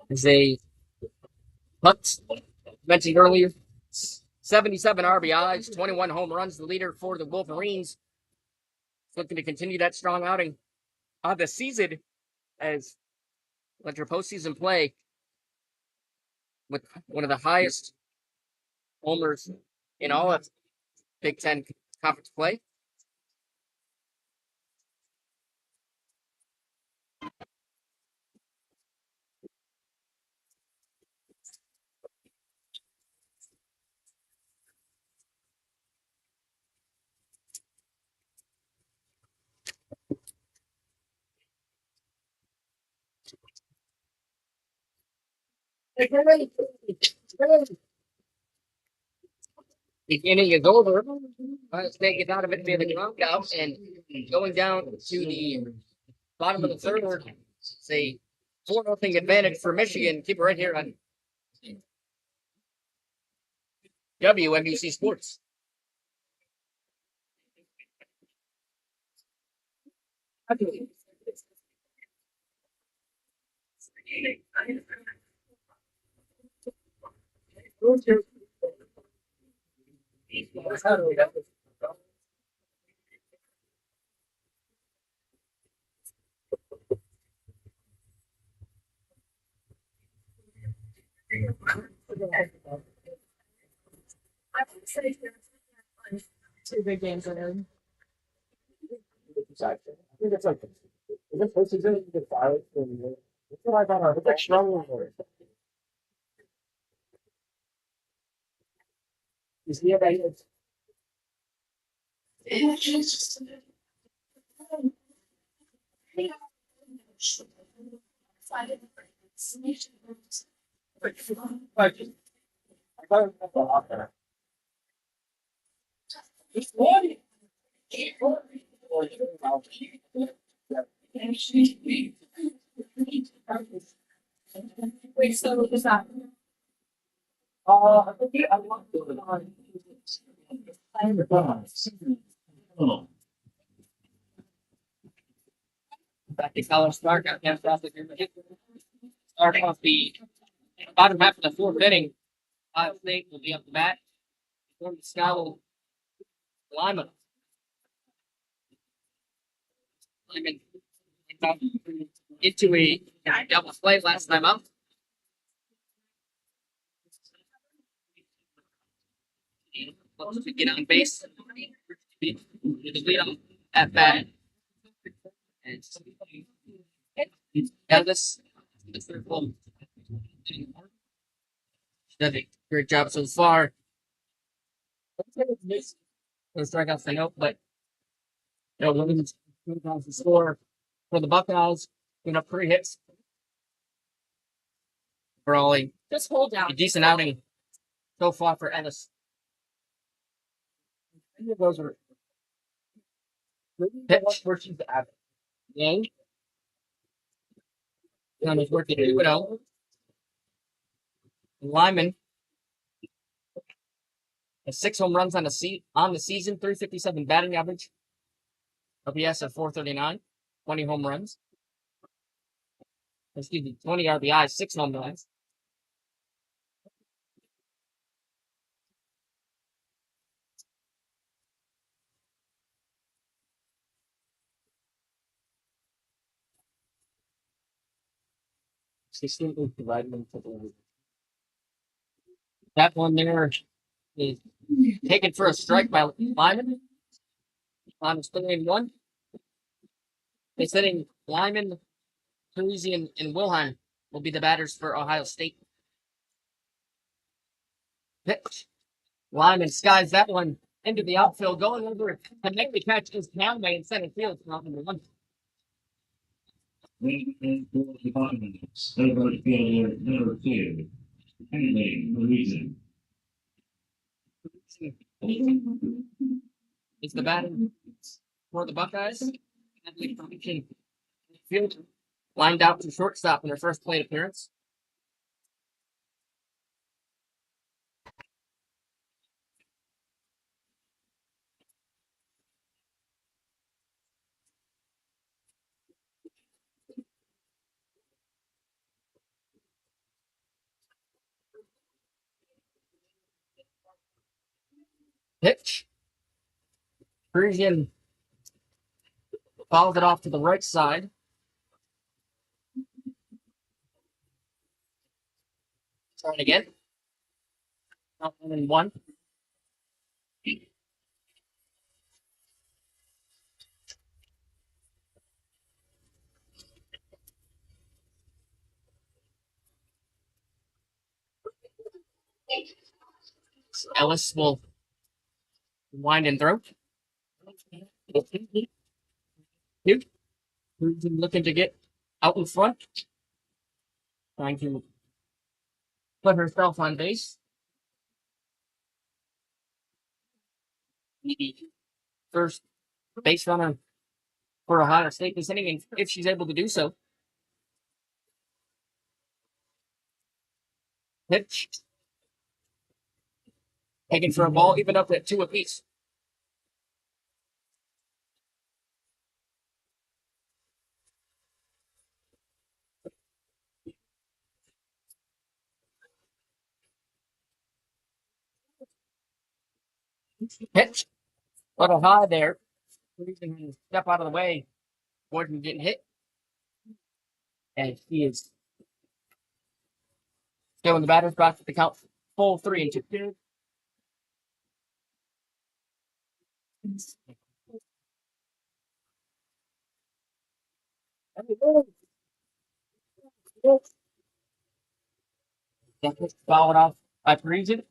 As they Butts mentioned earlier, 77 RBIs, 21 home runs, the leader for the Wolverines. Looking to continue that strong outing on the season as let your postseason play with one of the highest homers in all of Big Ten conference play. The inning is over. State gets out of it via the ground out and going down to the bottom of the third. It's a 4-0 advantage for Michigan. Keep it right here on WNBC Sports.
Two big games in there.
I think it's like, is it postseason? You get fired from the That's what I thought. It's like strong for You see it right here? I thought it was a lot better.
Wait, so what was that?
I think I love it.
Back to college start. Got fantastic. Start off the bottom half of the 4th inning. Ohio State will be up the bat. Norman Scott Lyman. Lyman into a double play last time up. Looks to get on base. The lead on at bat. And Ellis, the third ball. Done a great job so far. No strikeouts, I know, but Williams comes to score for the Buckeyes. Putting up 3 hits. Overall,
Just hold down.
a decent outing so far for Ellis.
Those are
Pitch.
where she's at.
Yang. On his work to 2-0. Lyman has 6 home runs on the season, 357 batting average. OPS at 439, 20 home runs. 20 RBIs, 6 home runs.
Distinctly divided into the that one there is taken for a strike by Lyman on 3-1. They're sitting Lyman, Parisi, and Wilhelm will be the batters for Ohio State. Pitch. Lyman skies that one into the outfield, going over to make the catch is Conway in center field. It's not number one.
And for the Buccaneers, over fielder number 2, Henry Reason.
It's the batter for the Buckeyes. Field lined out to shortstop in their first plate appearance. Pitch. Parisian fouls it off to the right side. Trying again. Not 1-1. Ellis will wind and throw. Here. Looking to get out in front. Trying to put herself on base. First base runner for Ohio State this inning, and if she's able to do so. Pitch. Taken for a ball, even up at 2 apiece. Pitch. A little high there. Step out of the way. Gordon getting hit. And he is still in the batter's box at the count full 3-2. Fouled off by Parisian.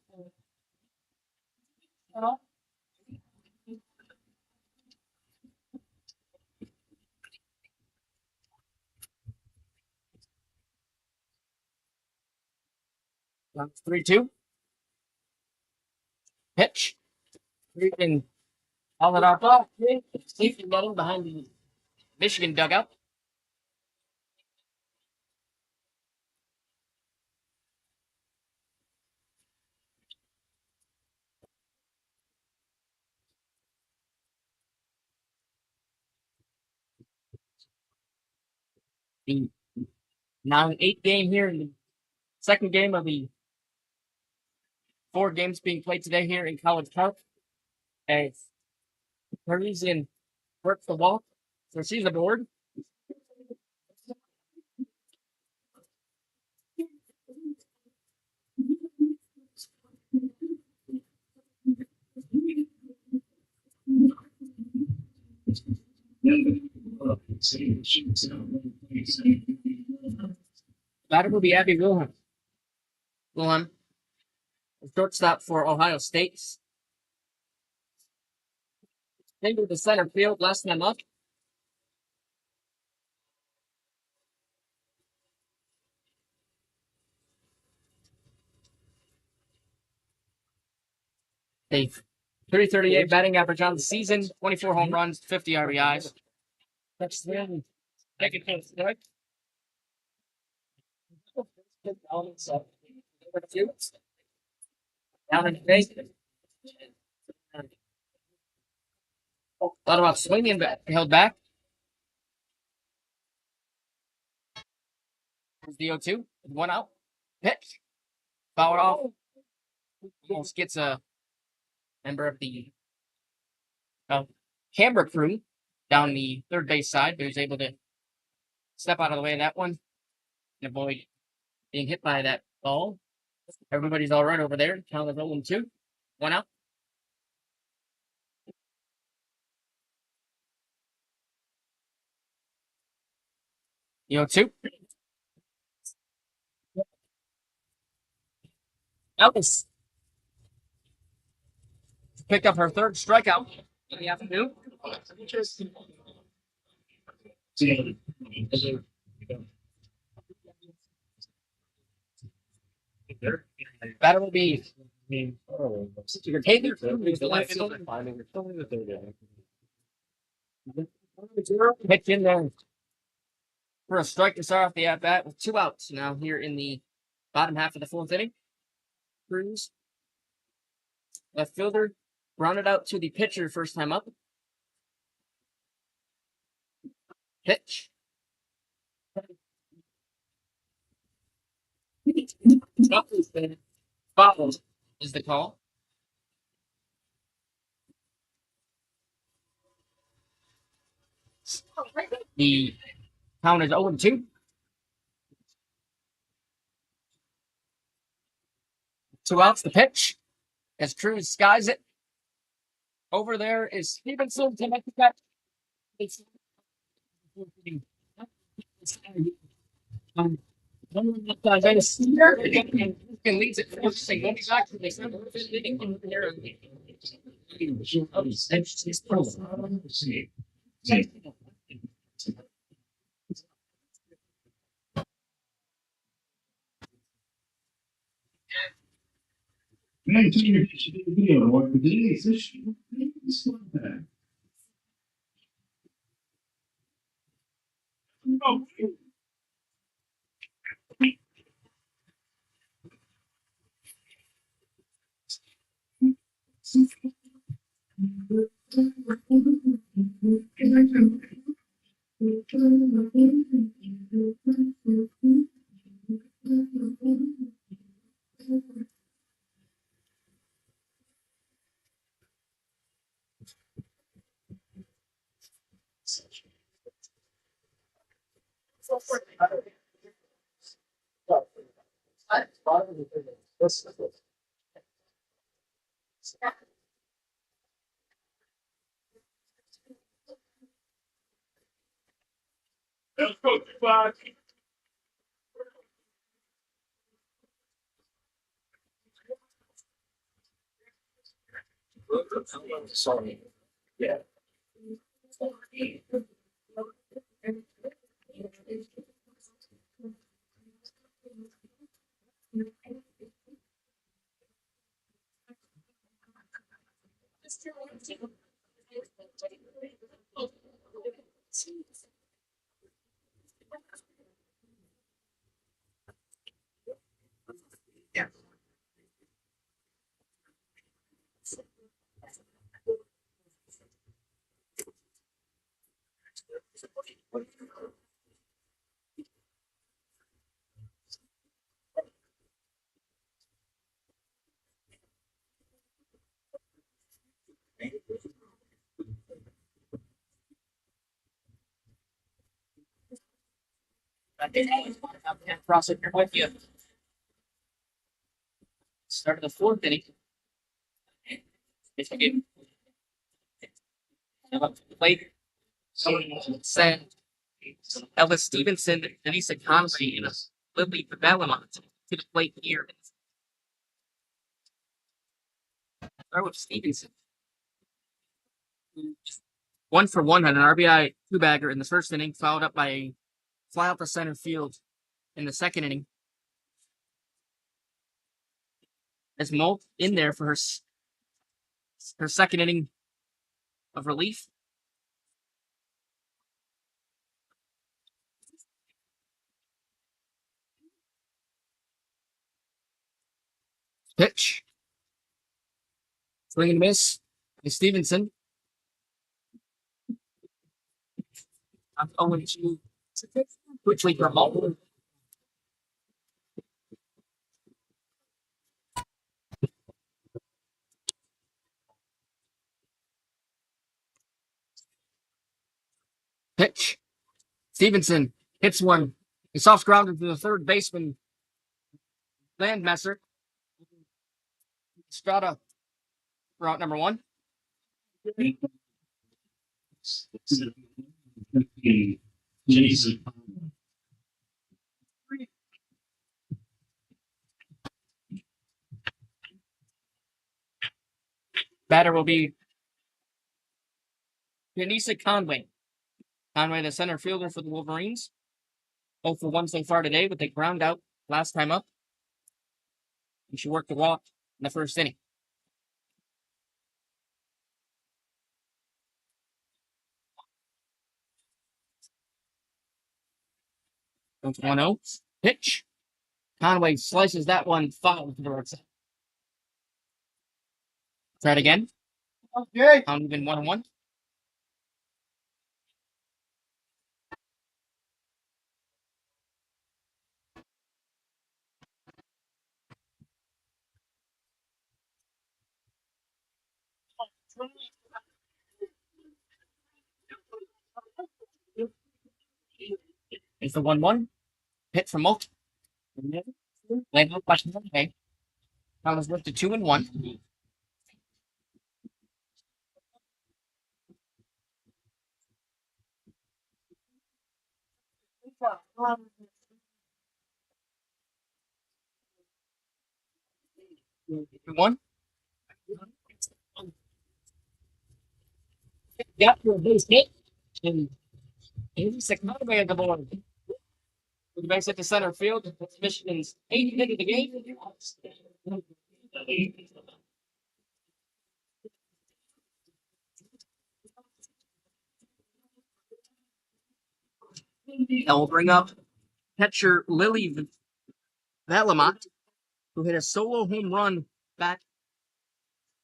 That's 3-2. Pitch. Parisian fouled it off. Safety netting behind the Michigan dugout. The 9-8 game here in the second game of the 4 games being played today here in College Park. As Parisian works the walk, so she's aboard. Batter will be Abby Wilhelm. Wilhelm, shortstop for Ohio State. Into the center field, less than a month. A 338 batting average on the season, 24 home runs, 50 RBIs. That's the second strike. Down in the base. Thought about swinging, but held back. There's the 0-2. 1 out. Pitch. Foul off. Almost gets a member of the camera crew down the third base side, but was able to step out of the way of that one and avoid
being hit by that ball. Everybody's all right over there. Count is 0-2. 1 out. You know, 2. Ellis picked up her third strikeout in the afternoon. Batter will be Koehler, who's the left fielder. Pitch in there for a strike to start off the at bat with 2 outs now here in the bottom half of the 4th inning. Cruz, left fielder, grounded out to the pitcher first time up. Pitch. Fouled is the call. The count is 0-2. 2 outs, the pitch. As Cruz skies it. Over there is Stevenson to make the catch. Leads it for the going back to the 7th inning.
Man, turn your video on for today's session.
Let's go, Tupac.
Sorry. Yeah.
Crossett, you're with you. Start of the 4th inning. Michigan. Up to the plate. Send Ellis Stevenson, Denisa Conley, and Lily Bellamont to the plate here. Start with Stevenson. 1 for 1 on an RBI 2-bagger in the 1st inning, followed up by a fly out to center field in the 2nd inning. As Molt in there for her 2nd inning of relief. Pitch. Swing and miss. And Stevenson. I'm going to quickly promote. Pitch. Stevenson hits one. A soft grounded to the third baseman Landmesser. Strata, route number 1.
Jason.
Batter will be Janisa Conway. Conway, the center fielder for the Wolverines. 0 for 1 so far today, but they ground out last time up. And she worked the walk in the first inning. Goes 1-0. Pitch. Conway slices that one foul to the right side. Try it again.
Okay.
Count even 1-1. It's the 1-1. Hit from Molt. Laid out by Conway. Count is lifted 2-1. One. Got to a base hit. And he's a Conway at the board. With the base hit to center field. That's Michigan's 8th hit of the game. That will bring up catcher Lily Valamont, who hit a solo home run back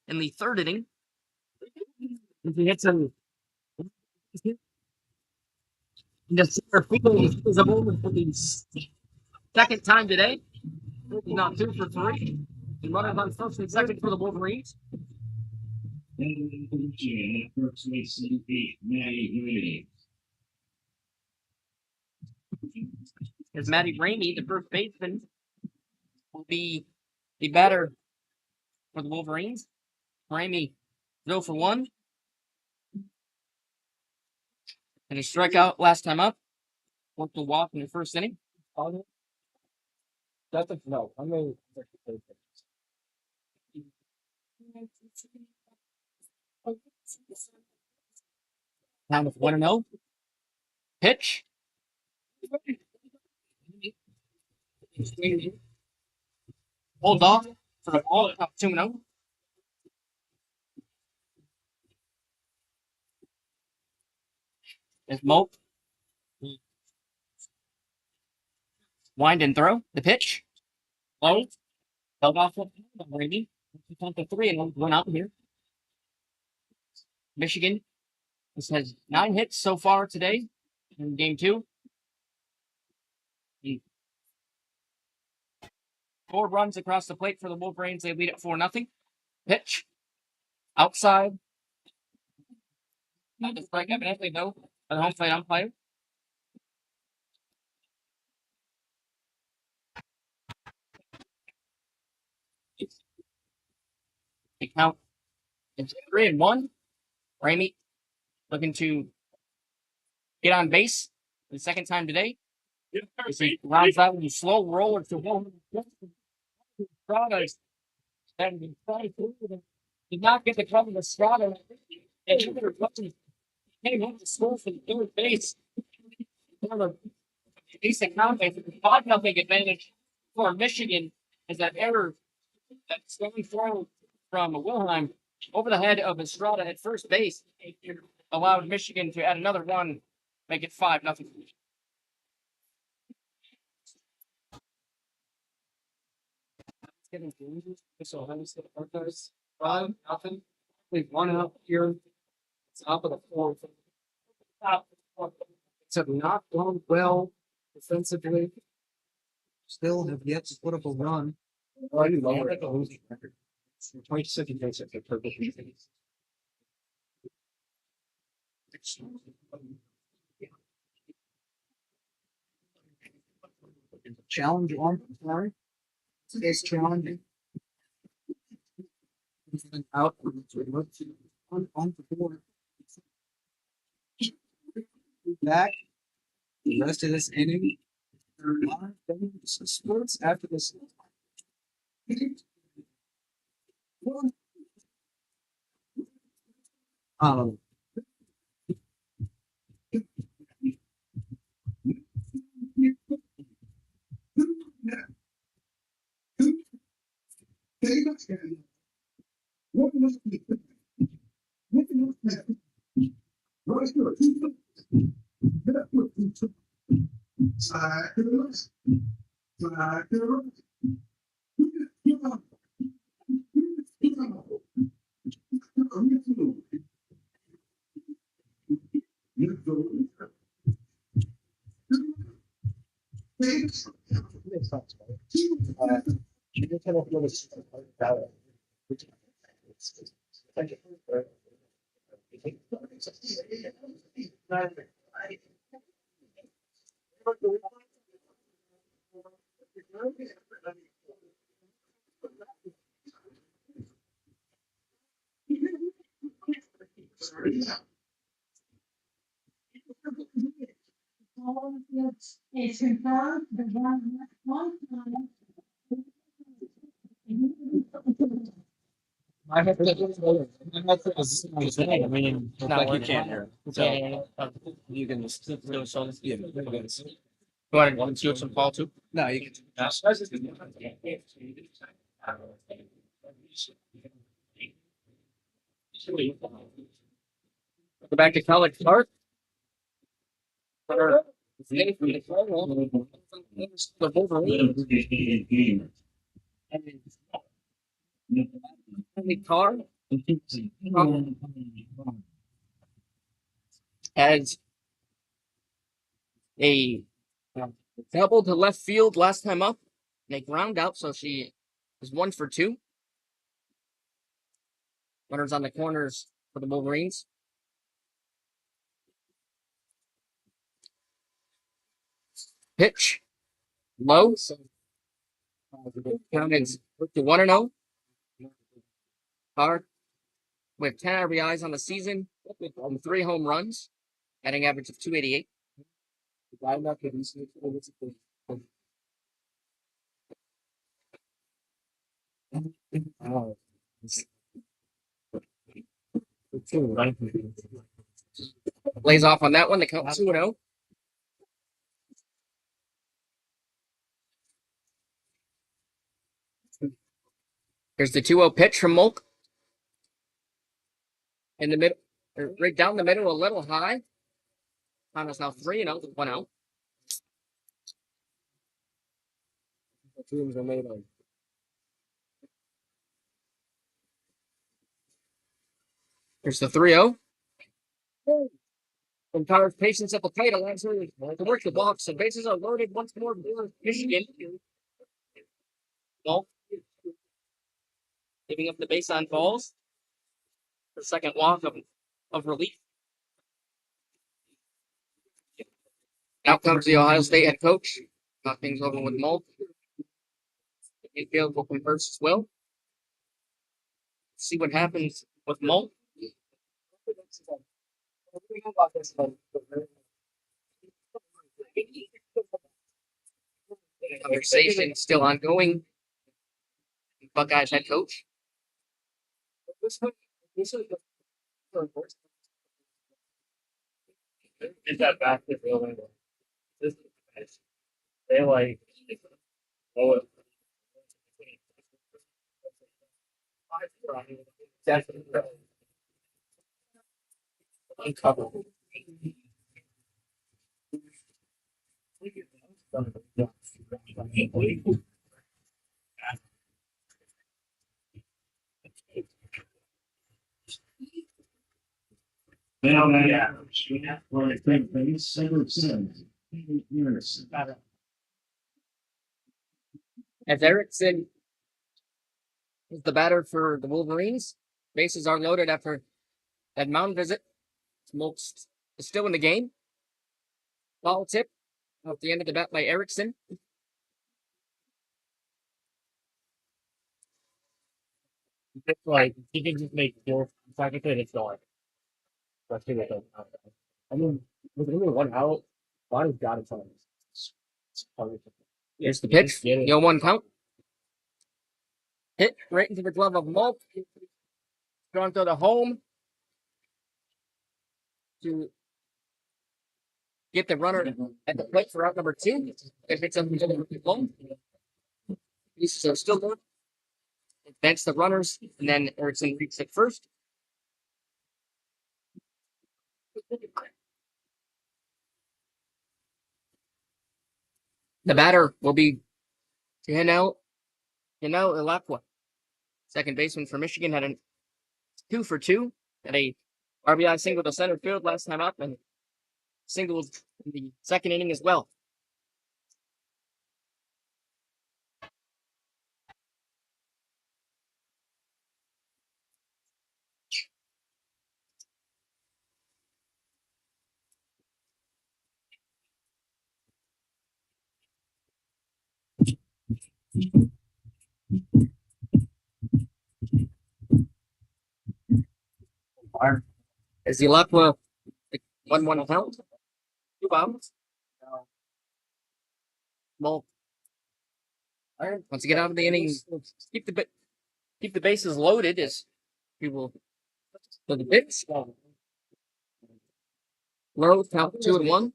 in the 3rd inning. He hits him. The center field is a moment for the 2nd time today. He's not 2 for 3. And runners on 1st and 2nd for the Wolverines.
First base, Maddie
As Maddie Ramey, the first baseman, will be the batter for the Wolverines. Ramey 0 for 1. And a strikeout last time up. Worked a walk in the 1st inning.
No, I'm going
Time with 1-0. Pitch. Hold off for a ball. 2-0. There's Mope. Wind and throw. The pitch. Low. Held off with Ramey. Count to 3 and one out here. Michigan. This has 9 hits so far today in game 2. 4 runs across the plate for the Wolverines. They lead at 4-0. Pitch. Outside. Not a strike, evidently, though. By the home plate umpire. The count is 3-1. Ramey looking to get on base for the 2nd time today. As he rounds out with a slow roller to home. Did not get the cover of Strada. And he came home to score for the 3rd base. Decent Conway for the 5-0 advantage for Michigan as that error that's going thrown from Wilhelm over the head of Estrada at first base allowed Michigan to add another one, make it 5-0.
So Ohio State Buckeyes 5-0. We've won out here. Top of the 4th. Have not gone well defensively. Still have yet to put up a run. 22nd base at the purple. Challenge on. Sorry. Today's challenging. Out on the board. Back. The rest of this inning. Sports after this. Um.
All of the is confirmed, the one time.
I have to. I mean,
It's not
like you
working.
can't hear. So you can just. Yeah.
You want to do some call too?
No, you can.
Go back to college start. The Wolverines. Car has a double to left field last time up, and a ground out, so she is 1 for 2. Runners on the corners for the Wolverines. Pitch low. Count is to 1-0. Car with 10 RBIs on the season, 3 home runs, batting average of 288. Lays off on that one. The count 2-0. Here's the 2-0 pitch from Mulk. In the middle, right down the middle, a little high. Count is now 3-0, 1-0. The teams are made of. Here's the 3-0. From Tyler's patience at the plate allows her to work the box. The bases are loaded once more for Michigan. Ball. Giving up the base on balls. The second walk of relief. Out comes the Ohio State head coach. Got things over with Mulk. Infield will converse as well. See what happens with Mulk. Conversation still ongoing. Buckeyes head coach.
Is that back to building? They like. Oh, definitely. Uncover.
Well, yeah. Well, I think it's 7 years.
As Erickson is the batter for the Wolverines, bases are loaded after that mound visit. Mulk is still in the game. Ball tip off the end of the bat by Erickson. It's like he can just make 4 seconds and it's going. That's what it. I mean, with only one out, Bonnie's got it on. Here's the pitch. 0-1 count. Hit right into the glove of Mulp. Going to the home to get the runner at the plate for out number 2. If it's up to the home, he's still going. Advance the runners, and then Erickson reads it first. The batter will be Janelle Ilacqua. Second baseman for Michigan had a 2 for 2. Had a RBI single to center field last time up and singled in the second inning as well. As the Ilacqua 1-1 count. 2 bombs. Well, once you get out of the inning, keep the bases loaded as people for the pitch. Low count 2-1.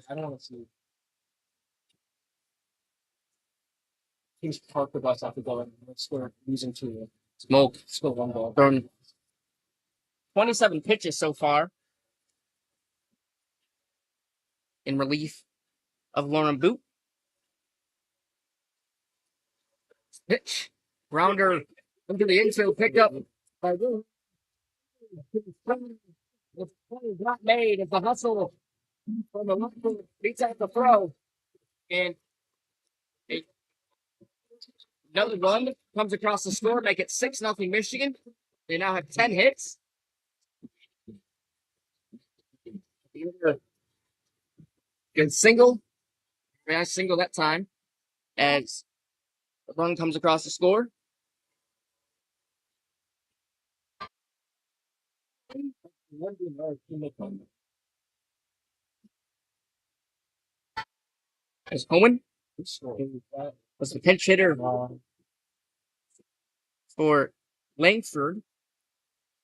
I don't want to see. Teams park the bus after going. Score losing 2.
Smoke.
Still 1 ball.
Thrown 27 pitches so far in relief of Lauren Boot. Pitch. Grounder into the infield, picked up by Boot. The play is not made as the hustle from the left foot beats out the throw. And another run comes across the score, make it 6-0 Michigan. They now have 10 hits. Good single. Very nice single that time. As the run comes across the score. As Owen was the pinch hitter for Langford.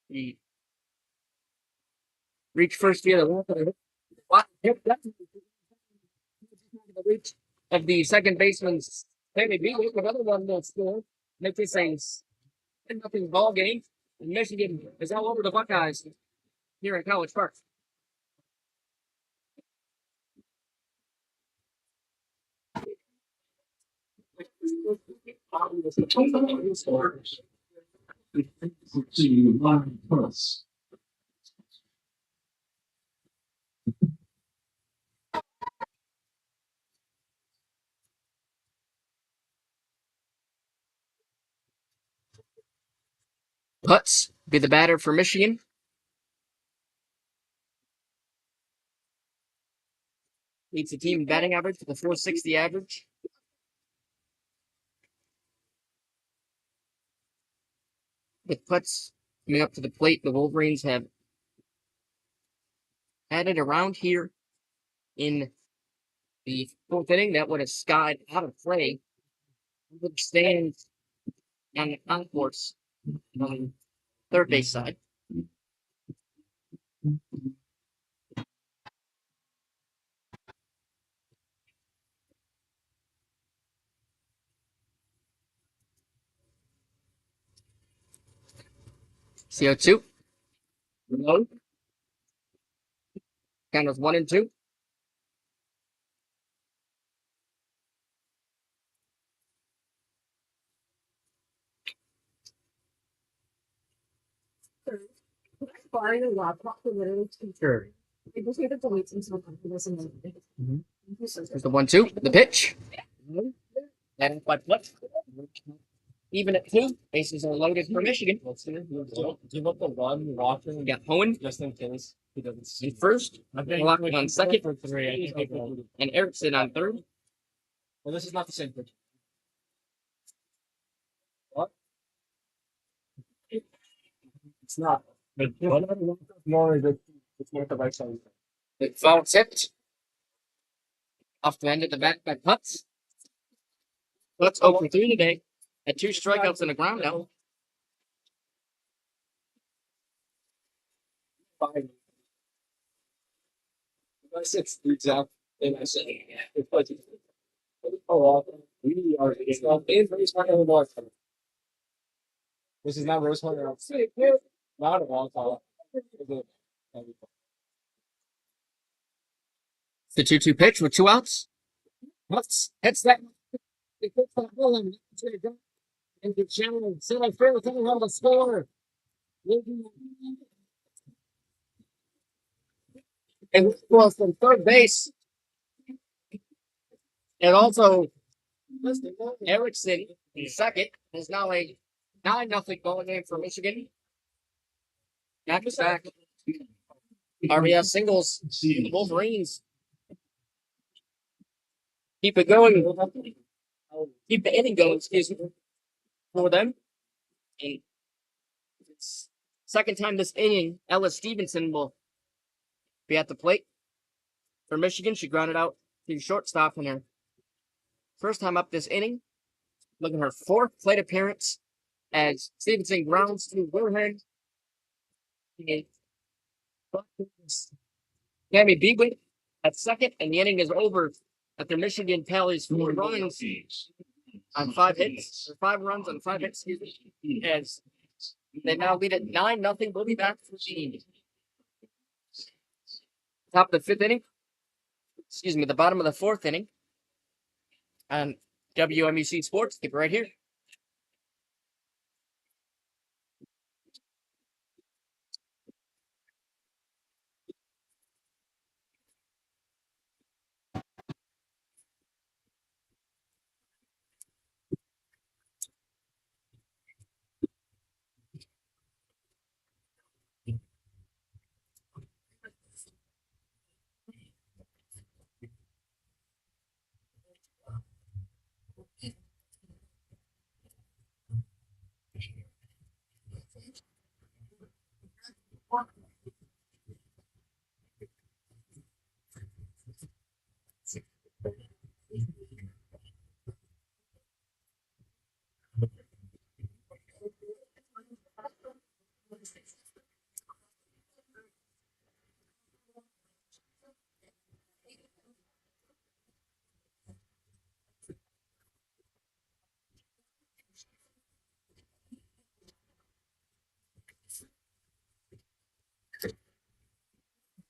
He reached first via the reach of the second baseman's Sammy B. Another one will score. Make this a 10-0 ball game. And Michigan is all over the Buckeyes here at College Park. Putz be the batter for Michigan. Leads the team batting average with a 460 average. With Putz coming up to the plate, the Wolverines have added around here in the 4th inning. That would have skied out of play. Would stand on the concourse on the third base side. CO2. Low. Count was 1-2. There's the 1-2. The pitch. And by Putz. Even at 2, bases are loaded for Michigan.
Do you want the run walking?
We got Hohen
Just in case he doesn't see.
in first, Lockman on second,
For 3, I think.
and Erickson on third.
Well, this is not the same pitch. What? It's not. But more is it's worth the right side.
The foul tipped off the end of the back by putts. Let's open 3 today at 2 strikeouts and a ground out.
5. 6 exact. And I said, it's like, oh, we are. It's not in Rosemont, Illinois. This is not Rosemont, Illinois. Not a long time.
The 2-2 pitch with 2 outs. Putts hits that. He puts that ball in. And the challenge. Center field coming on the score. And well, from third base. And also, Erickson, in second, is now a 9-0 ball game for Michigan. Next back, RBS singles, the Wolverines. Keep it going. Keep the inning going, excuse me, for them. And it's second time this inning, Ellis Stevenson will be at the plate. For Michigan, she grounded out to shortstop in her first time up this inning. Looking at her 4th plate appearance as Stevenson grounds to Wilhelm. Tammy Bewick at second, and the inning is over after Michigan tallies 4 runs on 5 hits, or 5 runs on 5 hits, excuse me, as they now lead at 9-0. We'll be back for the top of the 5th inning. Excuse me, the bottom of the 4th inning. On WMUC Sports, keep it right here.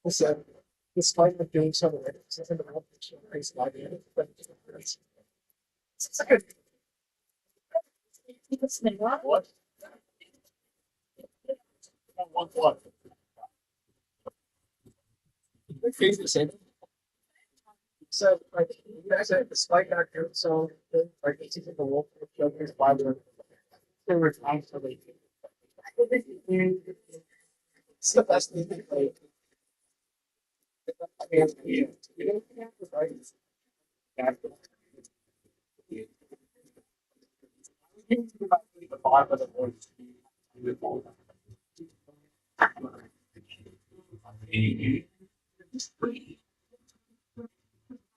So, despite the doing some of it, it's nothing about the race by the end. But it's like what? What? Okay, the same. So, like, you guys said, despite that, so, like, it's even the wolf, Joker's Bible, they were trying to like, it's the best thing, like, I mean, you know, right? The bottom of the board.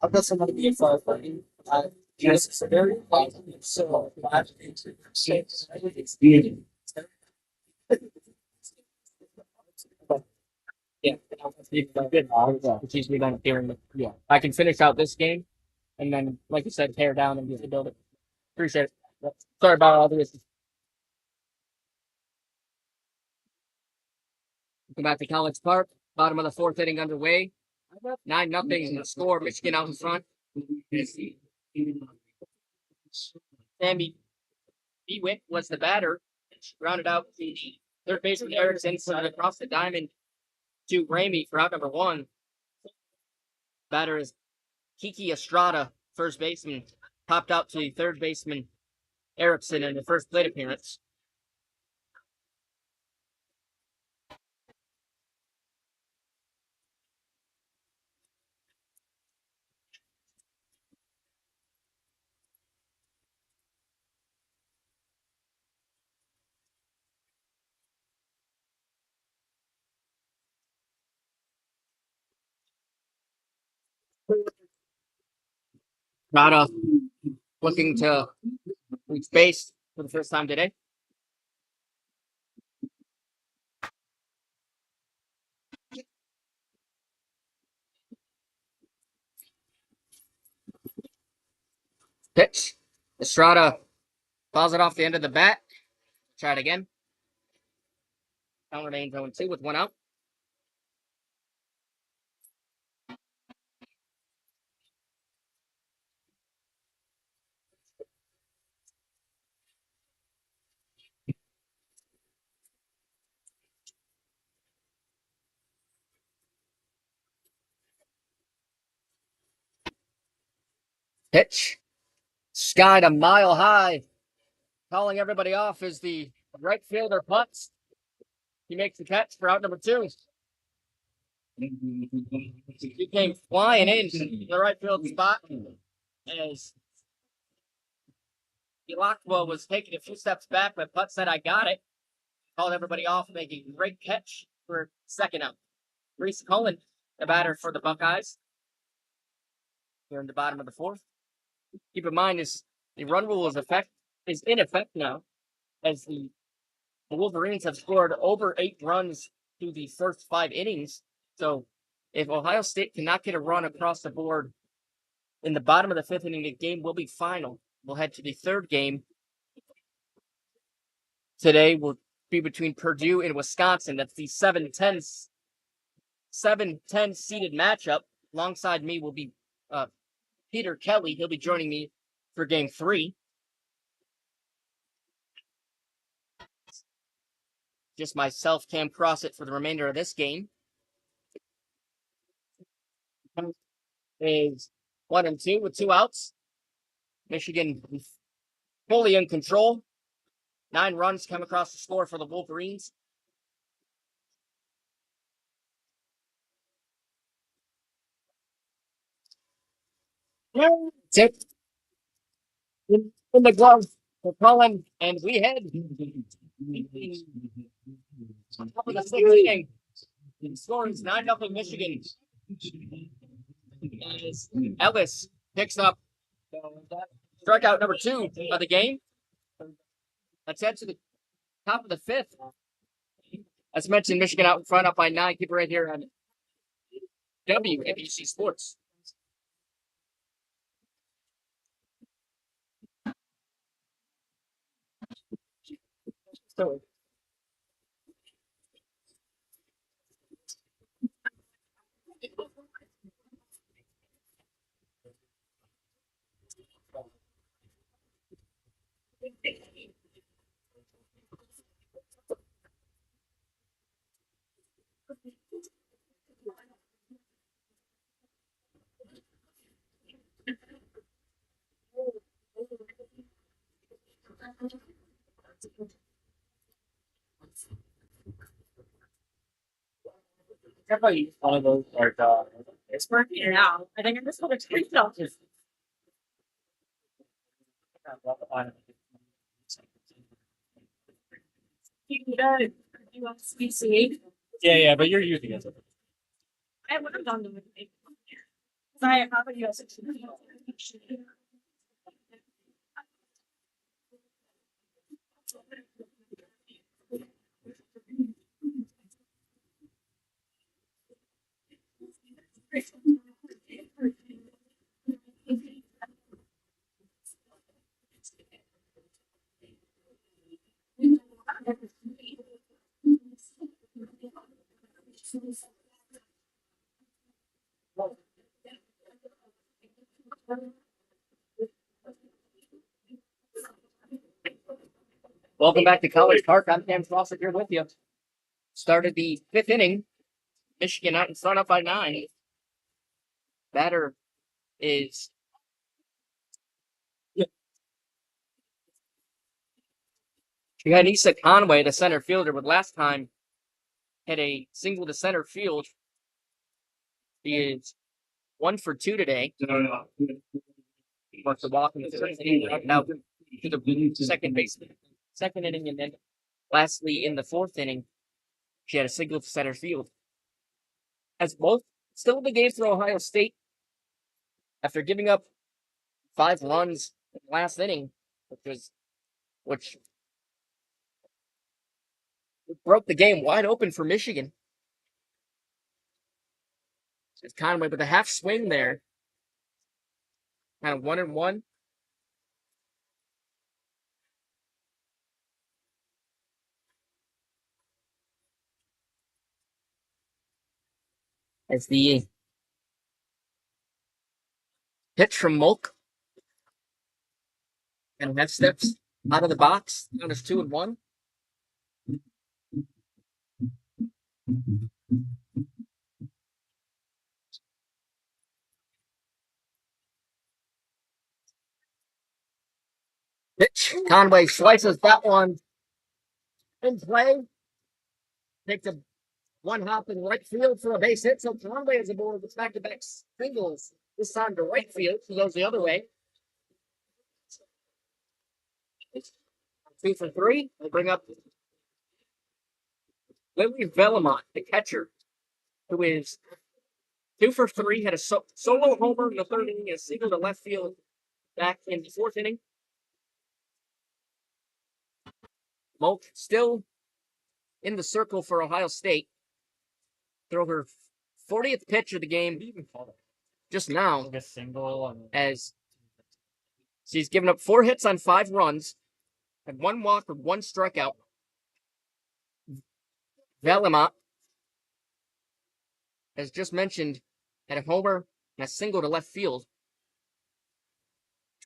I've got somebody being firefighting. Yes, it's a very positive. So, I have to say, it's good.
Yeah, it's usually done here. Yeah, I can finish out this game, and then, like you said, tear down and get to build it. Appreciate it. Yep. Sorry about all this. Welcome back to College Park. Bottom of the 4th inning underway. 9-0 score. Michigan out in front. Sammy Bewick was the batter. She grounded out to the third baseman Erickson, side across the diamond to Ramey for out number 1. Batter is Kiki Estrada, first baseman, popped out to the third baseman Erickson in the first plate appearance. Rada looking to reach base for the first time today. Pitch. Estrada fouls it off the end of the bat. Try it again. Count remains 0-2 with one out. Pitch. Skied a mile high. Calling everybody off as the right fielder punts. He makes the catch for out number 2. He came flying in the right field spot as Ilakwa was taking a few steps back, but Putt said, I got it. Called everybody off, making a great catch for second out. Reese Cullen, the batter for the Buckeyes. Here in the bottom of the 4th. Keep in mind, the run rule is in effect now, as the Wolverines have scored over 8 runs through the first 5 innings. So if Ohio State cannot get a run across the board in the bottom of the 5th inning, the game will be final. We'll head to the 3rd game. Today will be between Purdue and Wisconsin. That's the 7-10 seeded matchup. Alongside me will be Peter Kelly. He'll be joining me for game 3. Just myself, Cam Crossett, for the remainder of this game. Is 1-2 with 2 outs. Michigan fully in control. 9 runs come across the score for the Wolverines. Tip in the glove for Cullen, and we head on top of the 6th inning. The score is 9-0 Michigan. As Ellis picks up strikeout number 2 of the game. Let's head to the top of the 5th. As mentioned, Michigan out in front, up by 9. Keep it right here on WNBC Sports. So,
Definitely one of those like
It's working now. I think I'm just going to take it off. You want CC?
Yeah, but you're using it.
I would have done them with me. I have a US.
welcome back to College Park. I'm Cam Crossett here with you. Started the 5th inning. Michigan out in front, up by 9. Batter is Janisa Conway, the center fielder, but last time hit a single to center field. He is 1 for 2 today. Marks a walk in the 1st inning, now to the second baseman. 2nd inning, and then lastly in the 4th inning, she had a single to center field. As both still in the game for Ohio State, after giving up 5 runs in the last inning, which broke the game wide open for Michigan. It's Conway with a half swing there. Kind of 1-1. As the pitch from Mulk. And half steps out of the box. Down is 2-1. Pitch. Conway slices that one in play. Takes a one hop in right field for a base hit. So Conway is aboard with back-to-back singles. This time to right field. He goes the other way. 2 for 3. They bring up Lily Vellamont, the catcher, who is 2 for 3. Had a solo homer in the 3rd inning, a single to left field back in the 4th inning. Mulk still in the circle for Ohio State. Throw her 40th pitch of the game just now, as she's given up 4 hits on 5 runs, had 1 walk or 1 strikeout. Vellamont, as just mentioned, had a homer and a single to left field.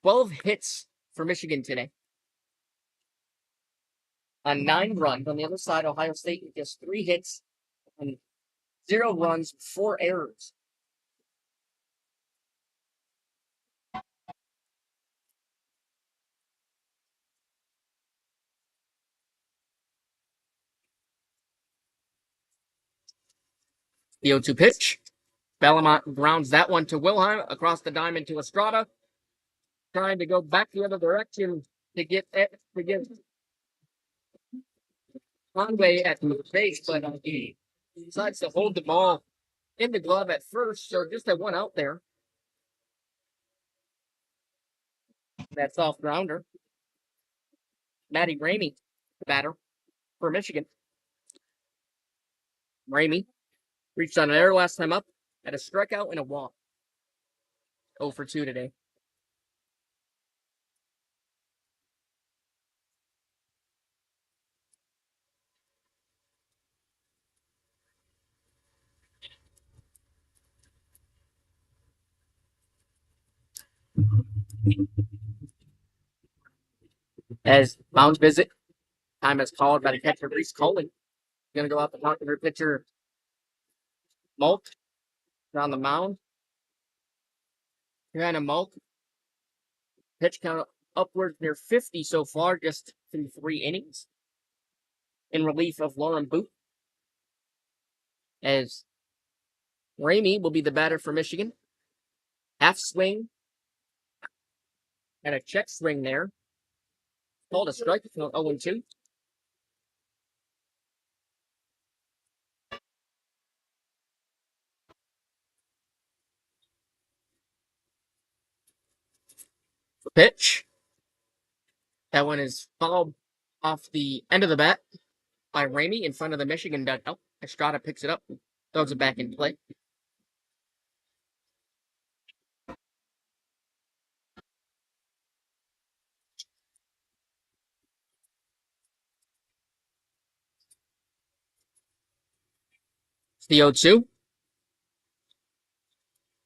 12 hits for Michigan today. On 9 runs. On the other side, Ohio State with just 3 hits and 0 runs, 4 errors. The 0-2 pitch. Bellamont grounds that one to Wilhelm across the diamond to Estrada. Trying to go back the other direction to get Conway at the base, but he decides to hold the ball in the glove at first, so just a 1 out there. That soft grounder. Maddie Ramey, batter for Michigan. Ramey reached on an error last time up, had a strikeout and a walk. 0 for 2 today. As mound visit, time is called by the catcher, Reese Coley. Going to go out to talk to her pitcher, Mulk, on the mound. Joanna Mulk. Pitch count upwards near 50 so far, just through 3 innings. In relief of Lauren Booth. As Ramey will be the batter for Michigan. Half swing. And a check swing there. Called a strike, 0-2. Pitch. That one is fouled off the end of the bat by Ramey in front of the Michigan dugout. Estrada picks it up, throws it back in play. It's the 0-2.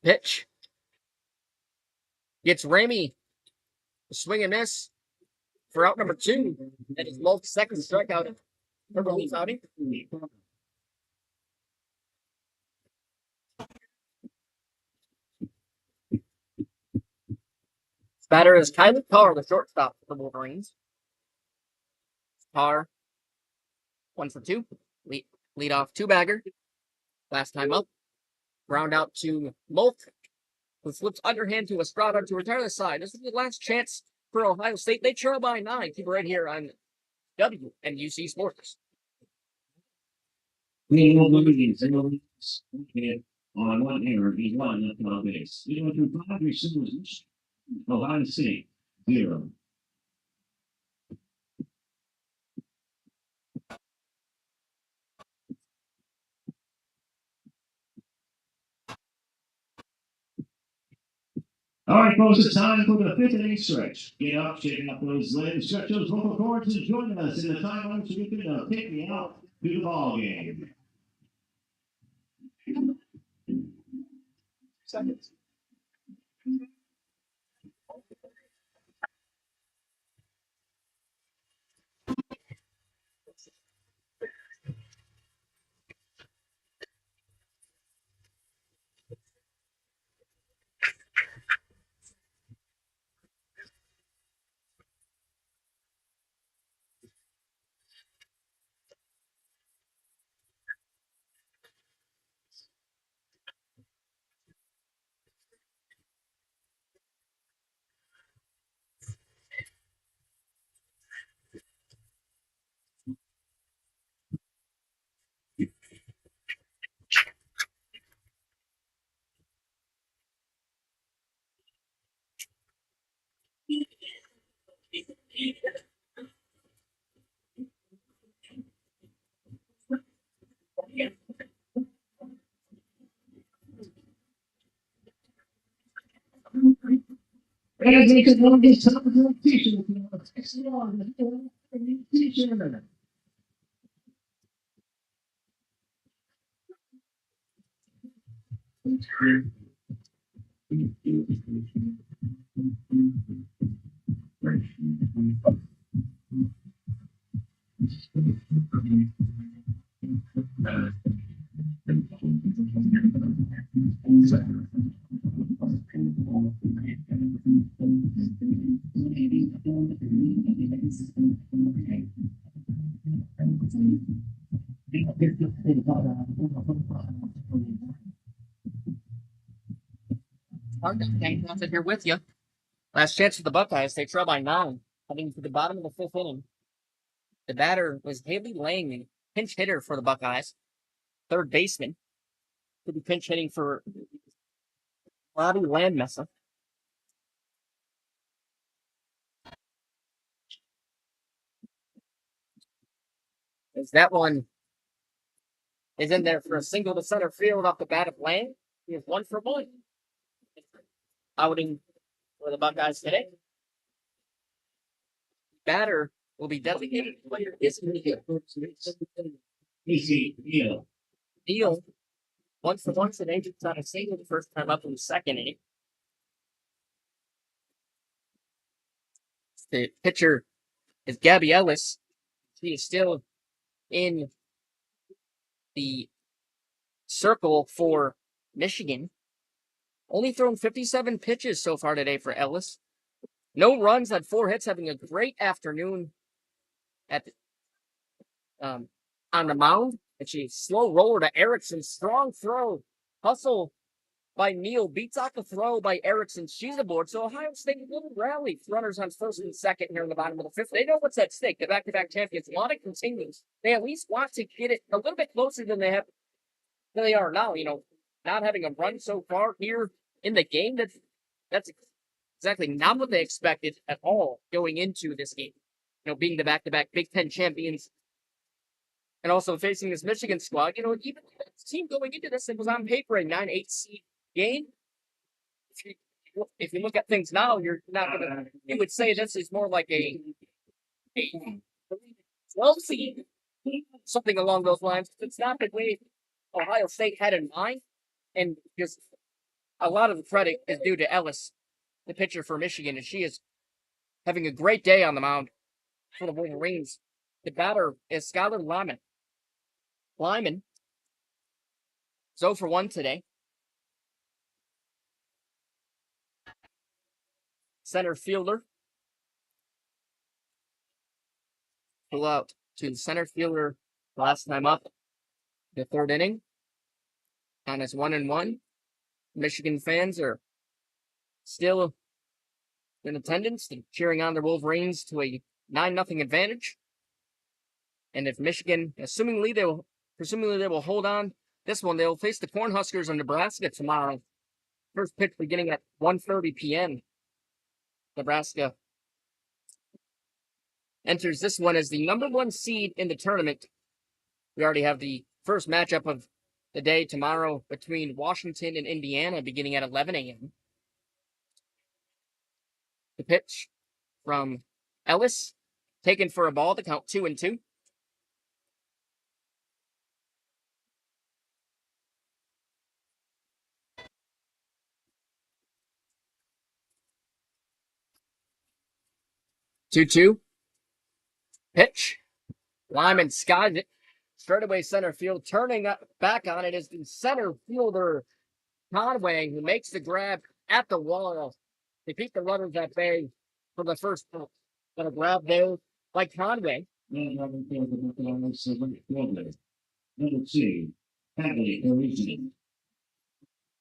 Pitch. Gets Ramey a swing and miss for out number 2. That is Mulk's second strikeout for relief outing. Batter is Kylie Carr, the shortstop for the Wolverines. Carr, 1 for 2. Lead off 2-bagger. Last time up. Ground out to Mulk, who flips underhand to Estrada to retire the side. This is the last chance for Ohio State. They trail by 9. Keep it right here on WNUC Sports.
We will move these on 1 error, he's 1 left on base. We go through 5 receivers. Ohio State, 0. All right, folks, it's time for the fifth inning stretch. Get up, shake out those legs, stretch those vocal cords, and join us in the time limit so you can pick me out to the ball game.
Seconds.
And they can go get some of the t-shirts. T-shirt.
Crossett here with you. Last chance for the Buckeyes. They trail by 9, heading to the bottom of the 5th inning. The batter was Haley Lang, pinch hitter for the Buckeyes. Third baseman. Could be pinch hitting for Robbie Landmesser. As that one is in there for a single to center field off the bat of Lang. He is 1 for 1. Outing for the Buckeyes today. Batter will be designated player is
Easy, Neil.
Neal. 1 for 1 today. Just on a single the first time up in the second inning. The pitcher is Gabby Ellis. She is still in the circle for Michigan. Only thrown 57 pitches so far today for Ellis. No runs, had 4 hits, having a great afternoon at on the mound. And she slow roller to Erickson. Strong throw. Hustle by Neal. Beats out the throw by Erickson. She's aboard. So Ohio State a little rally. Runners on first and second here in the bottom of the 5th. They know what's at stake. The back-to-back champions. A lot of continues. They at least want to get it a little bit closer than they are now. You know, not having a run so far here in the game. That's exactly not what they expected at all going into this game. You know, being the back-to-back Big Ten champions. And also facing this Michigan squad, you know, even the team going into this, it was on paper a 9-8 seed game. If you look at things now, you're not gonna. You would say this is more like a 12 seed, something along those lines. It's not the way Ohio State had in mind, and just a lot of the credit is due to Ellis, the pitcher for Michigan, and she is having a great day on the mound for the Wolverines. The batter is Skylar Lyman. 0 for 1 today. Center fielder. Pull out to the center fielder last time up. The 3rd inning. And it's 1-1. Michigan fans are still in attendance and cheering on their Wolverines to a 9-0 advantage. And if Michigan, presumably they will hold on this one, they will face the Cornhuskers of Nebraska tomorrow. First pitch beginning at 1:30 p.m. Nebraska enters this one as the number 1 seed in the tournament. We already have the first matchup of the day tomorrow between Washington and Indiana beginning at 11 a.m. The pitch from Ellis, taken for a ball to count 2-2. Two. Pitch. Lyman skies it. Straightaway center field. Turning back on it is the center fielder, Conway, who makes the grab at the wall. They keep the runners at bay for the first pitch. Got a grab there by Conway.
Number 2, Hadley, Parisian.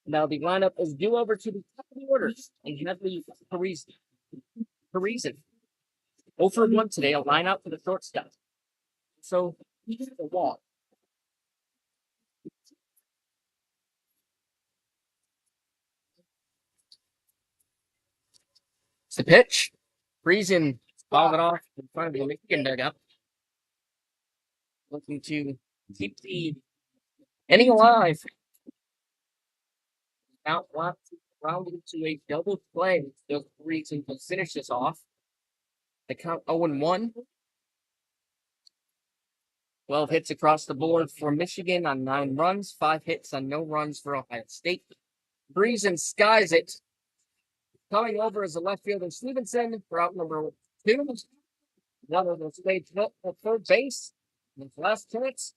Now the lineup is due over to the top of the orders. And Hadley, Parisian. 0 for 1 today. A line out for the shortstop. So he gets the walk. It's the pitch. Friesen fouled it off in front of the Michigan dugout. Looking to keep the inning alive. Now round into a double play. So Friesen will finish this off. The count 0-1. 12 hits across the board for Michigan on 9 runs, 5 hits on no runs for Ohio State. Friesen skies it. Coming over is the left fielder Stevenson for out number 2. One of those played at third base. And the last chance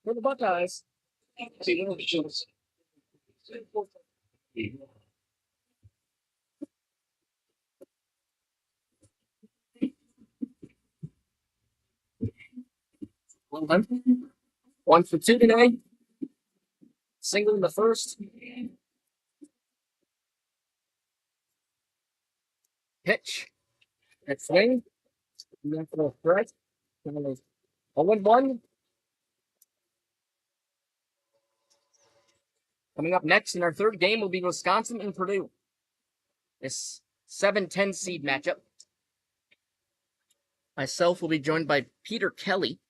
for the Buckeyes. One for 2 tonight. Single in the first. Pitch. At swing. For a threat. 0-1. Coming up next in our third game will be Wisconsin and Purdue. This 7-10 seed matchup. Myself will be joined by Peter Kelly.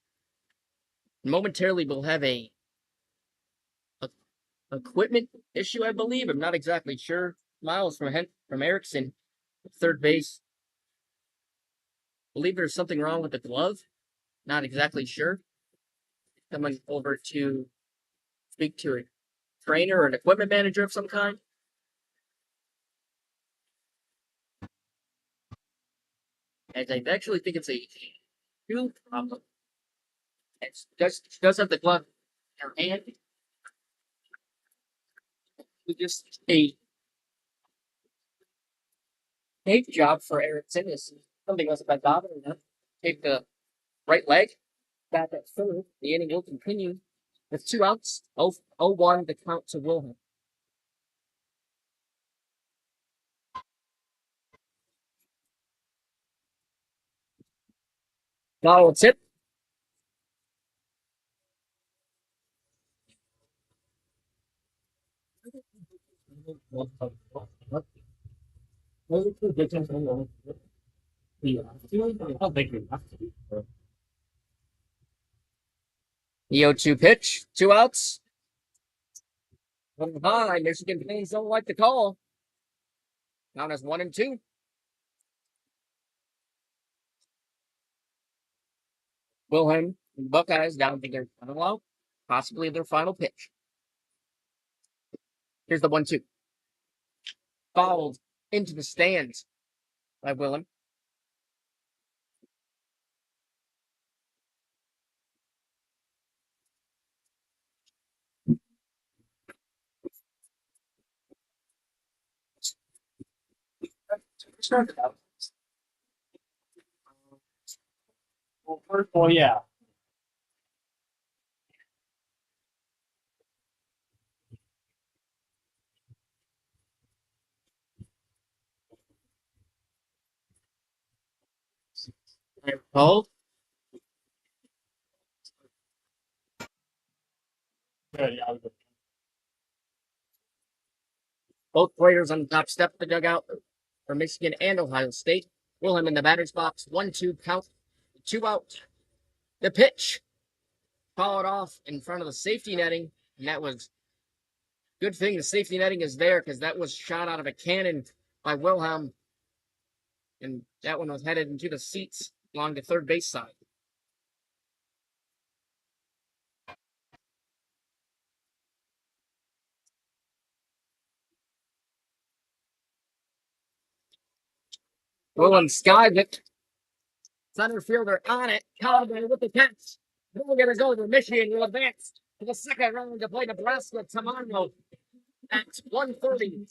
Momentarily, we'll have a equipment issue, I believe. I'm not exactly sure. Miles from Erickson, third base. I believe there's something wrong with the glove. Not exactly sure. Coming over to speak to a trainer or an equipment manager of some kind. And I actually think it's a shoe problem. It does have the glove in her hand. It's just a tape job for Erickson. Is something else about bothering her. Tape the right leg. Back at third. The inning will continue with 2 outs. 0-1 the count to Wilhelm. Foul tip. The 0-2 pitch. 2 outs. One behind. Michigan fans don't like the call. Count as 1-2. Wilhelm and the Buckeyes down to their final out. Possibly their final pitch. Here's the 1-2. Fouled into the stands by Wilhelm.
Well, yeah.
Called.
Yeah.
Both players on the top step of the dugout. for Michigan and Ohio State. Wilhelm in the batter's box, 1-2 count, 2 out. The pitch followed off in front of the safety netting, and that was good thing the safety netting is there because that was shot out of a cannon by Wilhelm, and that one was headed into the seats along the third base side. Wilhelm skied it. Center fielder on it. Caliber with the catch. We're going to go to Michigan. Will advance to the second round to play Nebraska tomorrow at 1:30.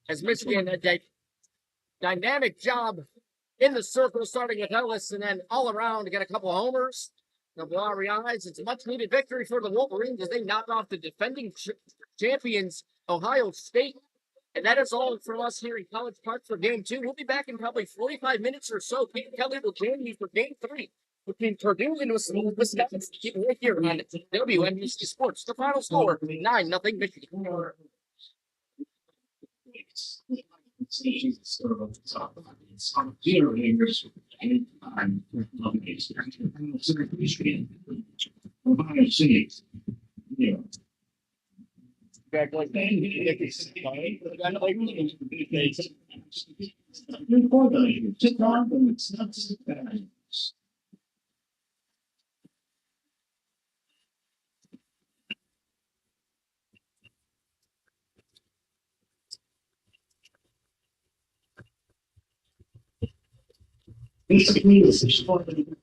As Michigan had a dynamic job in the circle, starting with Ellis and then all around to get a couple homers. The Blauer Eyes, it's a much needed victory for the Wolverines as they knock off the defending champions, Ohio State. And that is all from us here in College Park for game 2. We'll be back in probably 45 minutes or so. Pete Kelly will join you for game 3 between Purdue and Wisconsin. Keep it right here on WNBC Sports. The final score, 9-0 Michigan.
Basically, it's a short.
Everything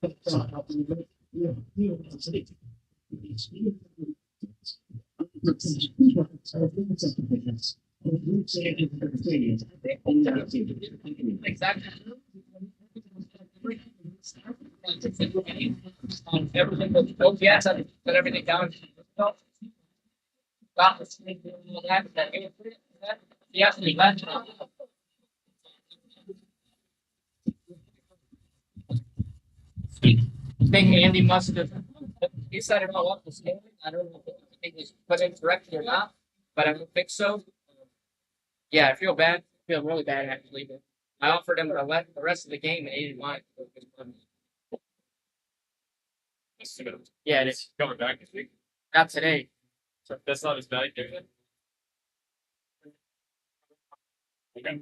was OPS, I put everything down. Yes, we mentioned. I think Andy must have. He set it all up this morning. I don't know if it was put in correctly or not, but I don't think so. Yeah, I feel bad. I feel really bad actually. But I offered him the rest of the game, and he didn't want it. Yeah, it is.
Coming back this week.
Not today.
So that's not as bad, is it? Okay.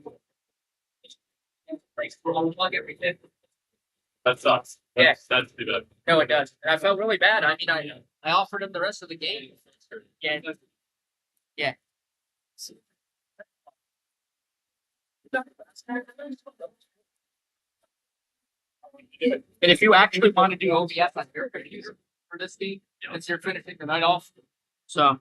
Plug everything.
That sucks.
Yeah.
That's too bad.
No, it does. And I felt really bad. I mean, I offered him the rest of the game. Yeah. Yeah. And if you actually want to do OBS on your computer for this game, it's you're finishing the night off. So